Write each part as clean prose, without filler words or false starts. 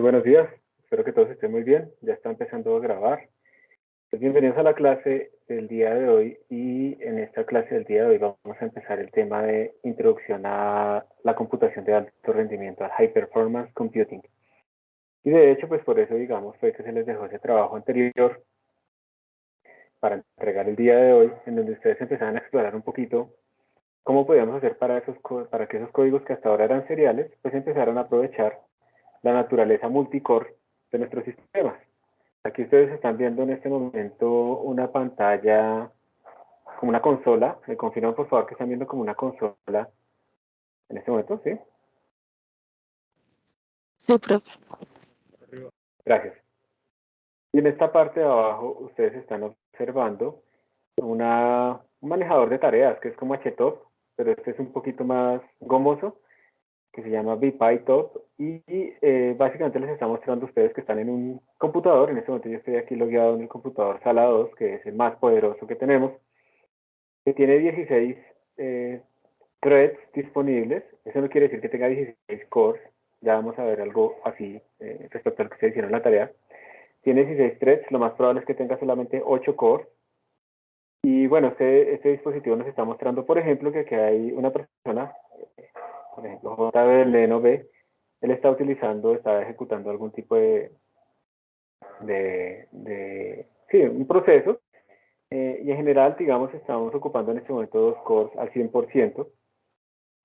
buenos días, espero que todos estén muy bien, ya está empezando a grabar. Pues bienvenidos a la clase del día de hoy y en esta clase del día de hoy vamos a empezar el tema de introducción a la computación de alto rendimiento, al High Performance Computing. Y de hecho, pues por eso digamos fue que se les dejó ese trabajo anterior para entregar el día de hoy, en donde ustedes empezaran a explorar un poquito cómo podíamos hacer para que esos códigos que hasta ahora eran seriales, pues empezaran a aprovechar la naturaleza multicore de nuestros sistemas. Aquí ustedes están viendo en este momento una pantalla como una consola. ¿Me confirman por favor que están viendo como una consola en este momento? ¿Sí? Sí, profe. Gracias. Y en esta parte de abajo ustedes están observando un manejador de tareas que es como HTOP, pero este es un poquito más gomoso, que se llama BPyTop, y básicamente les está mostrando a ustedes que están en un computador. En este momento yo estoy aquí logueado en el computador Sala 2, que es el más poderoso que tenemos, que tiene 16 threads disponibles. Eso no quiere decir que tenga 16 cores, ya vamos a ver algo así respecto a lo que ustedes hicieron en la tarea. Tiene 16 threads, lo más probable es que tenga solamente 8 cores. Y bueno, este dispositivo nos está mostrando, por ejemplo, que aquí hay una persona, por ejemplo, JBLNOB, él está ejecutando algún tipo sí, un proceso, y en general, digamos, estamos ocupando en este momento dos cores al 100%.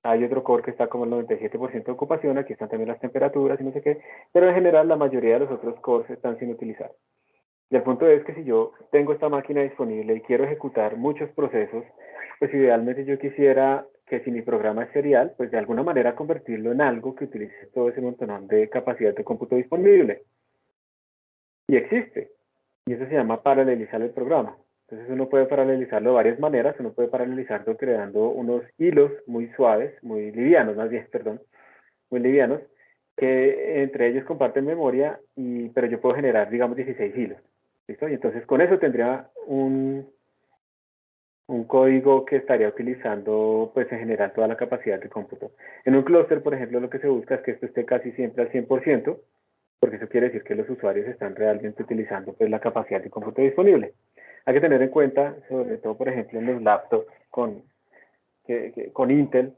Hay otro core que está como el 97% de ocupación, aquí están también las temperaturas y no sé qué, pero en general la mayoría de los otros cores están sin utilizar. Y el punto es que si yo tengo esta máquina disponible y quiero ejecutar muchos procesos, pues idealmente yo quisiera que si mi programa es serial, pues de alguna manera convertirlo en algo que utilice todo ese montón de capacidad de cómputo disponible. Y existe. Y eso se llama paralelizar el programa. Entonces uno puede paralelizarlo de varias maneras. Uno puede paralelizarlo creando unos hilos muy suaves, muy livianos, más bien, perdón, muy livianos, que entre ellos comparten memoria, pero yo puedo generar, digamos, 16 hilos. ¿Listo? Y entonces con eso tendría un código que estaría utilizando, pues en general, toda la capacidad de cómputo. En un clúster, por ejemplo, lo que se busca es que esto esté casi siempre al 100%, porque eso quiere decir que los usuarios están realmente utilizando pues, la capacidad de cómputo disponible. Hay que tener en cuenta, sobre todo, por ejemplo, en los laptops con Intel,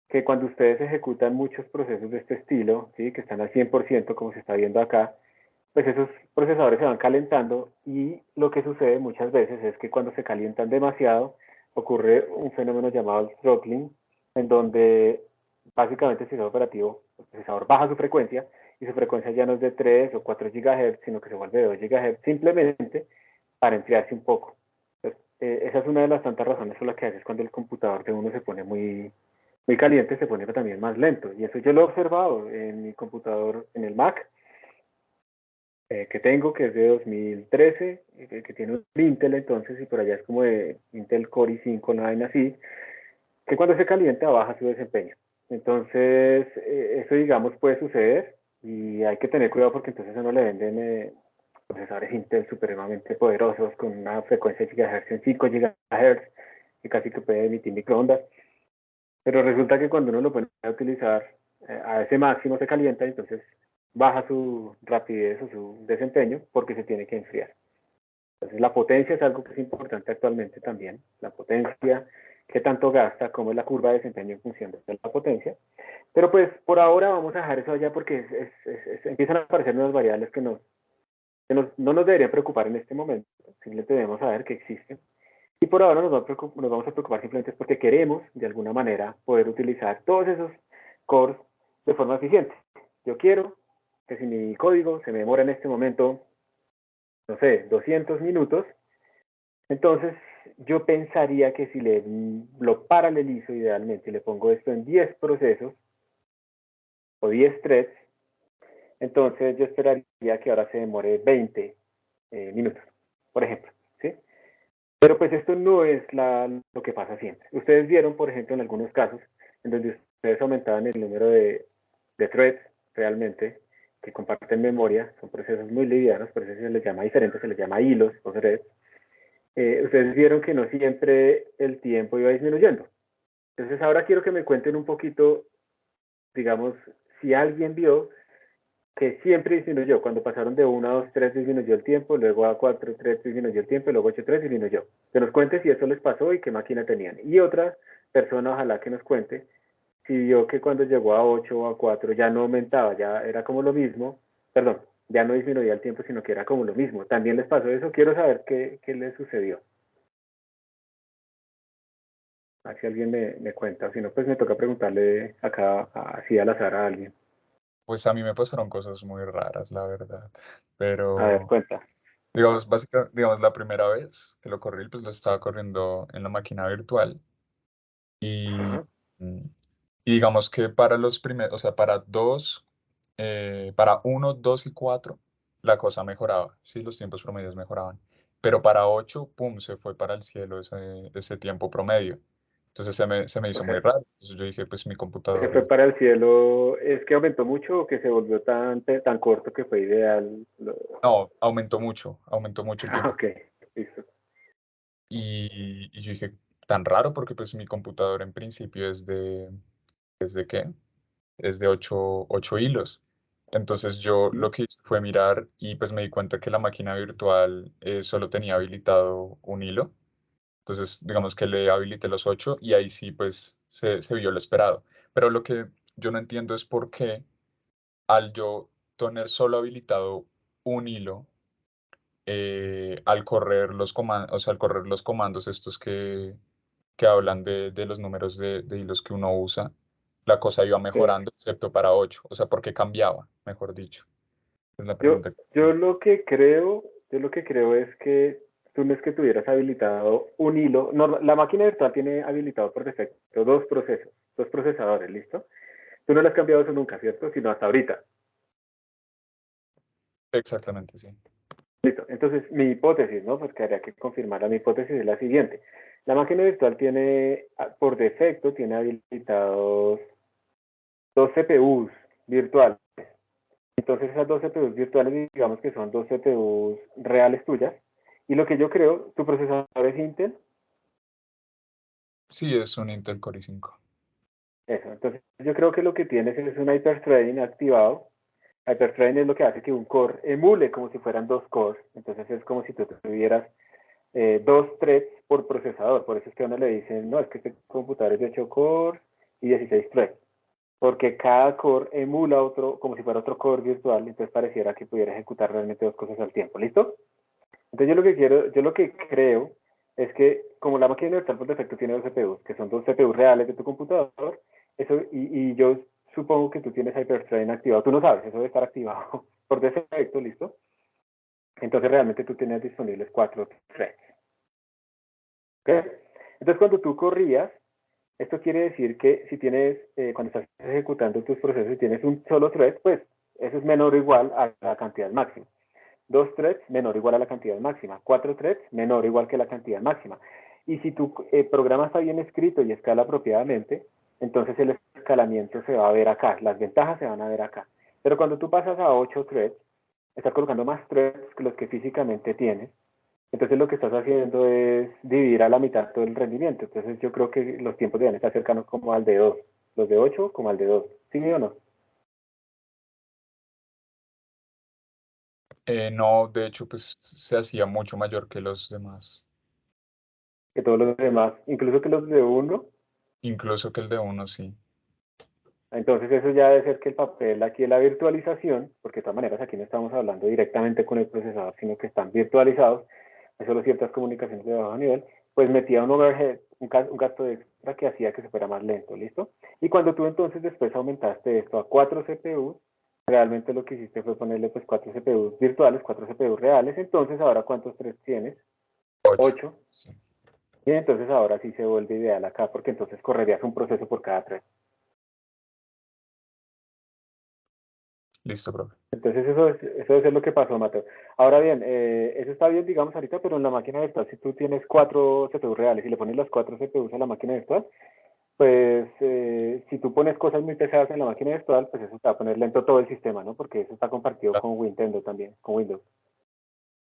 que cuando ustedes ejecutan muchos procesos de este estilo, ¿sí? Que están al 100%, como se está viendo acá, pues esos procesadores se van calentando y lo que sucede muchas veces es que cuando se calientan demasiado ocurre un fenómeno llamado el throttling, en donde básicamente el sistema operativo, el procesador baja su frecuencia y su frecuencia ya no es de 3 o 4 GHz, sino que se vuelve de 2 GHz simplemente para enfriarse un poco. Entonces, esa es una de las tantas razones por las que a veces cuando el computador de uno se pone muy caliente se pone también más lento. Y eso yo lo he observado en mi computador, en el Mac, que tengo, que es de 2013, que tiene un Intel entonces, y por allá es como de Intel Core i5, una vaina así, que cuando se calienta baja su desempeño. Entonces, eso digamos puede suceder y hay que tener cuidado porque entonces a uno le venden procesadores Intel supremamente poderosos con una frecuencia de gigahertz en 5 GHz que casi que puede emitir microondas, pero resulta que cuando uno lo pone a utilizar a ese máximo se calienta y entonces baja su rapidez o su desempeño porque se tiene que enfriar. Entonces la potencia es algo que es importante actualmente también, la potencia, qué tanto gasta, cómo es la curva de desempeño en función de la potencia. Pero pues por ahora vamos a dejar eso allá porque empiezan a aparecer nuevas variables que no nos deberían preocupar en este momento, simplemente debemos saber que existen. Y por ahora nos vamos a preocupar simplemente porque queremos, de alguna manera, poder utilizar todos esos cores de forma eficiente. Yo quiero que si mi código se me demora en este momento, no sé, 200 minutos, entonces yo pensaría que si lo paralelizo idealmente y le pongo esto en 10 procesos o 10 threads, entonces yo esperaría que ahora se demore 20 minutos, por ejemplo, ¿sí? Pero pues esto no es lo que pasa siempre. Ustedes vieron, por ejemplo, en algunos casos en donde ustedes aumentaban el número de threads realmente que comparten memoria, son procesos muy livianos, por eso se les llama diferente, se les llama hilos o threads. Ustedes vieron que no siempre el tiempo iba disminuyendo. Entonces ahora quiero que me cuenten un poquito, digamos, si alguien vio que siempre disminuyó. Cuando pasaron de 1 a 2, 3 disminuyó el tiempo, luego a 4, 3 disminuyó el tiempo, y luego 8, 3 disminuyó. Que nos cuente si eso les pasó y qué máquina tenían. Y otra persona, ojalá que nos cuente, si vio que cuando llegó a 8 o a 4 ya no aumentaba, ya era como lo mismo, perdón, ya no disminuía el tiempo, sino que era como lo mismo. ¿También les pasó eso? Quiero saber qué les sucedió. A ver si alguien me cuenta, si no, pues me toca preguntarle acá así al azar a alguien. Pues a mí me pasaron cosas muy raras, la verdad. A ver, Pero, cuenta. digamos, básicamente, digamos, la primera vez que lo corrí, pues lo estaba corriendo en la máquina virtual. Y, Ajá. mm, y digamos que para los primeros, o sea, para uno, 2 y 4, la cosa mejoraba, sí, los tiempos promedios mejoraban. Pero para 8 pum, se fue para el cielo ese tiempo promedio. Entonces se me hizo muy Ok. raro. Entonces yo dije, pues mi Se computador fue es... para el cielo, es que aumentó mucho o que se volvió tan corto que fue ideal. No, aumentó mucho el tiempo. Ok, listo. Y yo dije, tan raro porque pues mi computador en principio ¿es de qué? Es de 8 hilos. Entonces yo ¿Mm? lo que hice fue mirar y pues me di cuenta que la máquina virtual solo tenía habilitado un hilo. Entonces digamos que le habilité los 8 y ahí sí pues se vio lo esperado. Pero lo que yo no entiendo es por qué al yo tener solo habilitado un hilo, al correr los comandos, o sea, al correr los comandos estos que hablan de los números de hilos que uno usa, la cosa iba Sí. mejorando, excepto para 8. O sea, ¿por qué cambiaba, mejor dicho? Es la Yo, pregunta que yo lo que creo, yo lo que creo es que tú no es que tuvieras habilitado un hilo. No, la máquina virtual tiene habilitado por defecto dos procesos, dos procesadores, ¿listo? Tú no le has cambiado eso nunca, ¿cierto? Sino hasta ahorita. exactamente, sí. Listo. Entonces, mi hipótesis, ¿no? Pues que habría que confirmar mi hipótesis es la siguiente. La máquina virtual tiene, por defecto, tiene habilitados dos CPUs virtuales. Entonces, esas dos CPUs virtuales, digamos que son dos CPUs reales tuyas. Y lo que yo creo, tu procesador es Intel. Sí, es un Intel Core i5. Eso. Entonces, yo creo que lo que tienes es un hyperthreading activado. Hyperthreading es lo que hace que un core emule como si fueran dos cores. Entonces, es como si tú tuvieras dos threads por procesador. Por eso es que a uno le dicen, no, es que este computador es de 8 cores y 16 threads. Porque cada core emula otro, como si fuera otro core virtual, entonces pareciera que pudiera ejecutar realmente dos cosas al tiempo. ¿Listo? Entonces yo lo que creo es que como la máquina virtual por defecto tiene dos CPUs, que son dos CPUs reales de tu computador, eso, y yo supongo que tú tienes Hyperthreading activado, tú no sabes, eso debe estar activado por defecto, ¿listo? Entonces realmente tú tienes disponibles cuatro threads. ¿Okay? Entonces cuando tú corrías, esto quiere decir que si tienes, cuando estás ejecutando tus procesos y tienes un solo thread, pues eso es menor o igual a la cantidad máxima. Dos threads menor o igual a la cantidad máxima. Cuatro threads menor o igual que la cantidad máxima. Y si tu programa está bien escrito y escala apropiadamente, entonces el escalamiento se va a ver acá, las ventajas se van a ver acá. Pero cuando tú pasas a 8 threads, estás colocando más threads que los que físicamente tienes, entonces lo que estás haciendo es dividir a la mitad todo el rendimiento. Entonces yo creo que los tiempos deben estar cercanos como al de 2, los de 8 como al de 2. ¿Sí o no? No, de hecho, pues se hacía mucho mayor que los demás, Que todos los demás, incluso que los de 1. incluso que el de uno, sí. Entonces eso ya debe ser que el papel aquí es la virtualización, porque de todas maneras aquí no estamos hablando directamente con el procesador, sino que están virtualizados, hay solo ciertas comunicaciones de bajo nivel, pues metía un overhead, un gasto extra que hacía que se fuera más lento, ¿listo? Y cuando tú entonces después aumentaste esto a 4 CPUs, realmente lo que hiciste fue ponerle pues 4 CPUs virtuales, 4 CPUs reales, entonces ahora ¿cuántos threads tienes? 8. 8. Sí. Y entonces ahora sí se vuelve ideal acá, porque entonces correrías un proceso por cada thread. Listo, profe. Entonces eso es lo que pasó, Mateo. Ahora bien, eso está bien, digamos, ahorita, pero en la máquina virtual, si tú tienes cuatro CPUs reales y le pones las cuatro CPUs a la máquina virtual, pues si tú pones cosas muy pesadas en la máquina virtual, pues eso te va a poner lento todo el sistema, ¿no? Porque eso está compartido Ah, con Nintendo también, con Windows.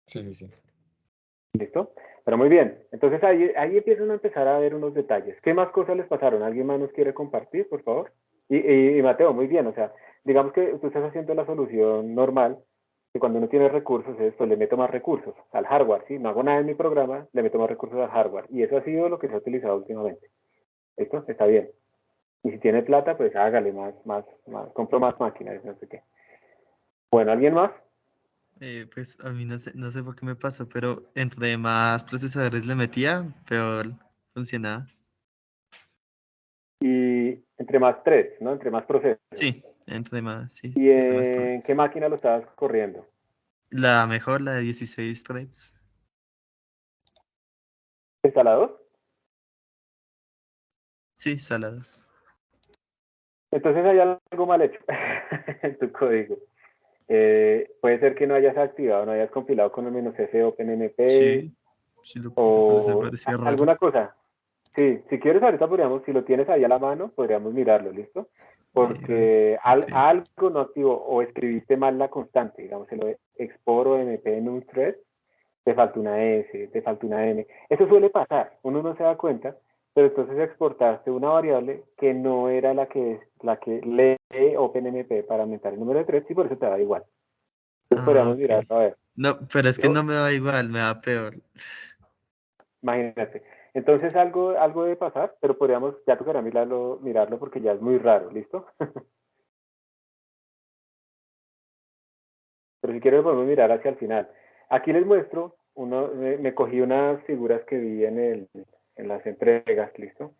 sí, sí, sí. ¿Listo? Pero muy bien. Entonces ahí empiezan a empezar a ver unos detalles. ¿Qué más cosas les pasaron? ¿Alguien más nos quiere compartir, por favor? Y Mateo, muy bien, o sea, digamos que tú estás haciendo la solución normal, que cuando uno tiene recursos, esto le meto más recursos al hardware, ¿sí? No hago nada en mi programa, le meto más recursos al hardware. Y eso ha sido lo que se ha utilizado últimamente. ¿Esto? Está bien. Y si tiene plata, pues hágale compro más máquinas, no sé qué. Bueno, ¿alguien más? Pues a mí no sé por qué me pasó, pero entre más procesadores le metía, peor funcionaba. Y entre más threads, ¿no? Entre más procesos. Sí, entre más, sí, ¿Y entre más en qué threads. máquina lo estabas corriendo? La mejor, la de 16 threads. ¿Instalador? Sí, saladas. Entonces hay algo mal hecho en tu código. Puede ser que no hayas activado, no hayas compilado con el "-f OpenMP Sí, sí lo puse, por eso me o parecía raro. alguna cosa. Sí, si quieres ahorita podríamos, si lo tienes ahí a la mano, podríamos mirarlo, ¿listo? Porque Ok. algo no activó o escribiste mal la constante, digamos, se lo export o MP en un thread, te falta una S, te falta una N. Eso suele pasar, uno no se da cuenta, pero entonces exportaste una variable que no era la que lee OpenMP para aumentar el número de threads y por eso te da igual. Entonces Ah, podríamos ok. mirarlo a ver. No, pero es que Yo, no me da igual, me da peor. imagínate. Entonces algo debe pasar, pero podríamos, ya tocará mirarlo porque ya es muy raro, ¿listo? Pero si quieres podemos mirar hacia el final. Aquí les muestro, me cogí unas figuras que vi en las entregas, ¿listo?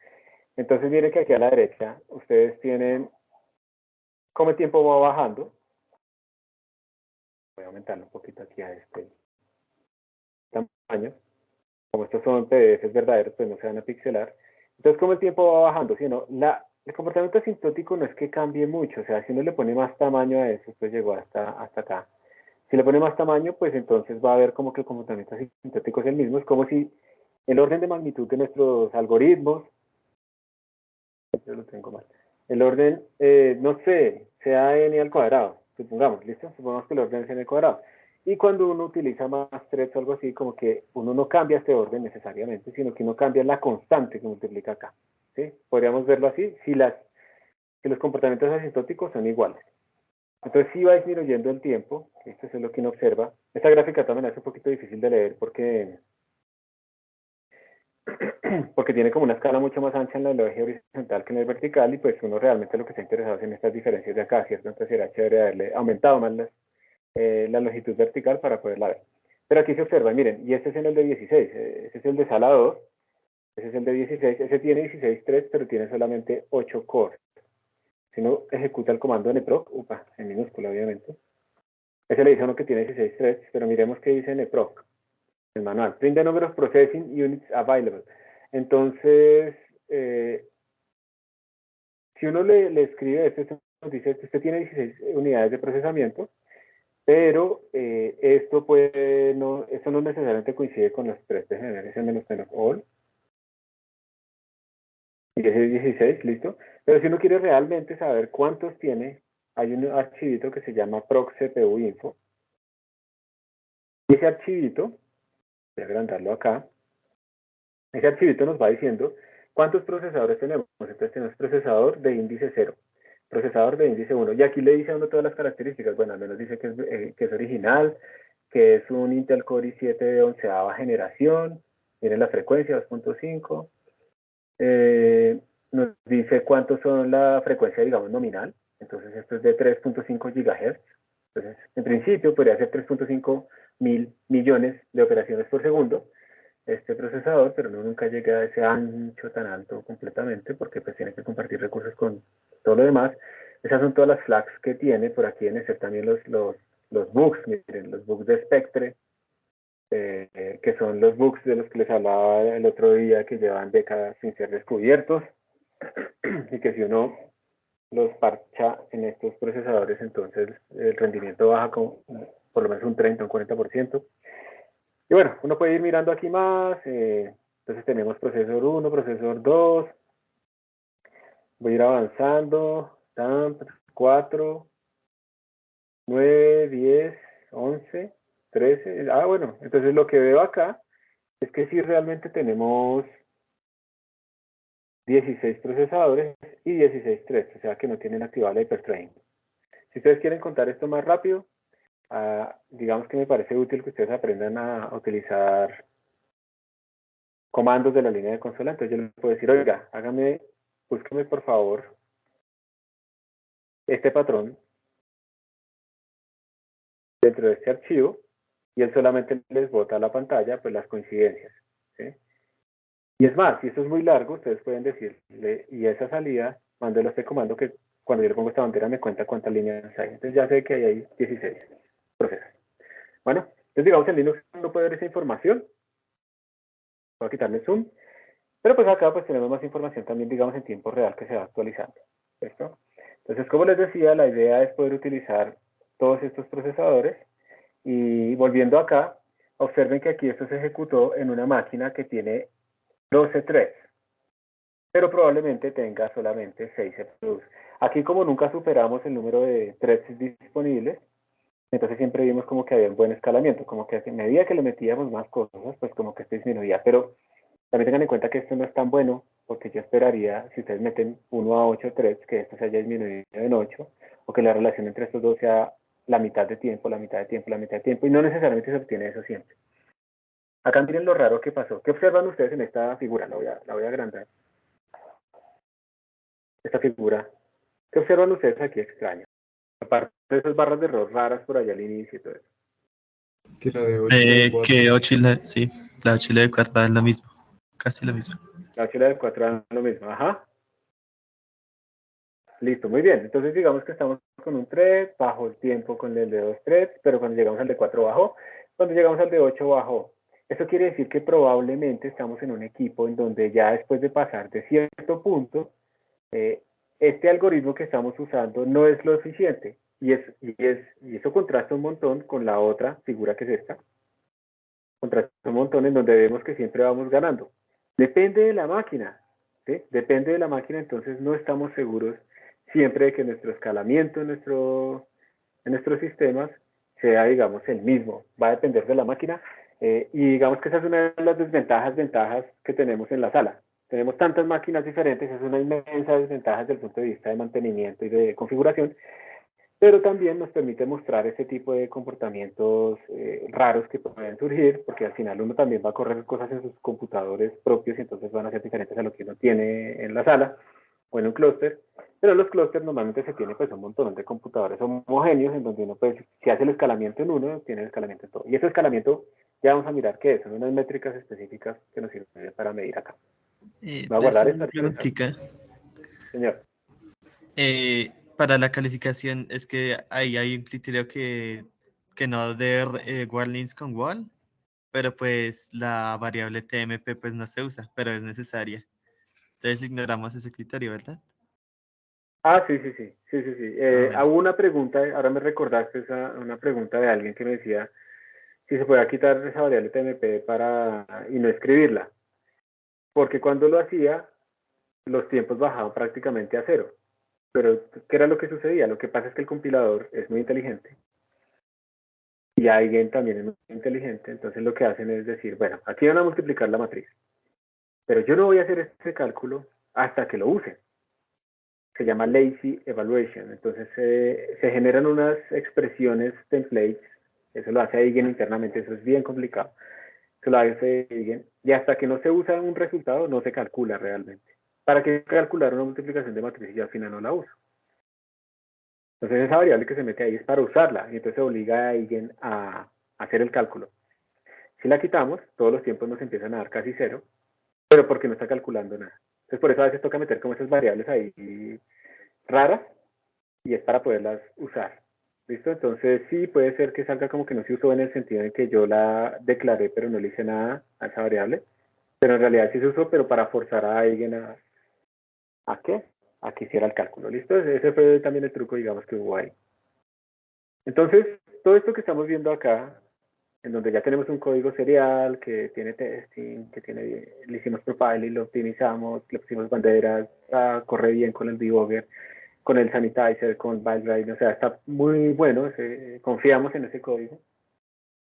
Entonces miren que aquí a la derecha ustedes tienen cómo el tiempo va bajando. Voy a aumentarlo un poquito aquí a este tamaño. Como estos son PDFs verdaderos, pues no se van a pixelar. Entonces, como el tiempo va bajando, sino el comportamiento asintótico no es que cambie mucho, o sea, si uno le pone más tamaño a eso, pues llegó hasta acá. Si le pone más tamaño, pues entonces va a ver como que el comportamiento asintótico es el mismo, es como si el orden de magnitud de nuestros algoritmos, yo lo tengo mal, el orden, no sé, sea n al cuadrado, supongamos, ¿listo? Supongamos que el orden es n al cuadrado. Y cuando uno utiliza más threads o algo así, como que uno no cambia este orden necesariamente, sino que uno cambia la constante que multiplica acá. ¿Sí? Podríamos verlo así, si los comportamientos asintóticos son iguales. Entonces, si va disminuyendo el tiempo, esto es lo que uno observa. Esta gráfica también es un poquito difícil de leer porque tiene como una escala mucho más ancha en el eje horizontal que en el vertical y pues uno realmente lo que está interesado es en estas diferencias de acá, ¿cierto? Entonces era chévere haberle aumentado más la longitud vertical para poderla ver. Pero aquí se observa, miren, y este es en el de 16, ese es el de sala 2, ese es el de 16, ese tiene 16 threads, pero tiene solamente 8 cores. Si uno ejecuta el comando nproc, en minúscula obviamente, ese le dice a uno que tiene 16 threads, pero miremos qué dice nproc, el manual. Print the number of processing units available. Entonces, si uno le escribe esto, nos dice que usted tiene 16 unidades de procesamiento, pero esto no necesariamente coincide con los tres de generación de los menos all, y ese es 16, listo. Pero si uno quiere realmente saber cuántos tiene, hay un archivito que se llama proc CPU info. Y ese archivito, voy a agrandarlo acá, ese archivito nos va diciendo cuántos procesadores tenemos. Entonces tenemos procesador de índice 0, procesador de índice 1. Y aquí le dice a uno todas las características. Bueno, al menos dice que es original, que es un Intel Core i7 de 11ª generación, tiene la frecuencia 2.5. Nos dice cuántos son la frecuencia, digamos, nominal. Entonces esto es de 3.5 GHz. Entonces, en principio podría ser 3.5 mil millones de operaciones por segundo este procesador, pero no nunca llega a ese ancho tan alto completamente porque pues tiene que compartir recursos con todo lo demás. Esas son todas las flags que tiene. Por aquí deben ser también los bugs, miren, los bugs de Spectre, que son los bugs de los que les hablaba el otro día que llevan décadas sin ser descubiertos y que si uno los parcha en estos procesadores, entonces el rendimiento baja con por lo menos un 30, un 40%. Y bueno, uno puede ir mirando aquí más. Entonces tenemos procesador 1, procesador 2. Voy a ir avanzando. 4, 9, 10, 11, 13. Ah, bueno, entonces lo que veo acá es que sí realmente tenemos 16 procesadores y 16 threads, o sea que no tienen activada la hyperthreading. Si ustedes quieren contar esto más rápido, digamos que me parece útil que ustedes aprendan a utilizar comandos de la línea de consola. Entonces yo les puedo decir, oiga, búsqueme por favor este patrón dentro de este archivo, y él solamente les bota a la pantalla pues las coincidencias, ¿sí? Y es más, si esto es muy largo, ustedes pueden decirle, y esa salida, mándelo a este comando que cuando yo le pongo esta bandera me cuenta cuántas líneas hay. Entonces ya sé que ahí hay 16 procesos. Bueno, entonces digamos en Linux no puede ver esa información. Voy a quitarle zoom. Pero pues acá pues tenemos más información también, digamos, en tiempo real que se va actualizando. ¿Listo? Entonces, como les decía, la idea es poder utilizar todos estos procesadores. Y volviendo acá, observen que aquí esto se ejecutó en una máquina que tiene 12 threads, pero probablemente tenga solamente 6 CPUs. Aquí, como nunca superamos el número de threads disponibles, entonces siempre vimos como que había un buen escalamiento, como que a medida que le metíamos más cosas, pues como que esto disminuía. Pero también tengan en cuenta que esto no es tan bueno, porque yo esperaría, si ustedes meten 1 a 8 threads, que esto se haya disminuido en 8, o que la relación entre estos dos sea la mitad de tiempo, la mitad de tiempo, la mitad de tiempo, y no necesariamente se obtiene eso siempre. Acá miren lo raro que pasó. ¿Qué observan ustedes en esta figura? La voy a agrandar. Esta figura. ¿Qué observan ustedes aquí extraño? Aparte de esas barras de error raras por allá al inicio y todo eso. Que la de 8 y la de 4. Que 8 sí, la 8 y la de 4 es lo mismo, casi lo mismo. La 8 y la de 4 dan lo mismo. Ajá. Listo, muy bien. Entonces digamos que estamos con un thread, bajó el tiempo con el de 2 threads, pero cuando llegamos al de 4 bajó. Cuando llegamos al de 8 bajó. Eso quiere decir que probablemente estamos en un equipo en donde ya después de pasar de cierto punto, este algoritmo que estamos usando no es lo eficiente. Y eso contrasta un montón con la otra figura que es esta. Contrasta un montón en donde vemos que siempre vamos ganando. Depende de la máquina, ¿sí? Depende de la máquina, entonces no estamos seguros siempre de que nuestro escalamiento en nuestros sistemas sea, digamos, el mismo. Va a depender de la máquina. Y digamos que esa es una de las ventajas que tenemos en la sala. Tenemos tantas máquinas diferentes, es una inmensa desventaja desde el punto de vista de mantenimiento y de configuración, pero también nos permite mostrar ese tipo de comportamientos raros que pueden surgir, porque al final uno también va a correr cosas en sus computadores propios y entonces van a ser diferentes a lo que uno tiene en la sala o en un clúster, pero en los clústeres normalmente se tiene pues un montón de computadores homogéneos en donde uno pues si hace el escalamiento en uno, tiene el escalamiento en todo. Y ese escalamiento ya vamos a mirar qué es, son unas métricas específicas que nos sirven para medir acá. Voy a guardar Una esta. preguntita. Señor. Para la calificación, es que ahí hay un criterio que no de warnings con wall, pero pues la variable TMP pues no se usa, pero es necesaria. Entonces ignoramos ese criterio, ¿verdad? Sí. Bueno. Hago una pregunta, ahora me recordaste una pregunta de alguien que me decía si se podía quitar esa variable TMP y no escribirla, porque cuando lo hacía, los tiempos bajaban prácticamente a cero. Pero, ¿qué era lo que sucedía? Lo que pasa es que el compilador es muy inteligente y alguien también es muy inteligente, entonces lo que hacen es decir, bueno, aquí van a multiplicar la matriz, pero yo no voy a hacer este cálculo hasta que lo usen. Se llama lazy evaluation. Entonces se generan unas expresiones templates, eso lo hace Eigen internamente, eso es bien complicado, eso lo hace Eigen, y hasta que no se usa un resultado no se calcula realmente. ¿Para qué calcular una multiplicación de matriz y al final no la uso? Entonces esa variable que se mete ahí es para usarla, y entonces obliga a Eigen a hacer el cálculo. Si la quitamos, todos los tiempos nos empiezan a dar casi cero, pero porque no está calculando nada. Entonces por eso a veces toca meter como esas variables ahí raras, y es para poderlas usar. ¿Listo? Entonces sí puede ser que salga como que no se usó en el sentido de que yo la declaré pero no le hice nada a esa variable, pero en realidad sí se usó, pero para forzar a alguien ¿a qué? A que hiciera el cálculo. ¿Listo? Ese fue también el truco, digamos, que hubo ahí. Entonces, todo esto que estamos viendo acá, en donde ya tenemos un código serial que tiene testing, le hicimos profiling, lo optimizamos, le pusimos banderas, corre bien con el debugger, con el sanitizer, con Valgrind, o sea, está muy bueno, confiamos en ese código.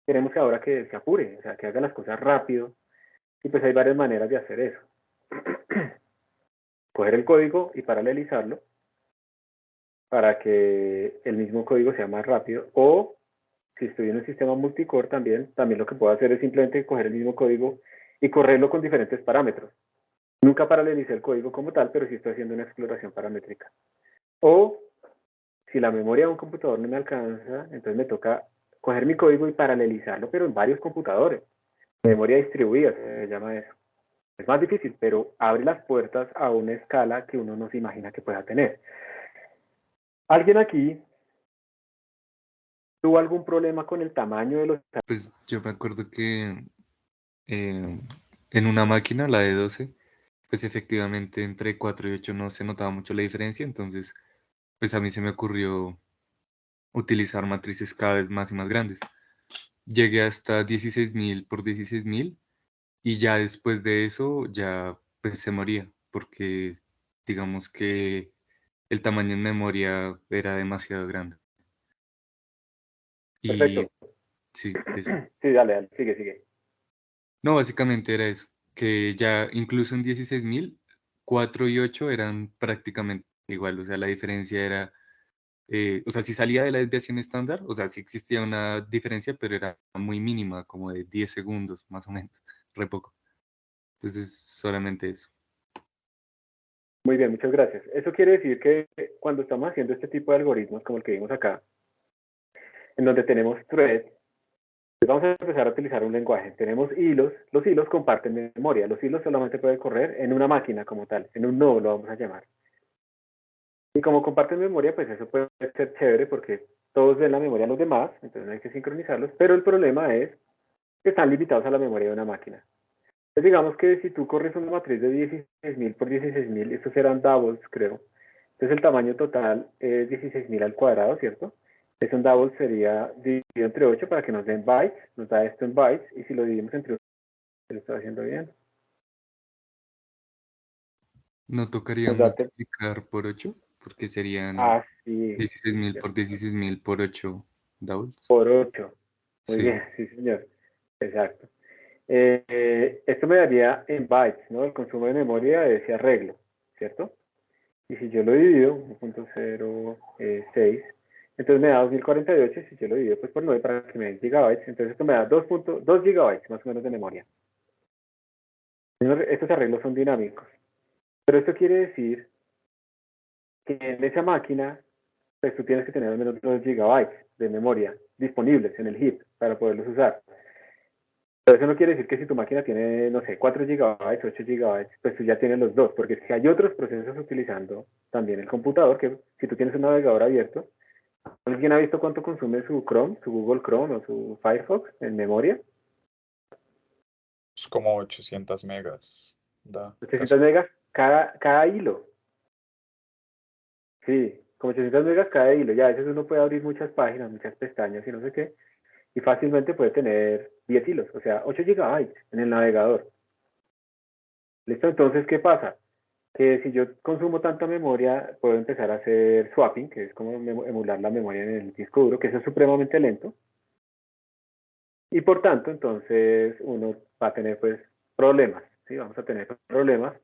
Queremos que ahora que se apure, o sea, que haga las cosas rápido, y pues hay varias maneras de hacer eso. Coger el código y paralelizarlo para que el mismo código sea más rápido, o si estoy en un sistema multicore también lo que puedo hacer es simplemente coger el mismo código y correrlo con diferentes parámetros. Nunca paralelicé el código como tal, pero sí estoy haciendo una exploración paramétrica. O si la memoria de un computador no me alcanza, entonces me toca coger mi código y paralelizarlo, pero en varios computadores. Memoria distribuida se llama eso. Es más difícil, pero abre las puertas a una escala que uno no se imagina que pueda tener. ¿Alguien aquí tuvo algún problema con el tamaño de los... Pues yo me acuerdo que en una máquina, la de 12, pues efectivamente entre 4 y 8 no se notaba mucho la diferencia, entonces pues a mí se me ocurrió utilizar matrices cada vez más y más grandes. Llegué hasta 16.000 por 16.000 y ya después de eso ya pues se moría, porque digamos que el tamaño en memoria era demasiado grande. Y Perfecto. sí, eso. Sí, dale, sigue. No, básicamente era eso, que ya incluso en 16.000, 4 y 8 eran prácticamente igual, o sea, la diferencia era, o sea, si salía de la desviación estándar, o sea, sí existía una diferencia, pero era muy mínima, como de 10 segundos, más o menos, re poco. Entonces, solamente eso. Muy bien, muchas gracias. Eso quiere decir que cuando estamos haciendo este tipo de algoritmos, como el que vimos acá, en donde tenemos threads, pues vamos a empezar a utilizar un lenguaje. Tenemos hilos, los hilos comparten memoria, los hilos solamente pueden correr en una máquina como tal, en un nodo lo vamos a llamar. Y como comparten memoria, pues eso puede ser chévere porque todos ven la memoria de los demás, entonces no hay que sincronizarlos, pero el problema es que están limitados a la memoria de una máquina. Entonces digamos que si tú corres una matriz de 16.000 por 16.000, estos serán doubles, creo. Entonces el tamaño total es 16.000 al cuadrado, ¿cierto? Entonces un double sería dividido entre 8 para que nos den bytes, nos da esto en bytes, y si lo dividimos entre 8, lo estoy haciendo bien. ¿No tocaría Nos da, multiplicar por 8? Porque serían sí, 16.000 por 16.000 por 8 doubles. por 8. Muy Sí. bien, sí señor, exacto. Esto me daría en bytes, ¿no? El consumo de memoria de ese arreglo, ¿cierto? Y si yo lo divido, 1.06, entonces me da 2048, si yo lo divido pues por 9 para que me den gigabytes, entonces esto me da 2.2 gigabytes más o menos de memoria. Estos arreglos son dinámicos, pero esto quiere decir que en esa máquina, pues tú tienes que tener al menos 2 gigabytes de memoria disponibles en el heap para poderlos usar. Pero eso no quiere decir que si tu máquina tiene, no sé, 4 gigabytes, 8 gigabytes, pues tú ya tienes los dos, porque si hay otros procesos utilizando también el computador, que si tú tienes un navegador abierto, ¿alguien ha visto cuánto consume su Chrome, su Google Chrome o su Firefox en memoria? Es como 800 megas. Da, 800 casi. megas cada hilo. Sí, como 800 megas cada hilo. Ya a veces uno puede abrir muchas páginas, muchas pestañas y no sé qué, y fácilmente puede tener 10 hilos, o sea, 8 gigabytes en el navegador. ¿Listo? Entonces, ¿qué pasa? Que si yo consumo tanta memoria, puedo empezar a hacer swapping, que es como emular la memoria en el disco duro, que eso es supremamente lento. Y por tanto, entonces uno va a tener pues problemas, ¿sí? Vamos a tener problemas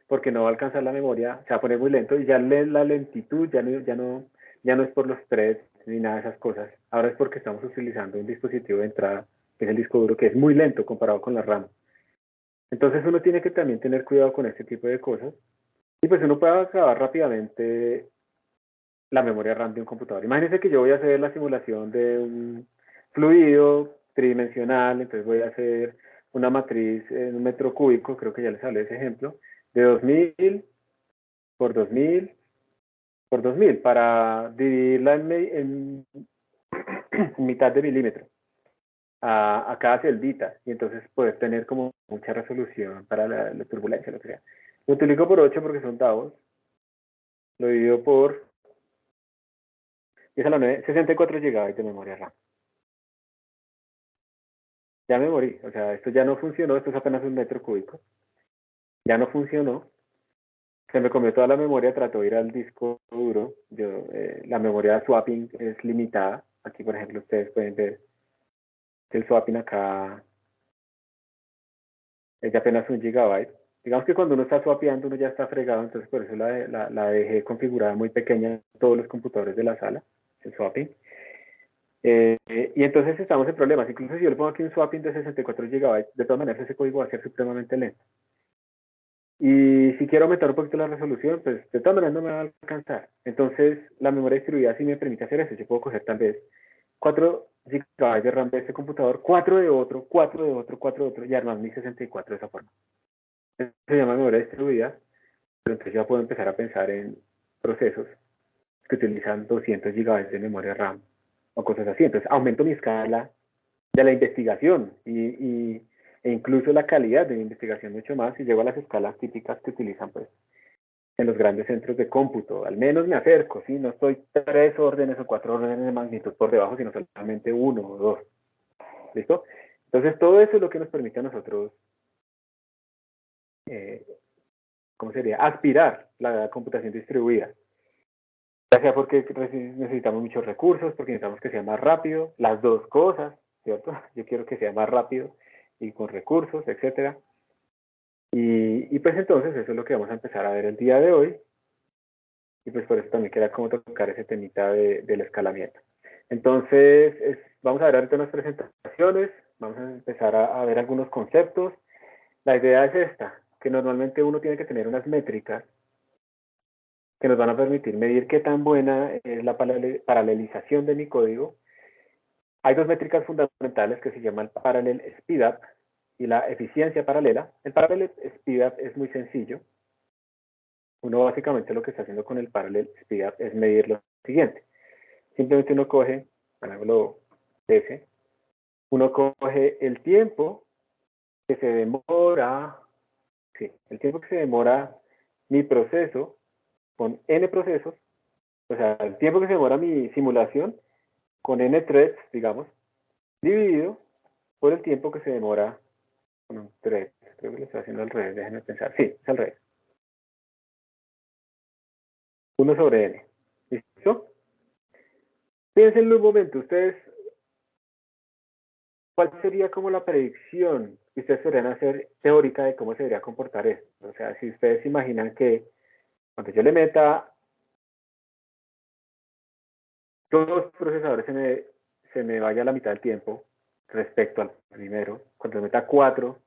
porque no va a alcanzar la memoria, se va a poner muy lento y ya la lentitud ya no es por los threads ni nada de esas cosas. Ahora es porque estamos utilizando un dispositivo de entrada, que es el disco duro, que es muy lento comparado con la RAM. Entonces uno tiene que también tener cuidado con este tipo de cosas. Y pues uno puede acabar rápidamente la memoria RAM de un computador. Imagínense que yo voy a hacer la simulación de un fluido tridimensional, entonces voy a hacer una matriz en un metro cúbico, creo que ya les hablé de ese ejemplo, de 2000 por 2000 por 2000 para dividirla en mitad de milímetro a cada celdita y entonces poder tener como mucha resolución para la turbulencia, lo que sea. Lo multiplico por 8 porque son davos, lo divido por 10 a la 9, 64 GB de memoria RAM. Ya me morí, o sea, esto ya no funcionó, esto es apenas un metro cúbico. Ya no funcionó, se me comió toda la memoria, trató de ir al disco duro. La memoria de swapping es limitada. Aquí, por ejemplo, ustedes pueden ver que el swapping acá es de apenas 1 gigabyte. Digamos que cuando uno está swapeando, uno ya está fregado, entonces por eso la dejé configurada muy pequeña en todos los computadores de la sala, el swapping. Y entonces estamos en problemas. Incluso si yo le pongo aquí un swapping de 64 GB, de todas maneras ese código va a ser supremamente lento. Y si quiero aumentar un poquito la resolución, pues de todas maneras no me va a alcanzar. Entonces la memoria distribuida sí me permite hacer eso. Yo puedo coger tal vez 4 GB de RAM de este computador, 4 de otro, 4 de otro, 4 de otro, y armar mi 64 de esa forma. Eso se llama memoria distribuida, pero entonces ya puedo empezar a pensar en procesos que utilizan 200 GB de memoria RAM o cosas así. Entonces aumento mi escala de la investigación e incluso la calidad de mi investigación mucho más y llego a las escalas típicas que utilizan pues en los grandes centros de cómputo. Al menos me acerco, ¿sí? No estoy 3 órdenes o 4 órdenes de magnitud por debajo, sino solamente 1 o 2. ¿Listo? Entonces todo eso es lo que nos permite a nosotros ¿cómo sería? Aspirar la computación distribuida. Ya sea porque necesitamos muchos recursos, porque necesitamos que sea más rápido, las dos cosas, ¿cierto? Yo quiero que sea más rápido y con recursos, etcétera. Y pues entonces eso es lo que vamos a empezar a ver el día de hoy. Y pues por eso también queda como tocar ese temita del escalamiento. Entonces, vamos a ver ahorita unas presentaciones, vamos a empezar a ver algunos conceptos. La idea es esta, que normalmente uno tiene que tener unas métricas que nos van a permitir medir qué tan buena es la paralelización de mi código. Hay dos métricas fundamentales que se llaman Parallel Speedup y la eficiencia paralela. El Parallel Speedup es muy sencillo. Uno básicamente lo que está haciendo con el Parallel Speedup es medir lo siguiente. Simplemente uno coge, hagámoslo ese, uno coge el tiempo que se demora, sí, el tiempo que se demora mi proceso con n procesos, o sea, el tiempo que se demora mi simulación con n threads, digamos, dividido por el tiempo que se demora con un thread. Creo que lo estoy haciendo al revés, déjenme pensar. Sí, es al revés. 1 sobre n. ¿Listo? Piensen un momento, ustedes, ¿cuál sería como la predicción que ustedes podrían hacer teórica de cómo se debería comportar esto? O sea, si ustedes imaginan que cuando yo le meta todos los procesadores se me vaya a la mitad del tiempo respecto al primero, cuando le meta 4,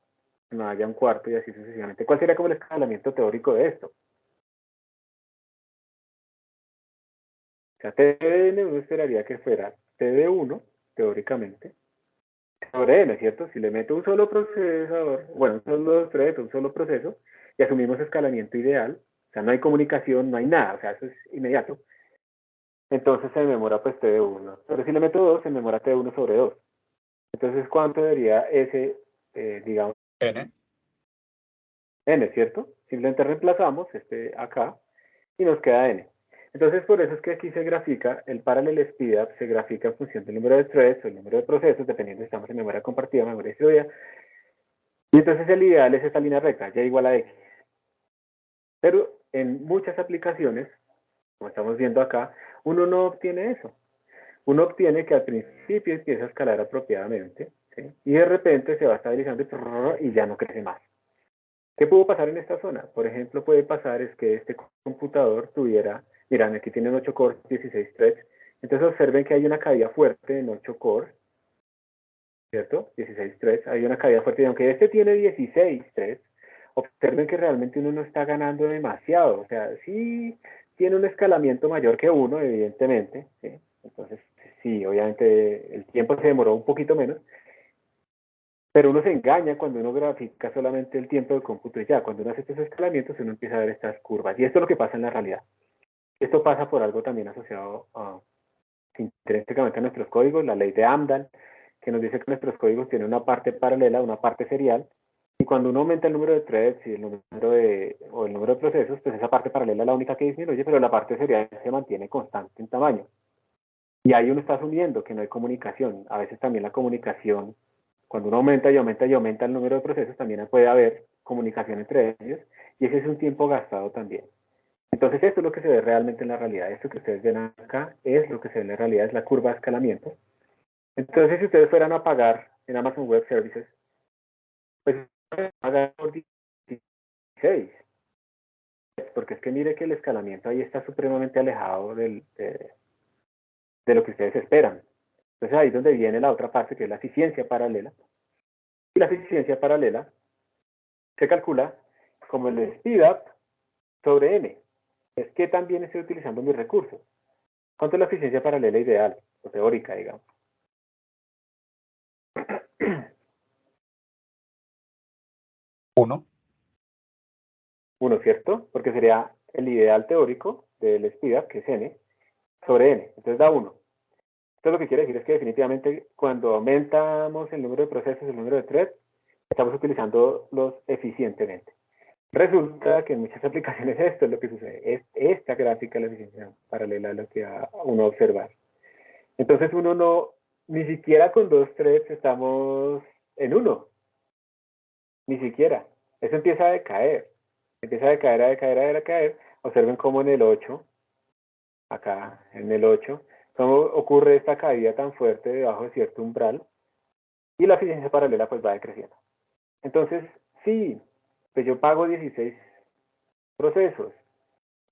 se me vaya un cuarto y así sucesivamente. ¿Cuál sería como el escalamiento teórico de esto? O sea, TDN uno esperaría que fuera TD1, teóricamente, sobre N, ¿cierto? Si le meto un solo procesador, bueno, un solo thread, un solo proceso, y asumimos escalamiento ideal, o sea, no hay comunicación, no hay nada, o sea, eso es inmediato, entonces se demora pues TD1. Pero si le meto 2, se demora TD1 sobre 2. Entonces, ¿cuánto debería ese, digamos, N. N, ¿cierto? Simplemente reemplazamos este acá y nos queda N. Entonces, por eso es que aquí se grafica, el Parallel Speedup se grafica en función del número de threads o el número de procesos, dependiendo si estamos en memoria compartida o memoria distribuida. Y entonces el ideal es esta línea recta, y igual a X. Pero en muchas aplicaciones, como estamos viendo acá, uno no obtiene eso. Uno obtiene que al principio empieza a escalar apropiadamente, ¿sí? Y de repente se va estabilizando y ya no crece más. ¿Qué pudo pasar en esta zona? Por ejemplo, puede pasar es que este computador tuviera, miren, aquí tienen 8 cores, 16 threads, entonces observen que hay una caída fuerte en 8 cores, ¿cierto? 16 threads, hay una caída fuerte, y aunque este tiene 16 threads, observen que realmente uno no está ganando demasiado, o sea, sí tiene un escalamiento mayor que uno, evidentemente, ¿sí? Entonces, sí, obviamente el tiempo se demoró un poquito menos, pero uno se engaña cuando uno grafica solamente el tiempo de cómputo y ya, cuando uno hace estos escalamientos uno empieza a ver estas curvas. Y esto es lo que pasa en la realidad. Esto pasa por algo también asociado intrínsecamente a nuestros códigos, la ley de Amdahl, que nos dice que nuestros códigos tienen una parte paralela, una parte serial, y cuando uno aumenta el número de threads y el número de procesos, pues esa parte paralela es la única que disminuye, pero la parte serial se mantiene constante en tamaño. Y ahí uno está asumiendo que no hay comunicación. A veces también la comunicación, cuando uno aumenta y aumenta y aumenta el número de procesos, también puede haber comunicación entre ellos, y ese es un tiempo gastado también. Entonces esto es lo que se ve realmente en la realidad. Esto que ustedes ven acá es lo que se ve en la realidad, es la curva de escalamiento. Entonces si ustedes fueran a pagar en Amazon Web Services, pues pagar por 16. Porque es que mire que el escalamiento ahí está supremamente alejado de lo que ustedes esperan. Entonces ahí es donde viene la otra parte, que es la eficiencia paralela. Y la eficiencia paralela se calcula como el speedup sobre n. Es que también estoy utilizando mis recursos. ¿Cuánto es la eficiencia paralela ideal o teórica, digamos? Uno. 1, ¿cierto? Porque sería el ideal teórico del speedup, que es n, sobre n. Entonces da 1. Esto lo que quiere decir es que definitivamente cuando aumentamos el número de procesos, el número de threads, estamos utilizándolos eficientemente. Resulta que en muchas aplicaciones esto es lo que sucede. Es esta gráfica, la eficiencia paralela, lo que uno observar. Entonces uno no, ni siquiera con 2 threads estamos en 1. Ni siquiera. Eso empieza a decaer. Empieza a decaer, a decaer, a decaer. Observen cómo en el 8, acá en el 8, cómo ocurre esta caída tan fuerte debajo de cierto umbral y la eficiencia paralela pues va decreciendo. Entonces, sí, pues yo pago 16 procesos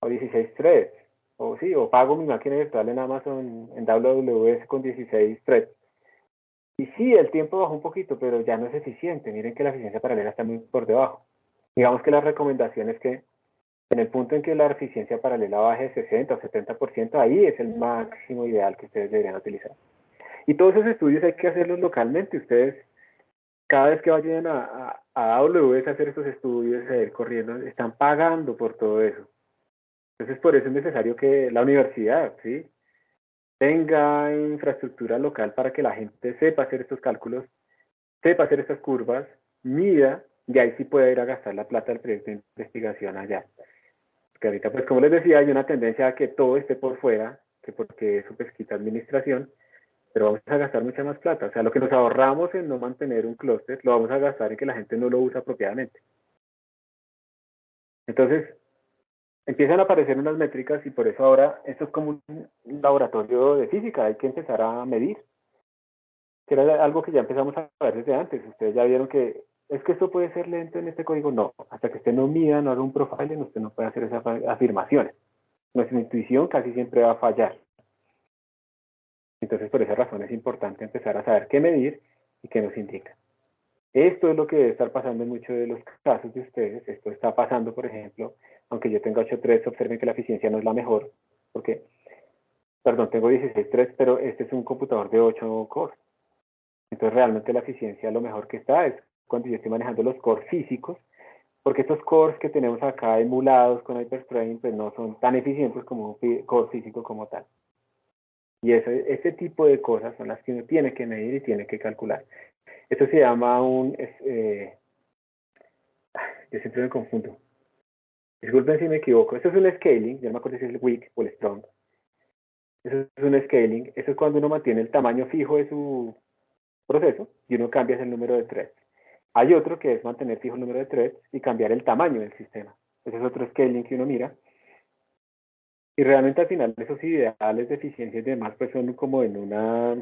o 16 threads, o pago mi máquina virtual en Amazon, en AWS con 16 threads. Y sí, el tiempo bajó un poquito, pero ya no es eficiente. Miren que la eficiencia paralela está muy por debajo. Digamos que la recomendación es que en el punto en que la eficiencia paralela baje 60 o 70%, ahí es el máximo ideal que ustedes deberían utilizar. Y todos esos estudios hay que hacerlos localmente. Ustedes, cada vez que vayan a AWS a hacer estos estudios, a ir corriendo, están pagando por todo eso. Entonces, por eso es necesario que la universidad, ¿sí?, tenga infraestructura local para que la gente sepa hacer estos cálculos, sepa hacer estas curvas, mida, y ahí sí puede ir a gastar la plata del proyecto de investigación allá. Porque ahorita, pues como les decía, hay una tendencia a que todo esté por fuera, que porque eso pues quita administración, pero vamos a gastar mucha más plata. O sea, lo que nos ahorramos en no mantener un clúster, lo vamos a gastar en que la gente no lo usa apropiadamente. Entonces, empiezan a aparecer unas métricas y por eso ahora esto es como un laboratorio de física, hay que empezar a medir. Que era algo que ya empezamos a ver desde antes. Ustedes ya vieron que es que esto puede ser lento en este código. No, hasta que usted no mida, no haga un profiling, usted no puede hacer esas afirmaciones. Nuestra intuición casi siempre va a fallar. Entonces, por esa razón es importante empezar a saber qué medir y qué nos indica. Esto es lo que debe estar pasando en muchos de los casos de ustedes. Esto está pasando, por ejemplo, aunque yo tenga 8 threads, observen que la eficiencia no es la mejor, porque, perdón, tengo 16 threads, pero este es un computador de 8 cores. Entonces, realmente la eficiencia lo mejor que está es cuando yo estoy manejando los cores físicos, porque estos cores que tenemos acá emulados con Hyperstream, pues no son tan eficientes como un core físico como tal. Y ese tipo de cosas son las que uno tiene que medir y tiene que calcular. Esto se llama yo siempre me confundo. Disculpen si me equivoco. Esto es un scaling, yo no me acuerdo si es el weak o el strong. Eso es un scaling. Eso es cuando uno mantiene el tamaño fijo de su proceso y uno cambia el número de threads. Hay otro que es mantener fijo el número de threads y cambiar el tamaño del sistema. Ese es otro scaling que uno mira. Y realmente al final esos ideales de eficiencia y demás pues son como en una,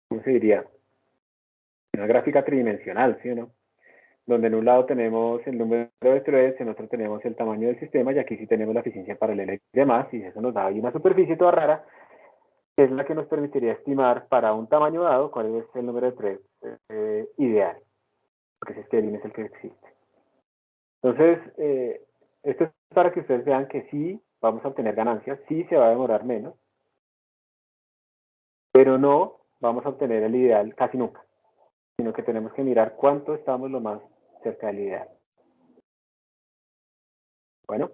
¿cómo se diría? Una gráfica tridimensional, ¿sí o no? Donde en un lado tenemos el número de threads, en otro tenemos el tamaño del sistema y aquí sí tenemos la eficiencia paralela y demás, y eso nos da ahí una superficie toda rara, que es la que nos permitiría estimar para un tamaño dado cuál es el número de threads ideal, porque ese scaling es el que existe. Entonces, esto es para que ustedes vean que sí vamos a obtener ganancias, sí se va a demorar menos, pero no vamos a obtener el ideal casi nunca, sino que tenemos que mirar cuánto estamos lo más cerca del ideal. Bueno,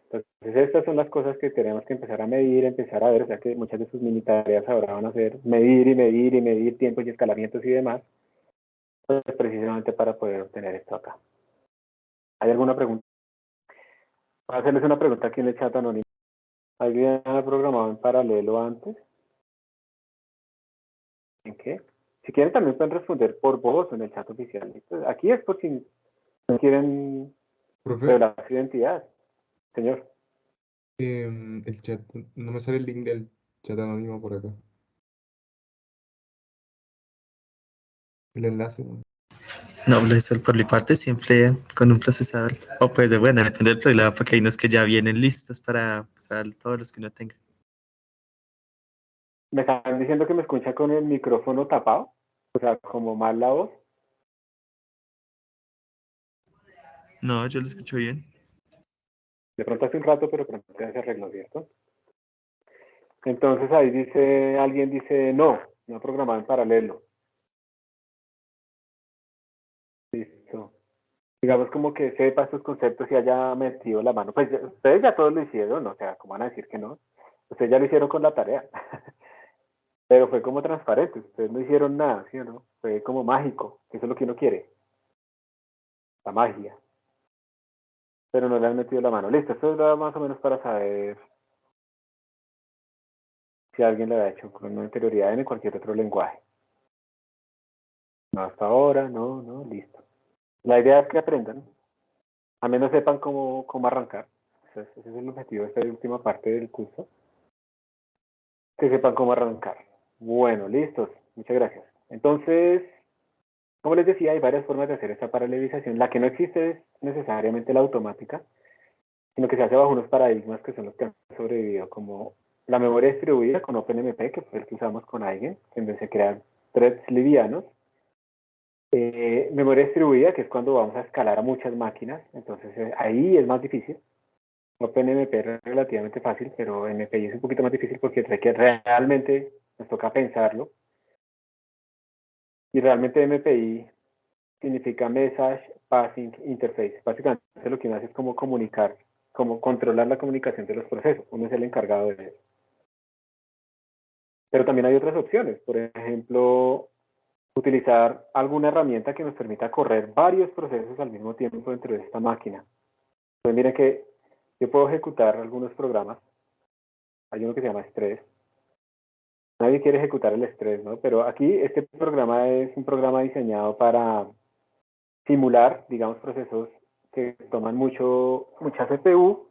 entonces estas son las cosas que tenemos que empezar a medir, empezar a ver, o sea que muchas de sus mini tareas ahora van a ser medir y medir y medir tiempos y escalamientos y demás, pues precisamente para poder obtener esto acá. ¿Hay alguna pregunta? Voy a hacerles una pregunta aquí en el chat anónimo. ¿Alguien ha programado en paralelo antes? ¿En qué? Si quieren también pueden responder por voz en el chat oficial. ¿Listo? Aquí es por si no quieren Profe, revelar su identidad. Señor. el chat, no me sale el link del chat anónimo por acá. El enlace, ¿no? No, eso por mi parte siempre con un procesador. O pues, bueno, depende del problema, porque hay unos que ya vienen listos para usar todos los que uno tenga. Me están diciendo que me escucha con el micrófono tapado, o sea, como mal la voz. No, yo lo escucho bien. De pronto hace un rato, pero pronto ya se arregló, ¿cierto? Entonces ahí dice, alguien dice, no programado en paralelo. Listo. Digamos como que sepa estos conceptos y haya metido la mano. Pues ustedes ya todos lo hicieron, o sea, ¿cómo van a decir que no? Ustedes ya lo hicieron con la tarea. Pero fue como transparente, ustedes no hicieron nada, ¿sí o no? Fue como mágico, eso es lo que uno quiere, la magia. Pero no le han metido la mano. Listo, esto es más o menos para saber si alguien le ha hecho con anterioridad en cualquier otro lenguaje. No hasta ahora, no, listo. La idea es que aprendan, a menos sepan cómo arrancar. Ese es el objetivo de esta última parte del curso. Que sepan cómo arrancar. Bueno, listos. Muchas gracias. Entonces, como les decía, hay varias formas de hacer esta paralelización. La que no existe es necesariamente la automática, sino que se hace bajo unos paradigmas que son los que han sobrevivido, como la memoria distribuida con OpenMP, que fue el que usamos con Eigen, donde se crean threads livianos. Memoria distribuida, que es cuando vamos a escalar a muchas máquinas, entonces ahí es más difícil. OpenMP es relativamente fácil, pero MPI es un poquito más difícil porque realmente nos toca pensarlo. Y realmente MPI significa Message Passing Interface. Básicamente lo que uno hace es como comunicar, como controlar la comunicación de los procesos. Uno es el encargado de eso. Pero también hay otras opciones. Por ejemplo, utilizar alguna herramienta que nos permita correr varios procesos al mismo tiempo dentro de esta máquina. Entonces miren que yo puedo ejecutar algunos programas. Hay uno que se llama Stress. Nadie quiere ejecutar el Stress, ¿no? Pero aquí este programa es un programa diseñado para simular, digamos, procesos que toman mucha CPU.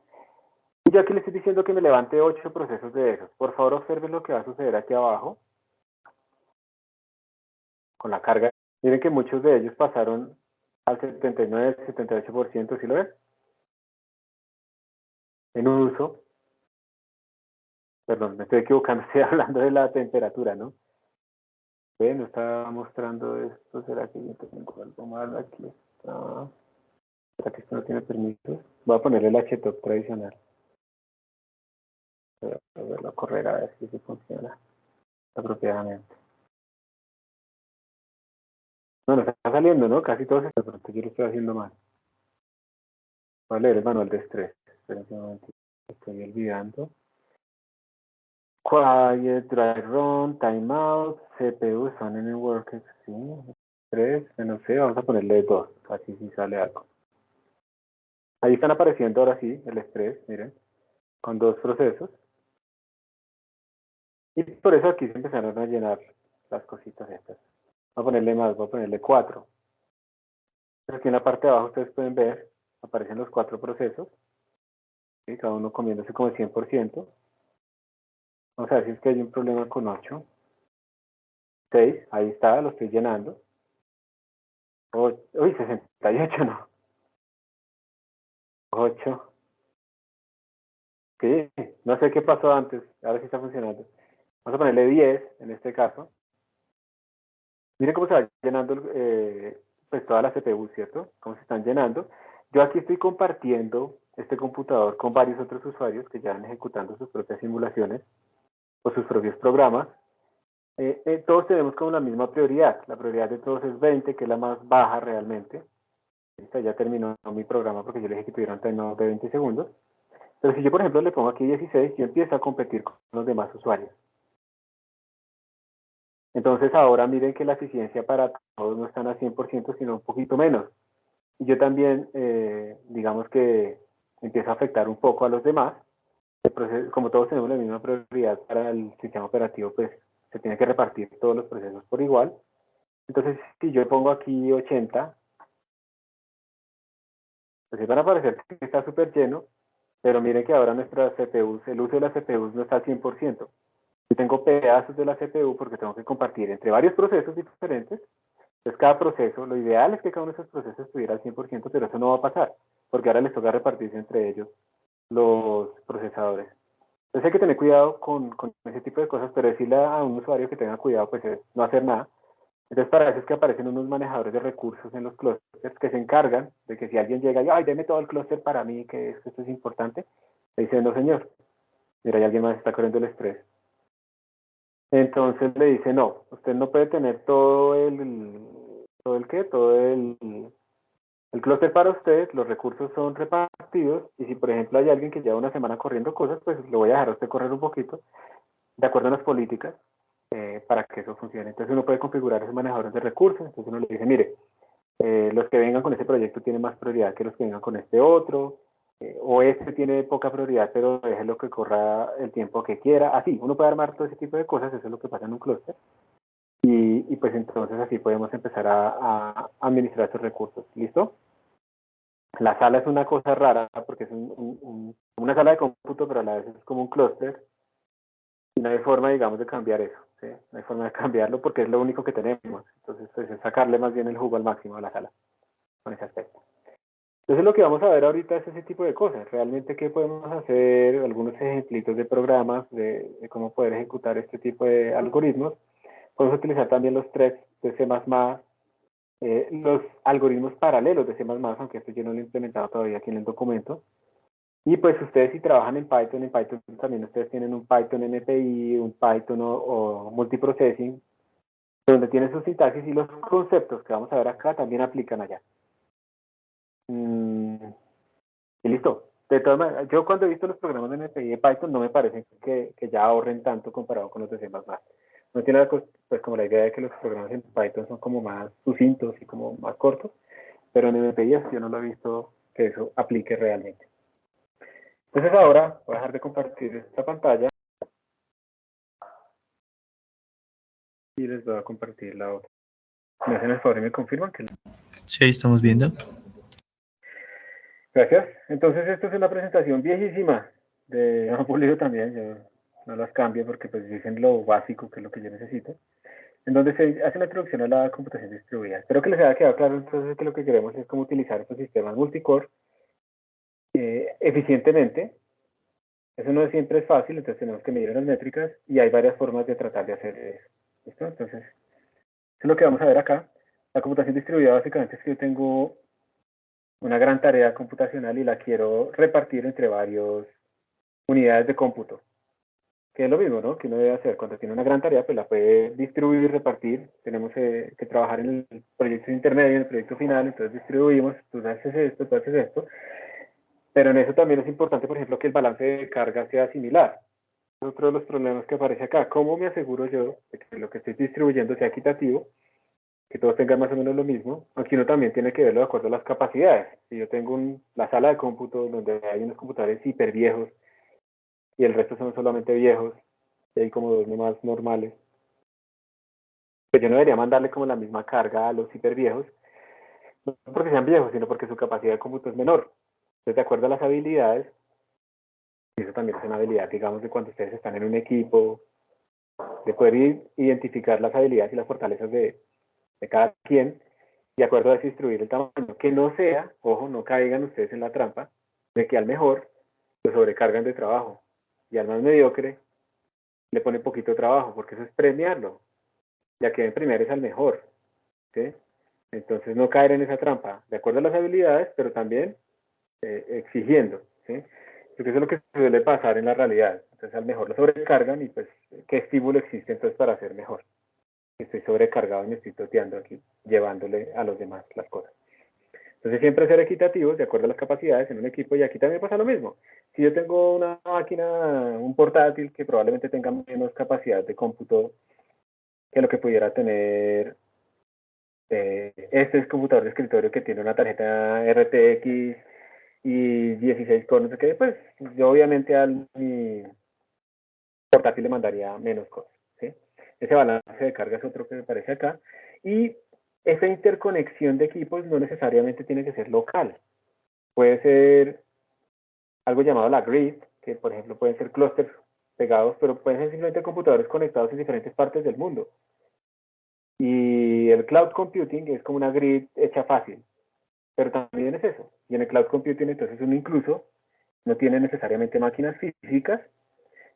Y ya que le estoy diciendo que me levante 8 procesos de esos, por favor observen lo que va a suceder aquí abajo con la carga. Miren que muchos de ellos pasaron al 79, 78%, ¿sí lo ven? En uso. Perdón, me estoy equivocando, estoy hablando de la temperatura, ¿no? No está mostrando esto, ¿será que yo tengo algo mal? Aquí está. ¿Será que esto no tiene permiso? Voy a ponerle el htop tradicional. Voy a verlo correr a ver si funciona apropiadamente. No, no está saliendo, ¿no? Casi todo se está, pero yo lo estoy haciendo mal. Voy a leer el manual de estrés. Espérenme un momentito. Estoy olvidando. Quiet, dry run, timeout, CPU, son en el worker, sí. 3, no sé, vamos a ponerle 2, así sí sale algo. Ahí están apareciendo ahora sí el estrés, miren, con 2 procesos. Y por eso aquí se empezaron a llenar las cositas estas. Voy a ponerle más, voy a ponerle 4. Aquí en la parte de abajo ustedes pueden ver, aparecen los 4 procesos, ¿sí? Cada uno comiéndose como el 100%. Vamos a ver si es que hay un problema con 8. 6, ahí está, lo estoy llenando. Uy, 68 no. 8. Sí, no sé qué pasó antes, ahora sí está funcionando. Vamos a ponerle 10 en este caso. Miren cómo se va llenando pues toda la CPU, ¿cierto? Cómo se están llenando. Yo aquí estoy compartiendo este computador con varios otros usuarios que ya van ejecutando sus propias simulaciones o sus propios programas. Todos tenemos como la misma prioridad. La prioridad de todos es 20, que es la más baja realmente. Esta ya terminó mi programa porque yo le ejecuté durante menos de 20 segundos. Pero si yo, por ejemplo, le pongo aquí 16, yo empiezo a competir con los demás usuarios. Entonces ahora miren que la eficiencia para todos no están a 100%, sino un poquito menos. Y yo también, digamos que empiezo a afectar un poco a los demás. Como todos tenemos la misma prioridad para el sistema operativo, pues se tiene que repartir todos los procesos por igual. Entonces, si yo pongo aquí 80, pues van a parecer que está súper lleno, pero miren que ahora nuestras CPUs, el uso de las CPUs no está al 100%. Yo tengo pedazos de la CPU porque tengo que compartir entre varios procesos diferentes, Entonces, cada proceso, lo ideal es que cada uno de esos procesos estuviera al 100%, pero eso no va a pasar, porque ahora les toca repartirse entre ellos los procesadores. Entonces hay que tener cuidado con ese tipo de cosas, pero decirle a un usuario que tenga cuidado, pues es no hacer nada. Entonces para eso es que aparecen unos manejadores de recursos en los clústeres que se encargan de que si alguien llega y, ay, deme todo el clúster para mí, que esto es importante, le dicen, no señor, mira, hay alguien más está corriendo el estrés. Entonces le dice, no, usted no puede tener el clúster para usted, los recursos son repartidos, y si por ejemplo hay alguien que lleva una semana corriendo cosas, pues le voy a dejar a usted correr un poquito, de acuerdo a las políticas, para que eso funcione. Entonces uno puede configurar esos manejadores de recursos, entonces uno le dice, mire, los que vengan con este proyecto tienen más prioridad que los que vengan con este otro, o este tiene poca prioridad, pero déjelo que corra el tiempo que quiera. Así, uno puede armar todo ese tipo de cosas, eso es lo que pasa en un clúster. Y pues entonces así podemos empezar a administrar esos recursos. ¿Listo? La sala es una cosa rara porque es una sala de cómputo, pero a la vez es como un clúster. Y no hay forma, digamos, de cambiar eso. ¿Sí? No hay forma de cambiarlo porque es lo único que tenemos. Entonces, pues es sacarle más bien el jugo al máximo a la sala con ese aspecto. Entonces lo que vamos a ver ahorita es ese tipo de cosas. Realmente qué podemos hacer, algunos ejemplitos de programas, de cómo poder ejecutar este tipo de algoritmos. Podemos utilizar también los threads de C++, los algoritmos paralelos de C++, aunque esto yo no lo he implementado todavía aquí en el documento. Y pues ustedes si trabajan en Python también ustedes tienen un Python MPI, un Python o multiprocessing, donde tienen sus sintaxis y los conceptos que vamos a ver acá también aplican allá. Y listo. De todas maneras, yo cuando he visto los programas de MPI de Python no me parece que ya ahorren tanto comparado con los de C++. No tiene pues como la idea de que los programas en Python son como más sucintos y como más cortos, pero en MPI yo no lo he visto que eso aplique realmente. Entonces ahora voy a dejar de compartir esta pantalla y les voy a compartir la otra. ¿Me hacen el favor y me confirman que? Sí, ahí estamos viendo. Gracias. Entonces esta es una presentación viejísima de Pulido también, yo no las cambio porque pues dicen lo básico que es lo que yo necesito, en donde se hace una introducción a la computación distribuida. Espero que les haya quedado claro entonces que lo que queremos es cómo utilizar estos sistemas multicore eficientemente. Eso no siempre es fácil, entonces tenemos que medir las métricas y hay varias formas de tratar de hacer eso. ¿Listo? Entonces, eso es lo que vamos a ver acá. La computación distribuida básicamente es que yo tengo una gran tarea computacional y la quiero repartir entre varias unidades de cómputo. Que es lo mismo, ¿no? Que uno debe hacer cuando tiene una gran tarea, pues la puede distribuir y repartir. Tenemos que trabajar en el proyecto intermedio, en el proyecto final, entonces distribuimos, tú haces esto, tú haces esto. Pero en eso también es importante, por ejemplo, que el balance de carga sea similar. Otro de los problemas que aparece acá, ¿cómo me aseguro yo de que lo que estoy distribuyendo sea equitativo, que todos tengan más o menos lo mismo? Aquí uno también tiene que verlo de acuerdo a las capacidades. Si yo tengo la sala de cómputo donde hay unos computadores hiper viejos y el resto son solamente viejos, y hay como dos nomás normales, pues yo no debería mandarle como la misma carga a los hiper viejos, no porque sean viejos, sino porque su capacidad de cómputo es menor. Entonces, de acuerdo a las habilidades, y eso también es una habilidad, digamos, de cuando ustedes están en un equipo, de poder identificar las habilidades y las fortalezas de cada quien, de acuerdo a distribuir el tamaño, que no sea, ojo, no caigan ustedes en la trampa, de que al mejor lo sobrecargan de trabajo, y al más mediocre le pone poquito trabajo, porque eso es premiarlo, ya que en primero es al mejor, ¿sí? Entonces no caer en esa trampa, de acuerdo a las habilidades, pero también exigiendo, ¿sí? Porque eso es lo que suele pasar en la realidad. Entonces al mejor lo sobrecargan y pues, ¿qué estímulo existe entonces para hacer mejor? Estoy sobrecargado y me estoy toteando aquí, llevándole a los demás las cosas. Entonces siempre ser equitativos de acuerdo a las capacidades en un equipo, y aquí también pasa lo mismo. Si yo tengo una máquina, un portátil que probablemente tenga menos capacidad de cómputo que lo que pudiera tener este es computador de escritorio que tiene una tarjeta RTX y 16 core, no sé qué, pues yo obviamente mi portátil le mandaría menos cosas, ¿sí? Ese balance de carga es otro que me parece acá. Y esa interconexión de equipos no necesariamente tiene que ser local. Puede ser algo llamado la grid, que por ejemplo pueden ser clústeres pegados, pero pueden ser simplemente computadores conectados en diferentes partes del mundo. Y el cloud computing es como una grid hecha fácil, pero también es eso. Y en el cloud computing entonces uno incluso no tiene necesariamente máquinas físicas,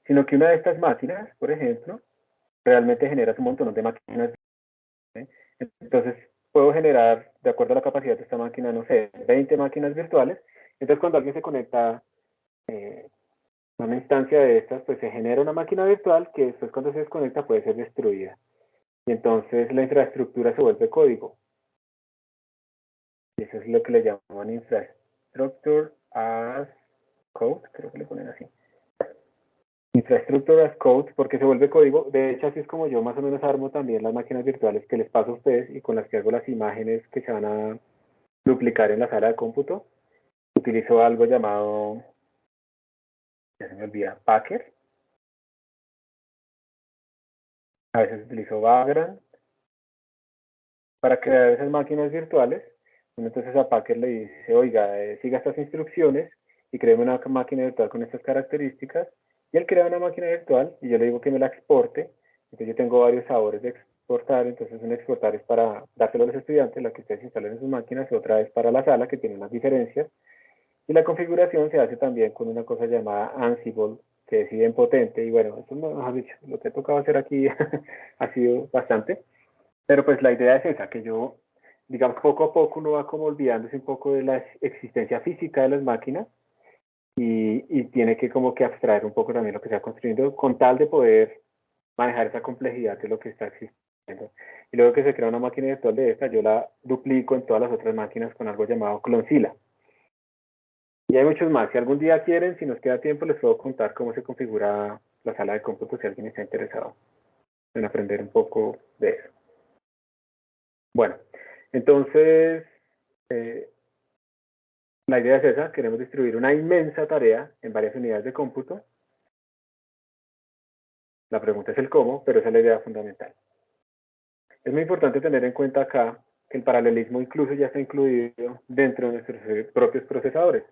sino que una de estas máquinas, por ejemplo, realmente genera un montón de máquinas. ¿Sí? Entonces puedo generar, de acuerdo a la capacidad de esta máquina, no sé, 20 máquinas virtuales. Entonces cuando alguien se conecta a una instancia de estas, pues se genera una máquina virtual que después cuando se desconecta puede ser destruida. Y entonces la infraestructura se vuelve código. Y eso es lo que le llaman infrastructure as code, creo que le ponen así. Infrastructure as code, porque se vuelve código. De hecho, así es como yo más o menos armo también las máquinas virtuales que les paso a ustedes y con las que hago las imágenes que se van a duplicar en la sala de cómputo. Utilizo algo llamado, ya se me olvida, Packer. A veces utilizo Vagrant para crear esas máquinas virtuales. Entonces a Packer le dice, oiga, siga estas instrucciones y créeme una máquina virtual con estas características. Y él crea una máquina virtual y yo le digo que me la exporte. Entonces yo tengo varios sabores de exportar. Entonces un exportar es para dárselo a los estudiantes, la que ustedes instalen en sus máquinas, y otra es para la sala, que tiene unas diferencias. Y la configuración se hace también con una cosa llamada Ansible, que es bien potente. Y bueno, eso mejor dicho, lo que he tocado hacer aquí ha sido bastante. Pero pues la idea es esa, que yo, digamos, poco a poco uno va como olvidándose un poco de la existencia física de las máquinas y tiene que como que abstraer un poco también lo que está construyendo con tal de poder manejar esa complejidad de lo que está existiendo. Y luego que se crea una máquina virtual de esta, yo la duplico en todas las otras máquinas con algo llamado Clonzilla. Y hay muchos más. Si algún día quieren, si nos queda tiempo, les puedo contar cómo se configura la sala de cómputo si alguien está interesado en aprender un poco de eso. Bueno, entonces, la idea es esa, queremos distribuir una inmensa tarea en varias unidades de cómputo. La pregunta es el cómo, pero esa es la idea fundamental. Es muy importante tener en cuenta acá que el paralelismo incluso ya está incluido dentro de nuestros propios procesadores.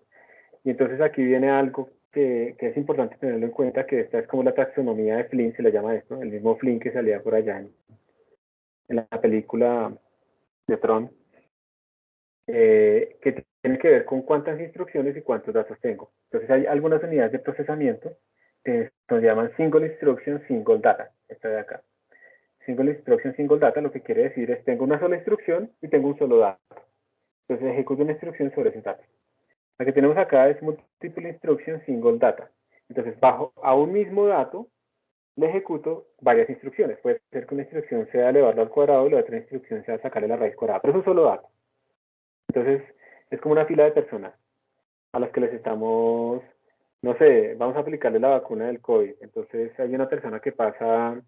Y entonces aquí viene algo que es importante tenerlo en cuenta, que esta es como la taxonomía de Flynn, se le llama esto, el mismo Flynn que salía por allá en la película de Tron, que tiene que ver con cuántas instrucciones y cuántos datos tengo. Entonces hay algunas unidades de procesamiento que se llaman Single Instruction, Single Data, esta de acá. Single Instruction, Single Data lo que quiere decir es tengo una sola instrucción y tengo un solo dato. Entonces ejecuto una instrucción sobre ese dato. La que tenemos acá es Multiple Instruction, Single Data. Entonces bajo a un mismo dato le ejecuto varias instrucciones. Puede ser que una instrucción sea elevarlo al cuadrado y la otra instrucción sea sacarle la raíz cuadrada, pero es un solo dato. Entonces es como una fila de personas a las que les estamos, no sé, vamos a aplicarle la vacuna del COVID. Entonces hay una persona que pasa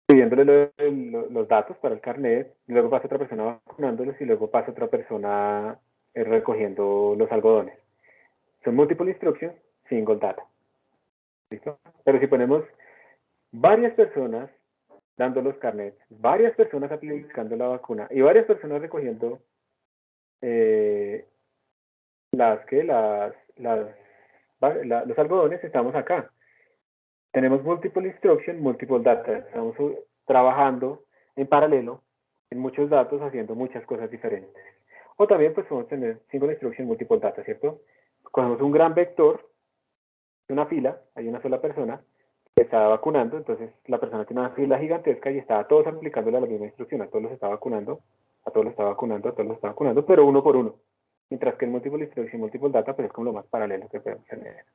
pidiéndole los datos para el carnet, y luego pasa otra persona vacunándolos y luego pasa otra persona recogiendo los algodones. Son multiple instructions, single data. ¿Listo? Pero si ponemos varias personas dando los carnets, varias personas aplicando la vacuna y varias personas recogiendo los algodones, estamos acá. Tenemos multiple instruction, multiple data. Estamos trabajando en paralelo en muchos datos haciendo muchas cosas diferentes. O también pues podemos tener single instruction, multiple data, ¿cierto? Cogemos un gran vector, una fila, hay una sola persona que está vacunando, entonces la persona tiene una fila gigantesca y está todos aplicándole la misma instrucción, a todos los está vacunando, a todos los está vacunando, a todos los está vacunando, pero uno por uno. Mientras que el multiple instruction, multiple data, pues es como lo más paralelo que podemos tener.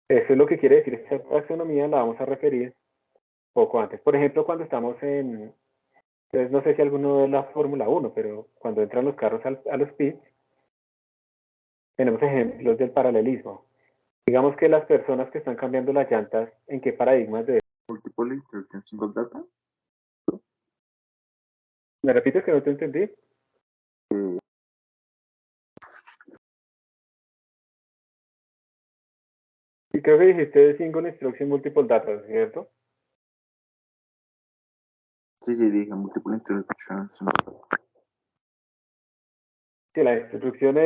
Eso es lo que quiere decir esta taxonomía, la vamos a referir poco antes. Por ejemplo, cuando estamos en, entonces no sé si alguno ve la Fórmula 1, pero cuando entran los carros a los pits, tenemos ejemplos del paralelismo. Digamos que las personas que están cambiando las llantas, ¿en qué paradigmas de Multiple instruction, single data. ¿Me repites que no te entendí? Y creo que dijiste single instruction, multiple data, ¿cierto? Sí, dije multiple instruction, single data. Sí, la instrucción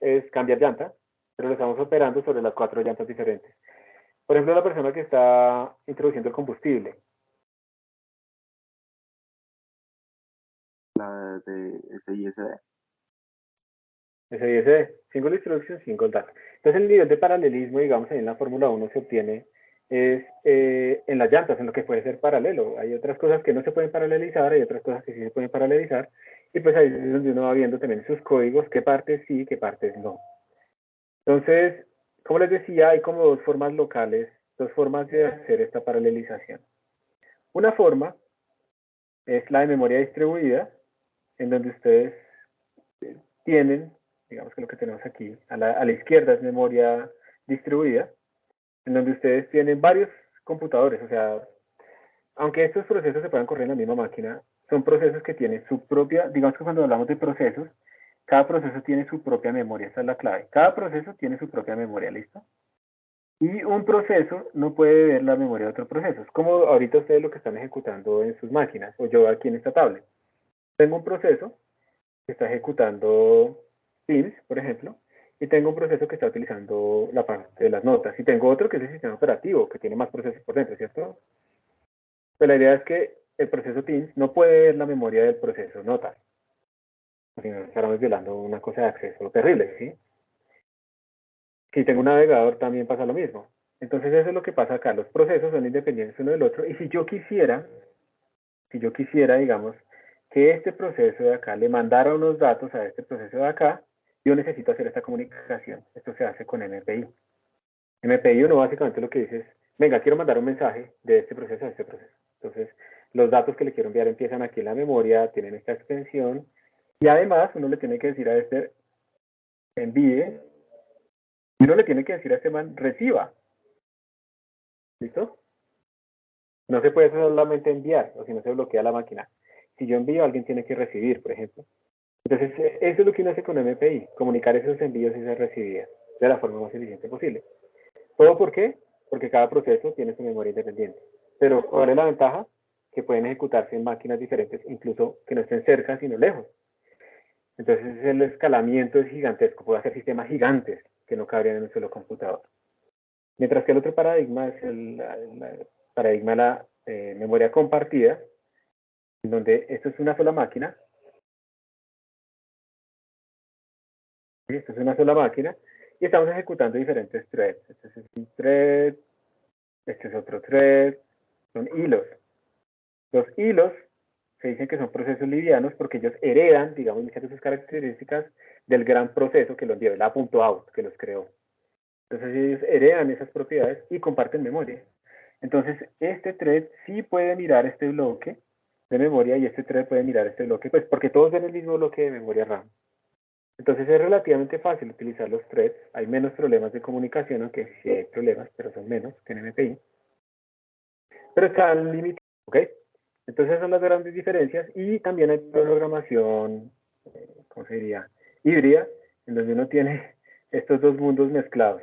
es cambiar llanta, pero lo estamos operando sobre las 4 llantas diferentes. Por ejemplo, la persona que está introduciendo el combustible. La de SISD. SISD, Single Instruction, Single Data. Entonces el nivel de paralelismo, digamos, ahí en la Fórmula 1 se obtiene es en las llantas, en lo que puede ser paralelo. Hay otras cosas que no se pueden paralelizar, hay otras cosas que sí se pueden paralelizar, y pues ahí es donde uno va viendo también sus códigos, qué partes sí, qué partes no. Entonces, como les decía, hay como dos formas locales, dos formas de hacer esta paralelización. Una forma es la de memoria distribuida, en donde ustedes tienen, digamos que lo que tenemos aquí, a la izquierda es memoria distribuida, en donde ustedes tienen varios computadores, o sea, aunque estos procesos se puedan correr en la misma máquina, son procesos que tienen su propia, digamos que cuando hablamos de procesos, cada proceso tiene su propia memoria, esa es la clave. Cada proceso tiene su propia memoria, ¿listo? Y un proceso no puede ver la memoria de otro proceso. Es como ahorita ustedes lo que están ejecutando en sus máquinas, o yo aquí en esta tablet. Tengo un proceso que está ejecutando Teams, por ejemplo, y tengo un proceso que está utilizando la parte de las notas, y tengo otro que es el sistema operativo, que tiene más procesos por dentro, ¿cierto? Pero la idea es que el proceso Teams no puede ver la memoria del proceso notas, si no estaremos violando una cosa de acceso terrible, ¿sí? Si tengo un navegador también pasa lo mismo. Entonces eso es lo que pasa acá, los procesos son independientes uno del otro, y si yo quisiera, digamos, que este proceso de acá le mandara unos datos a este proceso de acá, yo necesito hacer esta comunicación. Esto se hace con MPI. MPI uno básicamente lo que dice es, venga, quiero mandar un mensaje de este proceso a este proceso. Entonces, los datos que le quiero enviar empiezan aquí en la memoria, tienen esta extensión, y además uno le tiene que decir a este envíe, y uno le tiene que decir a este man reciba. ¿Listo? No se puede solamente enviar, o si no se bloquea la máquina. Si yo envío, alguien tiene que recibir, por ejemplo. Entonces, eso es lo que uno hace con MPI, comunicar esos envíos y esas recibidas de la forma más eficiente posible. ¿Todo por qué? Porque cada proceso tiene su memoria independiente. Pero, ¿cuál es la ventaja? Que pueden ejecutarse en máquinas diferentes, incluso que no estén cerca, sino lejos. Entonces, el escalamiento es gigantesco. Puedo hacer sistemas gigantes que no cabrían en un solo computador. Mientras que el otro paradigma es el paradigma de la memoria compartida, en donde esto es una sola máquina. Esto es una sola máquina y estamos ejecutando diferentes threads. Este es un thread, este es otro thread, son hilos. Los hilos se dicen que son procesos livianos porque ellos heredan, digamos, muchas de sus características del gran proceso que los dio, el A.out, que los creó. Entonces ellos heredan esas propiedades y comparten memoria. Entonces este thread sí puede mirar este bloque de memoria y este thread puede mirar este bloque, pues porque todos ven el mismo bloque de memoria RAM. Entonces es relativamente fácil utilizar los threads, hay menos problemas de comunicación, aunque sí hay problemas, pero son menos que en MPI. Pero están limitados, ¿ok? Entonces son las grandes diferencias y también hay programación, ¿cómo se diría? Híbrida, en donde uno tiene estos dos mundos mezclados.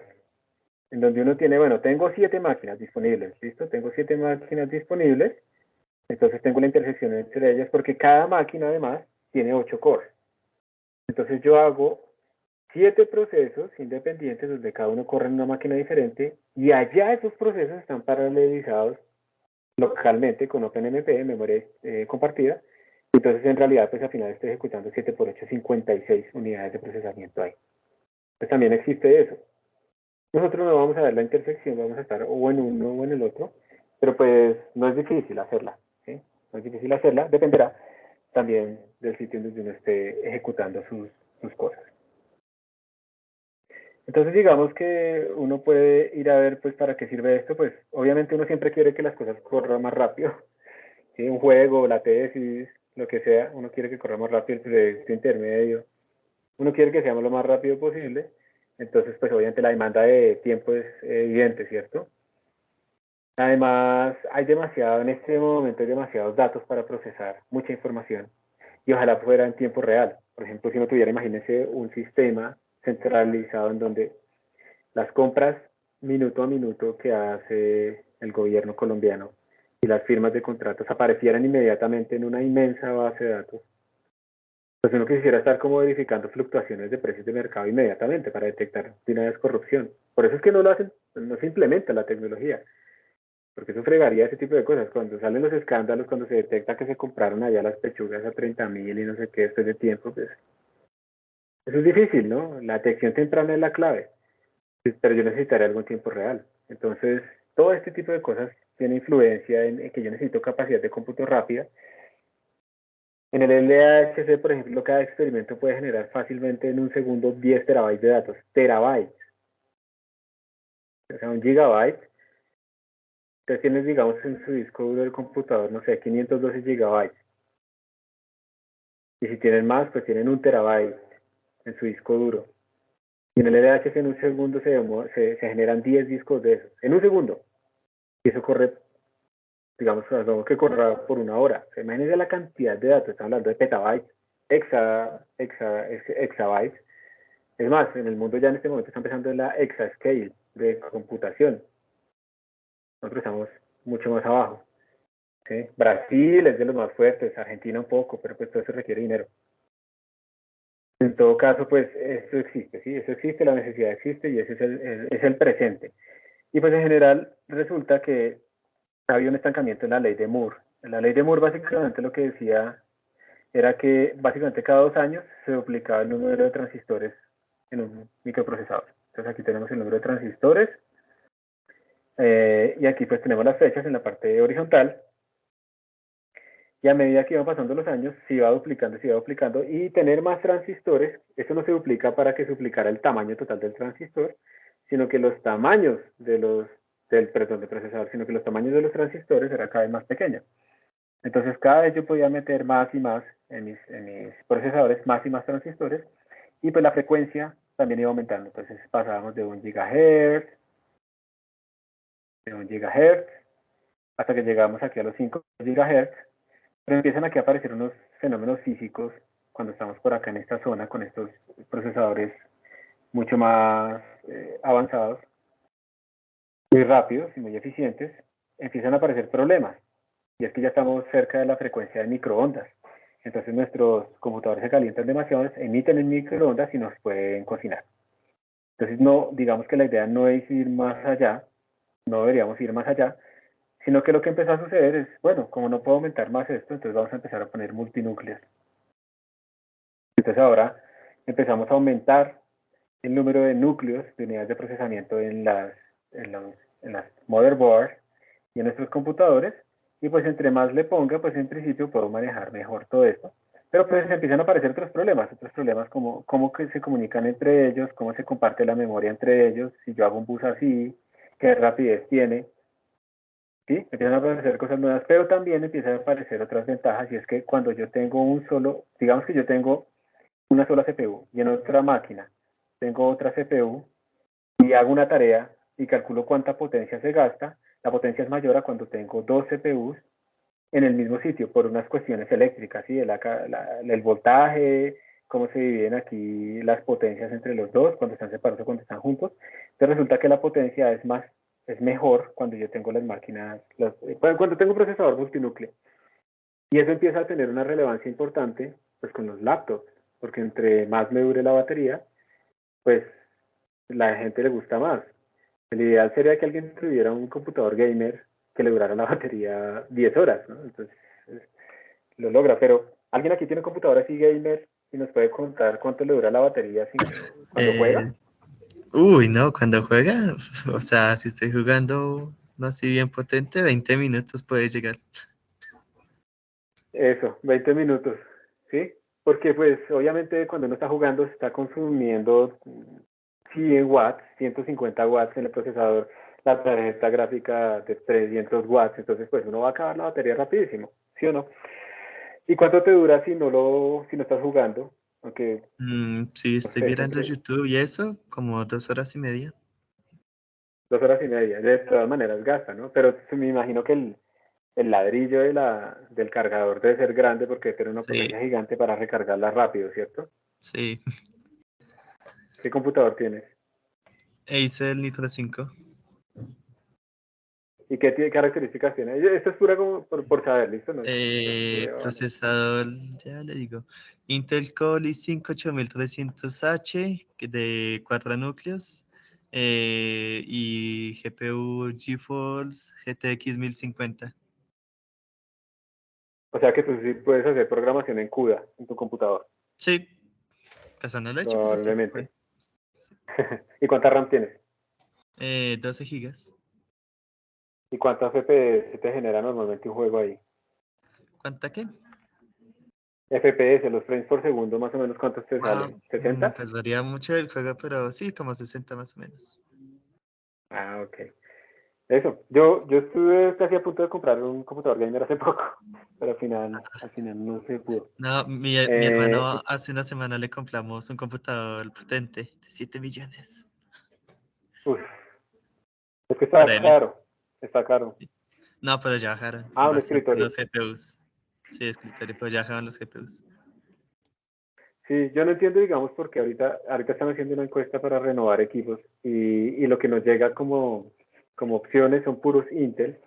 En donde uno tiene, bueno, tengo 7 máquinas disponibles, ¿listo? Tengo 7 máquinas disponibles, entonces tengo la intersección entre ellas porque cada máquina además tiene 8 cores. Entonces yo hago 7 procesos independientes donde cada uno corre en una máquina diferente y allá esos procesos están paralelizados localmente con OpenMP, memoria compartida. Entonces en realidad pues al final estoy ejecutando 7 por 8, 56 unidades de procesamiento ahí. Pues también existe eso. Nosotros no vamos a ver la intersección, vamos a estar o en uno o en el otro, pero pues no es difícil hacerla, ¿sí? No es difícil hacerla, dependerá también del sitio donde uno esté ejecutando sus cosas. Entonces digamos que uno puede ir a ver pues para qué sirve esto, pues obviamente uno siempre quiere que las cosas corran más rápido, ¿sí? Un juego, la tesis, lo que sea, uno quiere que corra más rápido el proyecto intermedio, uno quiere que sea lo más rápido posible, entonces pues obviamente la demanda de tiempo es evidente, ¿cierto? Además, en este momento hay demasiados datos para procesar, mucha información, y ojalá fuera en tiempo real. Por ejemplo, si uno tuviera, imagínense, un sistema centralizado en donde las compras minuto a minuto que hace el gobierno colombiano y las firmas de contratos aparecieran inmediatamente en una inmensa base de datos. Pues uno quisiera estar como verificando fluctuaciones de precios de mercado inmediatamente para detectar de una vez corrupción. Por eso es que no lo hacen no se implementa la tecnología, porque eso fregaría ese tipo de cosas. Cuando salen los escándalos, cuando se detecta que se compraron allá las pechugas a 30.000 y no sé qué después de tiempo, pues eso es difícil, ¿no? La detección temprana es la clave, pero yo necesitaré algún tiempo real. Entonces, todo este tipo de cosas tiene influencia en que yo necesito capacidad de cómputo rápida. En el LHC, por ejemplo, cada experimento puede generar fácilmente en un segundo 10 terabytes de datos. Terabytes. O sea, un gigabyte. Entonces tienes, digamos, en su disco duro del computador, no sé, 512 gigabytes. Y si tienen más, pues tienen 1 terabyte en su disco duro. Y en el LHC en un segundo se generan 10 discos de esos. En un segundo. Y eso corre, digamos, algo que corra por 1 hora. O sea, imagínense la cantidad de datos. Estamos hablando de petabytes, exabytes. Es más, en el mundo ya en este momento está empezando la exascale de computación. Nosotros estamos mucho más abajo. ¿Sí? Brasil es de los más fuertes, Argentina un poco, pero pues todo eso requiere dinero. En todo caso, pues esto existe, ¿sí? Eso existe, la necesidad existe y ese es el presente. Y pues en general resulta que había un estancamiento en la ley de Moore. En la ley de Moore básicamente lo que decía era que básicamente cada 2 años se duplicaba el número de transistores en un microprocesador. Entonces aquí tenemos el número de transistores y aquí pues tenemos las fechas en la parte horizontal. Y a medida que iban pasando los años, se iba duplicando, y tener más transistores, eso no se duplica para que se duplicara el tamaño total del transistor, sino que los tamaños del procesador, sino que los tamaños de los transistores eran cada vez más pequeños. Entonces cada vez yo podía meter más y más en mis procesadores, más y más transistores, y pues la frecuencia también iba aumentando. Entonces pasábamos de 1 gigahertz, hasta que llegamos aquí a los 5 gigahertz. Pero empiezan aquí a aparecer unos fenómenos físicos cuando estamos por acá en esta zona con estos procesadores mucho más avanzados, muy rápidos y muy eficientes. Empiezan a aparecer problemas, y es que ya estamos cerca de la frecuencia de microondas. Entonces nuestros computadores se calientan demasiado, emiten en microondas y nos pueden cocinar. Entonces no, digamos que la idea no es ir más allá, no deberíamos ir más allá, sino que lo que empezó a suceder es, bueno, como no puedo aumentar más esto, entonces vamos a empezar a poner multinúcleos. Entonces ahora empezamos a aumentar el número de núcleos de unidades de procesamiento en las motherboards y en nuestros computadores, y pues entre más le ponga, pues en principio puedo manejar mejor todo esto. Pero pues empiezan a aparecer otros problemas como cómo que se comunican entre ellos, cómo se comparte la memoria entre ellos, si yo hago un bus así, qué rapidez tiene. ¿Sí? Empiezan a aparecer cosas nuevas, pero también empiezan a aparecer otras ventajas, y es que cuando yo tengo digamos que yo tengo una sola CPU y en otra máquina tengo otra CPU y hago una tarea y calculo cuánta potencia se gasta, la potencia es mayor a cuando tengo 2 CPUs en el mismo sitio por unas cuestiones eléctricas, ¿sí? El voltaje, cómo se dividen aquí las potencias entre los dos, cuando están separados o cuando están juntos. Entonces resulta que la potencia es mejor cuando yo tengo las máquinas, cuando tengo un procesador multinúcleo. Y eso empieza a tener una relevancia importante pues con los laptops, porque entre más me dure la batería, pues la gente le gusta más. El ideal sería que alguien tuviera un computador gamer que le durara la batería 10 horas, ¿no? Entonces lo logra, pero ¿alguien aquí tiene un computador así gamer y nos puede contar cuánto le dura la batería cuando juega? Uy, no, cuando juega, o sea, si estoy jugando no así bien potente, 20 minutos puede llegar. Eso, 20 minutos, ¿sí? Porque pues obviamente cuando uno está jugando se está consumiendo 100 watts, 150 watts en el procesador, la tarjeta gráfica de 300 watts, entonces pues uno va a acabar la batería rapidísimo, ¿sí o no? ¿Y cuánto te dura si no estás jugando? Aunque, Si no estoy sé, mirando YouTube y eso, como 2 horas y media. 2 horas y media, de todas maneras gasta, ¿no? Pero me imagino que el ladrillo del cargador debe ser grande porque debe tener una Sí, potencia gigante para recargarla rápido, ¿cierto? sí. ¿Qué computador tienes? Hice el Nitro 5. ¿Y qué características tiene? Esto es pura como por saber, ¿listo? No, Procesador, ya le digo. Intel Core i5 8300H de 4 núcleos. y GPU GeForce GTX 1050. O sea que tú sí puedes hacer programación en CUDA en tu computador, Sí, pues no lo he hecho, pero sí se puede. probablemente. ¿Y cuánta RAM tienes? 12 gigas. ¿Y cuántos FPS te genera normalmente un juego ahí? ¿Cuánta qué? FPS, los frames por segundo, más o menos, ¿cuántos te salen? ¿60? Pues varía mucho el juego, pero sí, como 60 más o menos. Ah, ok. Eso. Yo estuve casi a punto de comprar un computador gamer hace poco, pero al final no se pudo. No, mi hermano hace una semana le compramos un computador potente de 7 millones. Uf, es que Para está él. caro. Está caro. No, pero ya bajaron Ah, un bastante escritorio. los GPUs. Sí, escritorio, pero ya bajaron los GPUs. Sí, yo no entiendo, digamos, porque ahorita están haciendo una encuesta para renovar equipos y lo que nos llega como opciones son puros Intel.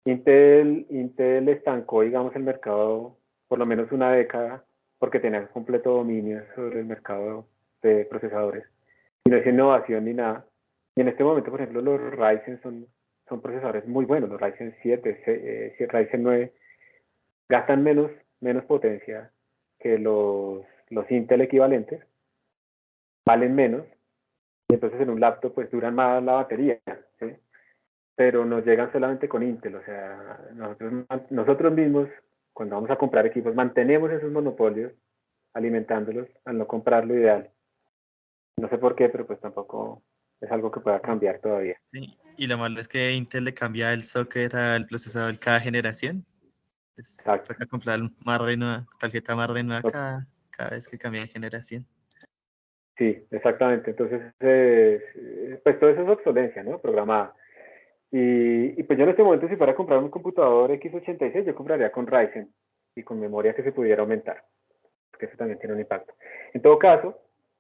Intel estancó, digamos, el mercado por lo menos una década porque tenía completo dominio sobre el mercado de procesadores. Y no es innovación ni nada. Y en este momento, por ejemplo, los Ryzen son procesadores muy buenos. Los Ryzen 7, Ryzen 9 gastan menos potencia que los Intel equivalentes, valen menos, y entonces en un laptop pues duran más la batería, ¿sí? Pero nos llegan solamente con Intel, o sea, nosotros mismos, cuando vamos a comprar equipos, mantenemos esos monopolios alimentándolos al no comprar lo ideal. No sé por qué, pero pues tampoco es algo que pueda cambiar todavía. Sí. Y lo malo es que Intel le cambia el socket al procesador cada generación. Pues Exacto. toca comprar tarjeta más nueva No, cada vez que cambia de generación. sí, exactamente. Entonces, pues todo eso es obsolencia, ¿no? Programada. Y pues yo en este momento, si fuera a comprar un computador x86, yo compraría con Ryzen y con memoria que se pudiera aumentar, porque eso también tiene un impacto. En todo caso,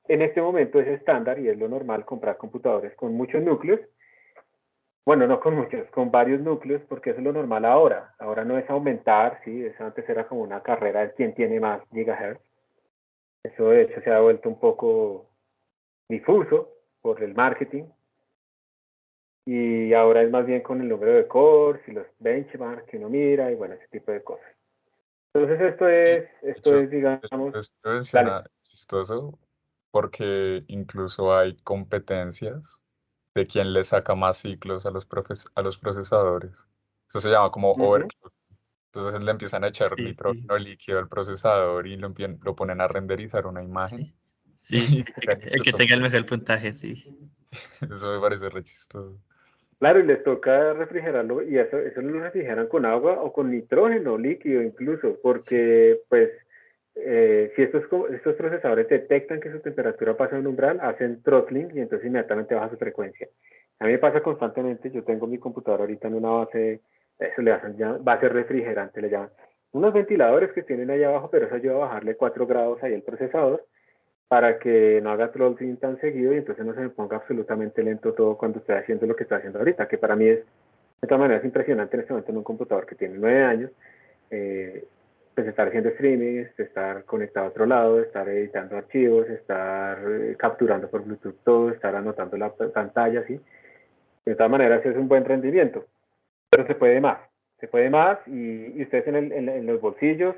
en este momento es estándar y es lo normal comprar computadores con muchos núcleos. Bueno, no con muchos, con varios núcleos, porque eso es lo normal ahora. Ahora no es aumentar, sí, eso antes era como una carrera de quién tiene más gigahertz. Eso de hecho se ha vuelto un poco difuso por el marketing. Y ahora es más bien con el número de cores y los benchmarks que uno mira y bueno, ese tipo de cosas. Entonces De esto hecho, es, digamos, esto dale. menciona chistoso porque incluso hay competencias de quién le saca más ciclos a a los procesadores. Eso se llama como Ujú. overclock. Entonces le empiezan a echar Sí, sí, nitrógeno líquido al procesador y lo ponen a renderizar una imagen sí. Sí, y sacan el que incluso tenga el más. mejor puntaje, sí. Eso me parece re chistoso. Claro, y les toca refrigerarlo y eso lo refrigeran con agua o con nitrógeno líquido incluso, Sí, porque pues si estos procesadores detectan que su temperatura pasa un umbral, hacen throttling y entonces inmediatamente baja su frecuencia. A mí me pasa constantemente, yo tengo mi computador ahorita en una base, eso le hacen ya, base refrigerante, le llaman. Unos ventiladores que tienen ahí abajo, pero eso ayuda a bajarle 4 grados ahí al procesador para que no haga throttling tan seguido y entonces no se me ponga absolutamente lento todo cuando estoy haciendo lo que estoy haciendo ahorita, que para mí es de todas maneras impresionante en este momento en un computador que tiene 9 años, pues estar haciendo streaming, estar conectado a otro lado, estar editando archivos, estar capturando por Bluetooth todo, estar anotando la pantalla, ¿sí? De todas maneras es un buen rendimiento, pero se puede más y ustedes en los bolsillos